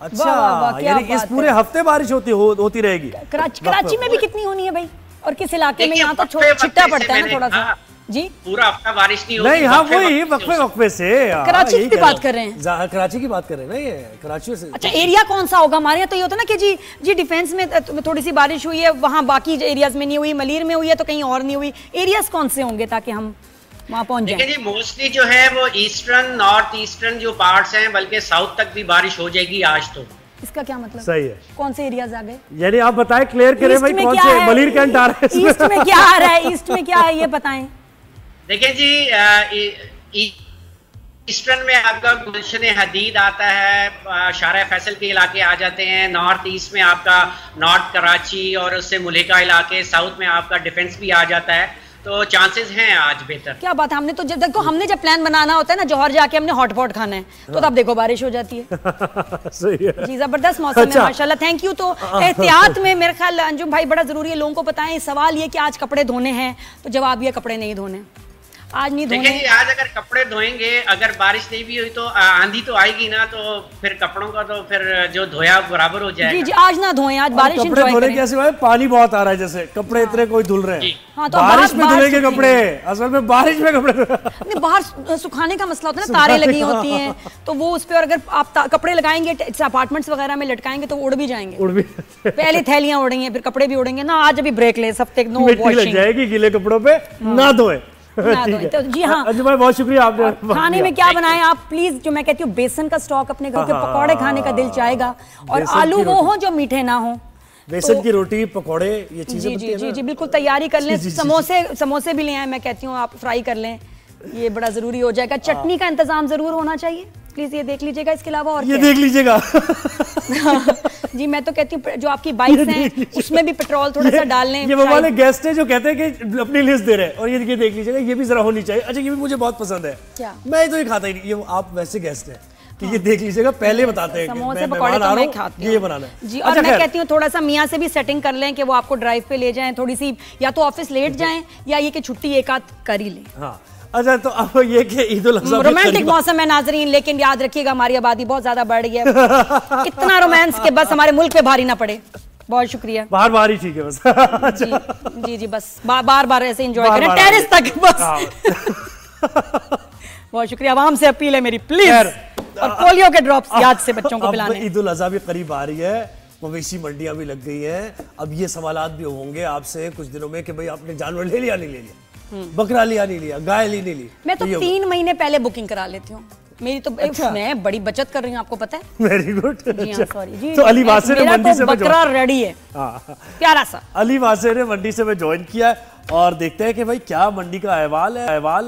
अच्छा, यानी इस पूरे हफ्ते बारिश होती रहेगी। कराची में भी कितनी होनी है भाई? और किस इलाके में? यहाँ तो छिट्टा पड़ता है ना थोड़ा सा। जी पूरा हफ्ता बारिश नहीं होगी। नहीं, हाँ वही वक्फे से कराची की बात कर रहे हैं। कराची की बात कर रहे हैं ना, ये कराची से। अच्छा एरिया कौन सा होगा? हमारे यहाँ तो ये होता है ना कि जी डिफेंस में थोड़ी सी बारिश हुई है, वहाँ बाकी एरियाज में नहीं हुई, मलीर में हुई है तो कहीं और नहीं हुई। एरियाज कौन से होंगे ताकि हम वहाँ पहुँच जाएं? देखिए जी, मोस्टली जो है वो ईस्टर्न नॉर्थ ईस्टर्न जो पार्ट्स हैं, बल्कि साउथ तक भी बारिश हो जाएगी आज तो। इसका क्या मतलब? सही है। कौन से एरियाज आ गए? यानी आप बताएं, क्लियर करें भाई, कौन से मलीर कैंट आ रहा है? ईस्ट में क्या आ रहा है? ईस्ट में क्या है ये बताएं। देखिए जी, ईस्टर्न में आपका गुलशन हदीद आता है, शारा फैसल के इलाके आ जाते हैं। नॉर्थ ईस्ट में आपका नॉर्थ कराची और उससे मुल्हिका इलाके, साउथ में आपका डिफेंस भी आ जाता है। तो चांसेस हैं आज बेहतर। क्या बात है। हमने तो हमने जब प्लान बनाना होता है ना, जौहर जाके हमने हॉटपॉट खाना है, तो तब देखो बारिश हो जाती है। सही है जी, जबरदस्त मौसम है माशाल्लाह। Thank you. तो एहतियात में मेरे ख्याल अंजुम भाई बड़ा जरूरी है, लोगों को बताएं। सवाल ये कि आज कपड़े धोने हैं, तो जवाब ये कपड़े नहीं धोने, आज नहीं धोने। देखिए आज अगर कपड़े धोएंगे, अगर बारिश नहीं भी हुई तो आंधी तो आएगी ना, तो फिर कपड़ों का तो फिर जो धोया बराबर हो जाएगा। जी जी, आज ना धोएं, आज बारिश कपड़े धोने की ऐसी बात है, पानी बहुत आ रहा है, जैसे कपड़े इतने कोई धुल रहे हैं। हाँ, तो बारिश में धुलेंगे कपड़े, असल में बारिश में कपड़े नहीं, बाहर सुखाने का मसला होता है ना, तारे लगी होती हैं तो वो उस पे, और अगर आप कपड़े लगाएंगे अपार्टमेंट्स वगैरह में लटकाएंगे तो उड़ भी जाएंगे। पहले थैलियां उड़ेंगे, फिर कपड़े भी उड़ेंगे ना। आज अभी ब्रेक ले, हफ्ते नो वॉशिंग लग जाएगी गीले कपड़ों पे, ना धोए। तो जी हाँ, बहुत शुक्रिया आपने। खाने में क्या बनाएं आप प्लीज? जो मैं कहती हूँ बेसन का स्टॉक अपने घर के पकौड़े खाने का दिल चाहेगा, और आलू वो हो जो मीठे ना हो। बेसन की रोटी, पकौड़े, ये चीजें जी जी जी बिल्कुल तैयारी कर लें। समोसे भी ले आए, मैं कहती हूँ आप फ्राई कर लें, ये बड़ा जरूरी हो जाएगा। चटनी का इंतजाम जरूर होना चाहिए। प्लीज ये देख लीजिएगा, इसके अलावा और ये देख लीजिएगा। जी मैं तो कहती हूँ जो आपकी बाइक्स हैं उसमें भी पेट्रोल थोड़ा सा डाल लें। ये वो वाले गेस्ट हैं जो कहते हैं कि अपनी लिस्ट दे रहे हैं, और ये देख लीजिएगा, ये भी जरा होनी चाहिए। अच्छा ये भी मुझे बहुत पसंद है। क्या? मैं तो ये खाता ही नहीं, ये आप वैसे गेस्ट हैं कि ये देख लीजिएगा, पहले बताते हैं समोसे पकौड़े तो मैं खाती हूँ, ये बनाना है जी। और मैं कहती हूँ थोड़ा सा मियाँ से भी सेटिंग कर लें कि वो आपको ड्राइव पे ले जाएं, थोड़ी सी या तो ऑफिस लेट जाएं या ये कि छुट्टी एक आध कर ही लें। हाँ अच्छा, तो अब ये कि ईद उल अज़हा रोमांटिक मौसम है नाजरीन, लेकिन याद रखिएगा हमारी आबादी बहुत ज्यादा बढ़ गई है। इतना रोमांस के बस हमारे मुल्क पे भारी ना पड़े। बहुत शुक्रिया। बार ही ठीक है बस। जी जी बस बार ऐसे एंजॉय करें टेरेस तक बस। बहुत शुक्रिया। आवाम से अपील है मेरी, प्लीज। और पोलियो के ड्रॉप्स याद से बच्चों को पिलाने। ईद उल अज़हा भी करीब आ रही है, मवेशी मंडियां भी लग गई हैं। अब ये सवालात भी होंगे आपसे कुछ दिनों में कि भाई आपने जानवर ले लिया नहीं ले लिया, बकरा लिया नहीं लिया, गाय ली नहीं ली। मैं तो 3 महीने पहले बुकिंग करा लेती हूँ मेरी तो। अच्छा। मैं बड़ी बचत कर रही हूँ, आपको पता है। Very good. सॉरी जी। तो अली वासे ने मंडी से बकरा रेडी है, प्यारा सा। अली वासे ने मंडी से मैं ज्वाइन किया और देखते हैं कि भाई क्या मंडी का अहवाल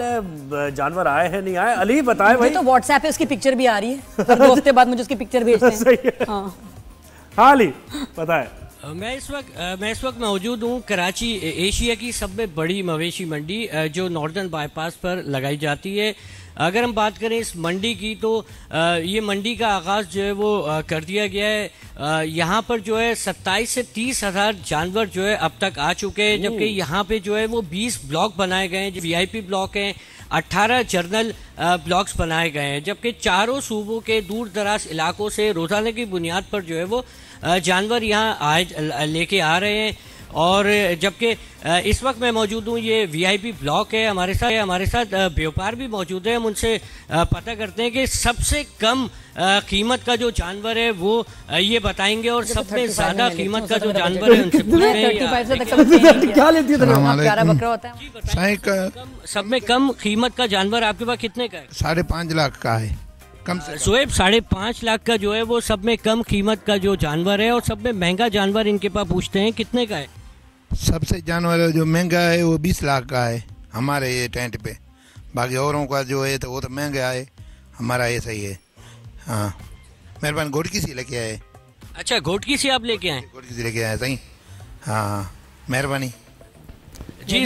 है, जानवर आए हैं नहीं आए। अली बताए भाई। तो व्हाट्सएप पे उसकी पिक्चर भी आ रही है, 2 हफ्ते बाद मुझे उसकी पिक्चर भेजते हैं। हाँ अली पता है। मैं इस वक्त मौजूद हूँ कराची, एशिया की सब में बड़ी मवेशी मंडी जो नॉर्दर्न बाईपास पर लगाई जाती है। अगर हम बात करें इस मंडी की तो ये मंडी का आगाज़ जो है वो कर दिया गया है। यहाँ पर जो है 27 से 30 हज़ार जानवर जो है अब तक आ चुके हैं, जबकि यहाँ पे जो है वो 20 ब्लॉक बनाए गए हैं जो VIP ब्लॉक हैं, 18 जर्नल ब्लॉक्स बनाए गए हैं, जबकि चारों सूबों के दूर दराज इलाकों से रोज़ाना की बुनियाद पर जो है वो जानवर यहाँ लेके आ रहे हैं। और जबकि इस वक्त मैं मौजूद हूँ, ये VIP ब्लॉक है। हमारे साथ व्यापार भी मौजूद है। हम उनसे पता करते हैं कि सबसे कम कीमत का जो जानवर है वो ये बताएंगे, और सबसे ज्यादा कीमत का जो जानवर है उनसे पूछते हैं क्या लेती है। सब में कम कीमत का जानवर आपके पास कितने का है? 5.5 लाख का है। सोएब 5.5 लाख का जो है वो सब में कम कीमत का जो जानवर है, और सब में महंगा जानवर इनके पास पूछते हैं कितने का है? सबसे जानवर जो महंगा है वो 20 लाख का है हमारे ये टेंट पे। बाकी औरों का जो है तो वो तो महंगा है, हमारा ये सही है। हाँ मेहरबान, घोटकी से लेके आए। अच्छा घोटकी से आप लेके आए? घोटकी से लेके आए, सही। हाँ मेहरबानी जी।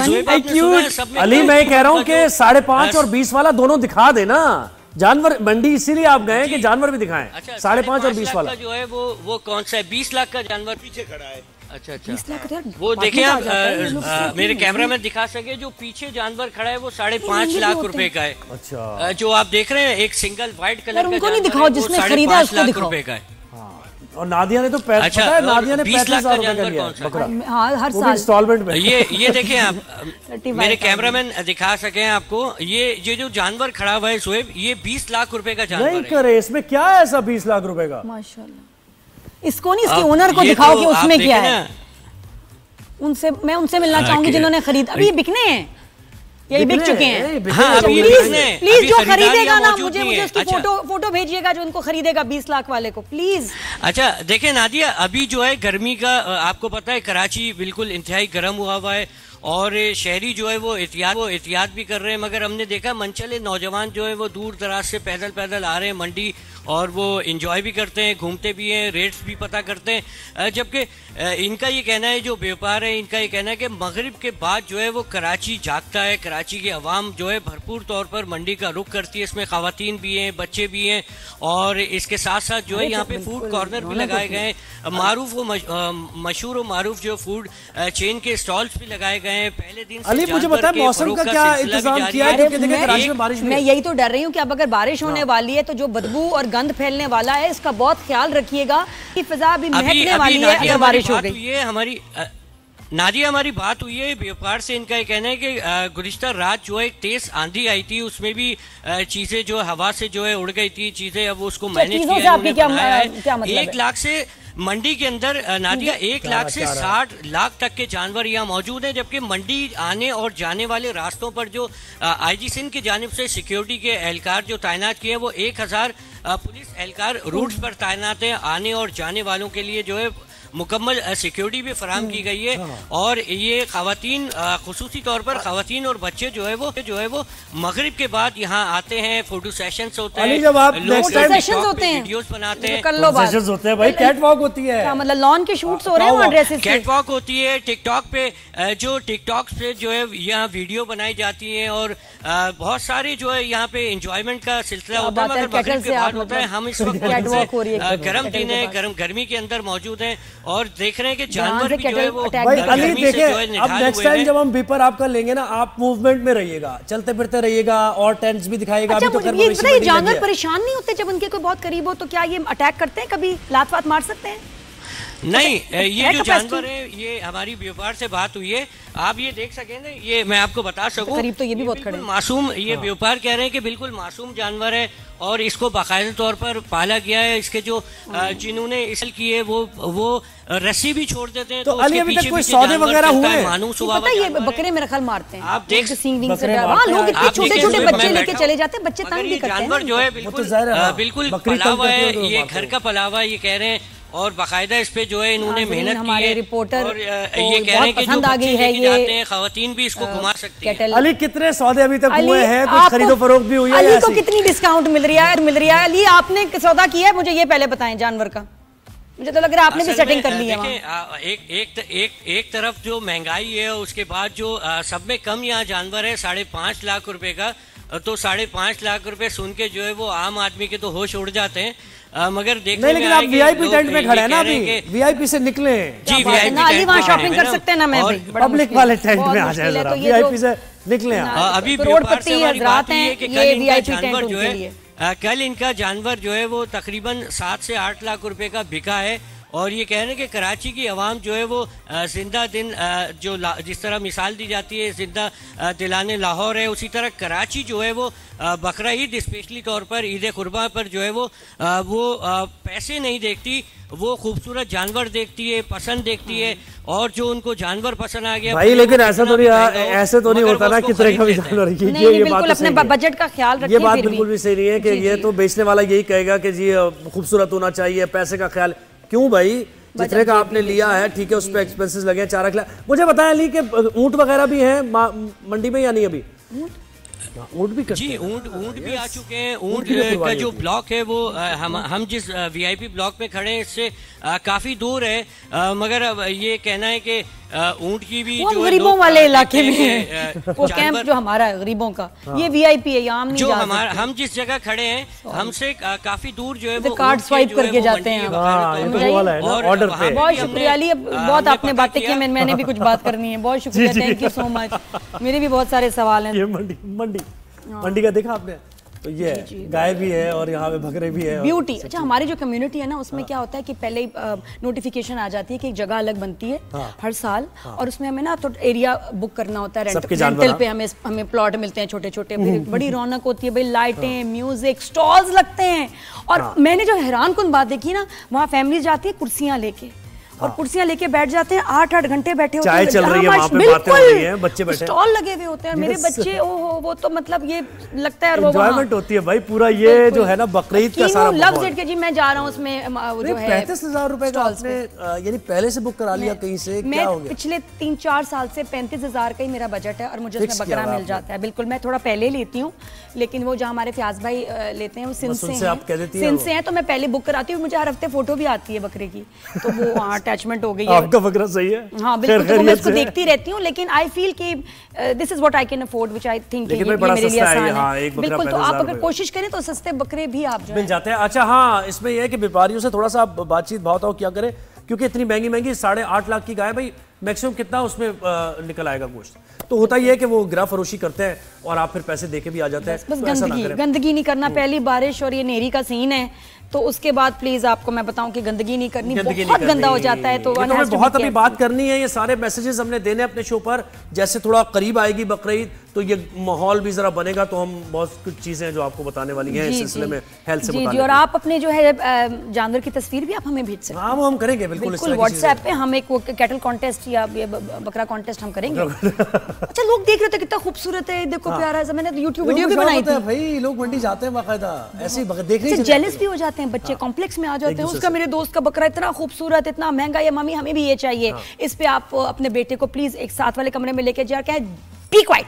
अली मैं कह रहा हूँ कि 5.5 और 20 वाला दोनों दिखा देना। जानवर मंडी इसीलिए आप गए कि जानवर भी दिखाएं। अच्छा, 5.5 और 20 वाला जो है वो कौन सा है? 20 लाख का जानवर पीछे खड़ा है। अच्छा 20 लाख यार, वो देखें आप, मेरे कैमरा में दिखा सके, जो पीछे जानवर खड़ा है वो 5.5 लाख रुपए का है। अच्छा जो आप देख रहे हैं एक सिंगल व्हाइट कलर का उनको नहीं दिखाओ, जिसने खरीदा है उसको दिखाओ। रुपए का है। और नादिया ने तो अच्छा, पता है, नादिया ने 20,000 रुपए का लिया बकरा। हाँ हर साल इंस्टॉलमेंट में। ये देखें आप, मेरे कैमरामैन दिखा सके आपको, ये जो जानवर खड़ा हुआ है सोएब, ये 20 लाख रुपए का जानवर नहीं करे, इसमें क्या है ऐसा 20 लाख रुपए का? माशाल्लाह। इसको नहीं, इसके ओनर को दिखाओ कि उसमें क्या है। मैं उनसे मिलना चाहूंगी जिन्होंने खरीदा। अभी बिकने हैं, यही बिक चुके हैं। हाँ, प्लीज जो खरीदेगा ना मुझे उसकी फोटो भेजिएगा, जो उनको खरीदेगा 20 लाख वाले को, प्लीज। अच्छा देखें नादिया, अभी जो है गर्मी का आपको पता है कराची बिल्कुल इंतहाई गर्म हुआ है, और शहरी जो है वो एहतियात भी कर रहे हैं, मगर हमने देखा मनचले नौजवान जो है वो दूर दराज से पैदल आ रहे हैं मंडी, और वो एंजॉय भी करते हैं, घूमते भी हैं, रेट्स भी पता करते हैं। जबकि इनका ये कहना है, जो व्यापार है इनका ये कहना है कि मगरिब के बाद जो है वो कराची जागता है, कराची की आवाम जो है भरपूर तौर पर मंडी का रुख करती है। इसमें खवातीन भी हैं, बच्चे भी हैं, और इसके साथ साथ जो है यहाँ पे फूड कॉर्नर भी लगाए गए हैं, मशहूर और मारूफ जो फूड चेन के स्टॉल्स भी लगाए गए हैं। पहले दिन अली मुझे बता मौसम का क्या इंतजाम किया है? कराची में बारिश, मैं यही तो डर रही हूँ कि अब अगर बारिश होने वाली है तो जो बदबू और गंद फैलने वाला है, इसका बहुत ख्याल रखिएगा कि फिजा भी महकने वाली है अगर बारिश हो गई। ये हमारी नादिया, हमारी बात हुई है व्यापार से। इनका ये कहना है कि गुज़िश्ता रात जो है एक तेज आंधी आई थी, उसमें भी चीजें जो हवा से जो है उड़ गई थी चीजें, अब उसको मैनेज किया है। 1 लाख से मंडी के अंदर नादिया 1 लाख से 60 लाख तक के जानवर यहाँ मौजूद हैं, जबकि मंडी आने और जाने वाले रास्तों पर जो IG सिंध की जानिब से सिक्योरिटी के एहलकार जो तैनात किए हैं, वो 1000 पुलिस एहलकार रूट्स पर तैनात हैं। आने और जाने वालों के लिए जो है मुकम्मल सिक्योरिटी भी फराहम की गई है। और ये खवातीन खुसूसी तौर पर खवातीन और बच्चे जो है वो मगरिब के बाद यहाँ आते हैं, फोटो सेशंस होते हैं, जब आप सेशंस होते हैं, वीडियोस बनाते हैं, सेशंस होते हैं भाई, कैट वॉक होती है, मतलब लॉन के शूट्स हो रहे हैं वहाँ ड्रेसेस, कैट वॉक होती है। टिकटॉक पे जो टिकटॉक पे जो है यहाँ वीडियो बनाई जाती है और बहुत सारी जो है यहाँ पे एंजॉयमेंट का सिलसिला होता है। मगर मगरिब के बाद होता है, हम इस वक्त गर्म दिन है, गर्मी के अंदर मौजूद हैं और देख रहे हैं कि जानवर भी जो है वो अली देखे। अब नेक्स्ट टाइम जब हम बीपर आपका लेंगे ना, आप मूवमेंट में रहिएगा, चलते फिरते रहिएगा और टेंट्स भी दिखाएगा। ये जानवर परेशान नहीं होते जब उनके कोई बहुत करीब हो? तो क्या ये अटैक करते हैं, कभी लात वात मार सकते हैं? नहीं, ये जो जानवर है, ये हमारी व्यापार से बात हुई है, आप ये देख सकेंगे, ये मैं आपको बता सकूं, करीब तो ये भी बहुत खड़े मासूम, ये व्यापार कह रहे हैं कि बिल्कुल मासूम जानवर है और इसको बाकायदा तौर पर पाला गया है। इसके जो जिन्होंने इसल की है वो रस्सी भी छोड़ देते हैं। तो अली अभी तक कोई सौदे वगैरह हुए? पता है, ये बकरे में रखल मारते हैं, आप देख लोग इतने छोटे छोटे बच्चे लेके चले जाते हैं, बच्चे तंग भी करते हैं। जानवर जो है बिल्कुल पला हुआ है, ये घर का पला हुआ है, ये कह रहे हैं, और बाकायदा इस पे जो है इन्होंने मेहनत की है। रिपोर्टर और ये कह रहे हैं कि जो बच्चे लेके जाते हैं, खवातीन भी इसको घुमा सकती हैं। अली कितने सौदे अभी तक हुए हैं? कुछ खरीदो फरोख्त भी हुई है? अली को कितनी डिस्काउंट मिल रही है? अली आपने सौदा किया है, मुझे ये पहले बताएं जानवर का। मुझे तो लग रहा है आपने भी सेटिंग कर ली है। एक तरफ जो महंगाई है, उसके बाद जो सब में कम यहाँ जानवर है 5.5 लाख रुपए का, तो 5.5 लाख रुपए सुन के जो है वो आम आदमी के तो होश उड़ जाते हैं। मगर देखने नहीं, लेकिन आप वीआईपी टेंट में खड़े हैं ना, अभी वीआईपी से निकले जी, वीआईपी वहाँ शॉपिंग कर सकते हैं ना, मैं पब्लिक वाले टेंट में आ जाए, वीआईपी से निकले। अभी करोड़पति हज़रात हैं, ये वीआईपी टेंट जो है, कल इनका जानवर जो है वो तकरीबन 7 से 8 लाख रुपए का बिका है। और ये कह रहे हैं कि कराची की आवाम जो है वो जिंदा दिन जो जिस तरह मिसाल दी जाती है जिंदा दिलाने लाहौर है, उसी तरह कराची जो है वो बकरा ईद स्पेशली तौर पर ईद कुर्बा पर जो है वो पैसे नहीं देखती, वो खूबसूरत जानवर देखती है, पसंद देखती है। और जो उनको जानवर पसंद आ गया भाई, लेकिन ऐसा तो नहीं होता ना कि तरह का भी जानवर। ये बात अपने बजट का ख्याल रखिए। ये बात बिल्कुल भी सही नहीं है कि ये तो बेचने वाला यही कहेगा कि जी खूबसूरत होना चाहिए, पैसे का ख्याल क्यों भाई? जितने का आपने लिया है ठीक है, उस पर एक्सपेंसेस लगे हैं 4 लाख। मुझे बताया अली कि ऊंट वगैरह भी हैं मंडी में या नहीं? अभी ऊंट भी जी, ऊंट भी आ चुके हैं। ऊंट का जो ब्लॉक है वो हम जिस वीआईपी ब्लॉक में खड़े हैं इससे काफी दूर है, मगर अब ये कहना है कि ऊंट की भी जो गरीबों वाले इलाके में है वो कैंप जो हमारा है गरीबों का, ये वीआईपी है, यहाँ जो हमारा हम जिस जगह खड़े हैं हमसे काफी दूर जो है वो कार्ड स्वाइप करके जाते हैं। बहुत शुक्रिया अली, बहुत आपने बातें की, मैंने भी कुछ बात करनी है। बहुत शुक्रिया, थैंक यू सो मच। मेरे भी बहुत सारे सवाल हैं। मंडी का देखा आपने? तो ये गाय भी है और यहाँ पे बकरे भी है। ब्यूटी। अच्छा, हमारी जो कम्युनिटी है ना उसमें क्या होता है कि पहले नोटिफिकेशन आ जाती है कि एक जगह अलग बनती है हर साल, और उसमें हमें ना तो एरिया बुक करना होता है, रेंटल पे हमें प्लॉट मिलते हैं छोटे छोटे, बड़ी रौनक होती है भाई, लाइटें, म्यूजिक, स्टॉल्स लगते हैं। और मैंने जो हैरान कुन बात देखी ना, वहाँ फैमिली जाती है कुर्सियाँ लेके और कुर्सियां लेके बैठ जाते हैं, 8-8 घंटे बैठे होते हैं, चाय चल रही है वहाँ पे, बातें हो रही हैं, बच्चे बैठे हैं, स्टॉल लगे हुए होते हैं। मेरे बच्चे ओहो, वो तो मतलब ये लगता है एंजॉयमेंट होती है भाई पूरा। ये जो है ना बकरीद का सारा लव्स इट के जी, मैं जा रहा हूँ उसमें जो है 35,000 रुपए का आपने यानी पहले से बुक करा लिया कहीं से? क्या हो गया? पिछले 3-4 साल से 35,000 का ही मेरा बजट है और मुझे उसमें बकरा मिल जाता है। बिल्कुल, मैं थोड़ा पहले लेती हूँ, लेकिन वो जहाँ हमारे फ्याज भाई लेते हैं वो सिंध से हैं, तो मैं पहले बुक कराती हूँ। मुझे हर हफ्ते फोटो भी आती है बकरे की, तो वो अटैचमेंट हो गई है। आपका बकरा सही है? हाँ बिल्कुल, तो मैं इसको देखती रहती हूँ, लेकिन आई फील कि this is what I can afford, which I think ये मेरे लिए आसान है। बिल्कुल, तो आप अगर कोशिश करें तो सस्ते बकरे भी आप मिल जाते हैं। अच्छा हाँ, इसमें यह है कि व्यापारियों से थोड़ा सा बातचीत भाव किया करें, क्योंकि इतनी महंगी 8.5 लाख की गाय भाई, मैक्सिमम कितना उसमें निकल आएगा गोश्त? तो होता ही है कि वो गिरा फरोशी करते हैं और आप फिर पैसे देके भी आ जाते हैं। बस गंदगी नहीं करना। पहली बारिश और ये नेरी का सीन है, तो उसके बाद प्लीज आपको मैं बताऊं कि गंदगी नहीं करनी, बहुत गंदा हो जाता है। तो हमें बहुत अभी बात करनी है, ये सारे मैसेजेस हमने देने अपने शो पर। जैसे थोड़ा करीब आएगी बकरीद तो ये माहौल भी जरा बनेगा, तो हम बहुत कुछ चीजें हैं जो आपको बताने वाली हैं इस सिलसिले में हेल्थ से जी, और आप अपने जो है जानवर की तस्वीर भी आप हमें भेज सकते हैं। हाँ, वो हम करेंगे बिल्कुल व्हाट्सएप पे हम एक कैटल कॉन्टेस्ट या बकरा कॉन्टेस्ट हम करेंगे। अच्छा, लोग देख रहे थे कितना खूबसूरत है, देखो प्यारा है, मैंने यूट्यूब वीडियो भी बनाई थी भाई, लोग मंडी जाते हैं बाकायदा ऐसे देखने से जेलस भी हो जाते हैं बच्चे, कॉम्प्लेक्स में आ जाते हैं, उसका मेरे दोस्त का बकरा इतना खूबसूरत, इतना महंगा, या मम्मी हमें भी ये चाहिए। इस पे आप अपने बेटे को प्लीज एक साथ वाले कमरे में लेके जाके बी क्वाइट,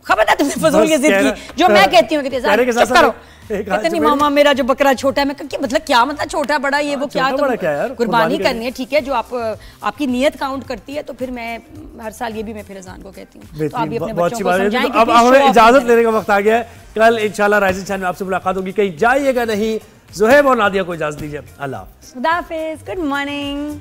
खबरदार तुमने फजूल की जिद की, जो मैं कहती हूँ चुप करो। इतनी मामा मेरा जो बकरा छोटा है, मैं मतलब क्या मतलब छोटा बड़ा ये वो क्या, तो कुर्बानी करनी है, ठीक है, जो आपकी नीयत काउंट करती है, तो फिर मैं हर साल ये भी मैं फिर अजान को कहती हूँ, तो आप भी अपने बच्चों को समझाएं कि अब हमें इजाजत लेने का वक्त आ गया है। कल इंशाल्लाह राइजिंग चैनल में आपसे मुलाकात होगी, कहीं जाइएगा नहीं। ज़ुहैब और नादिया को इजाजत दीजिए, अल्लाह हाफ़िज़, खुदा हाफ़िज़, गुड मॉर्निंग।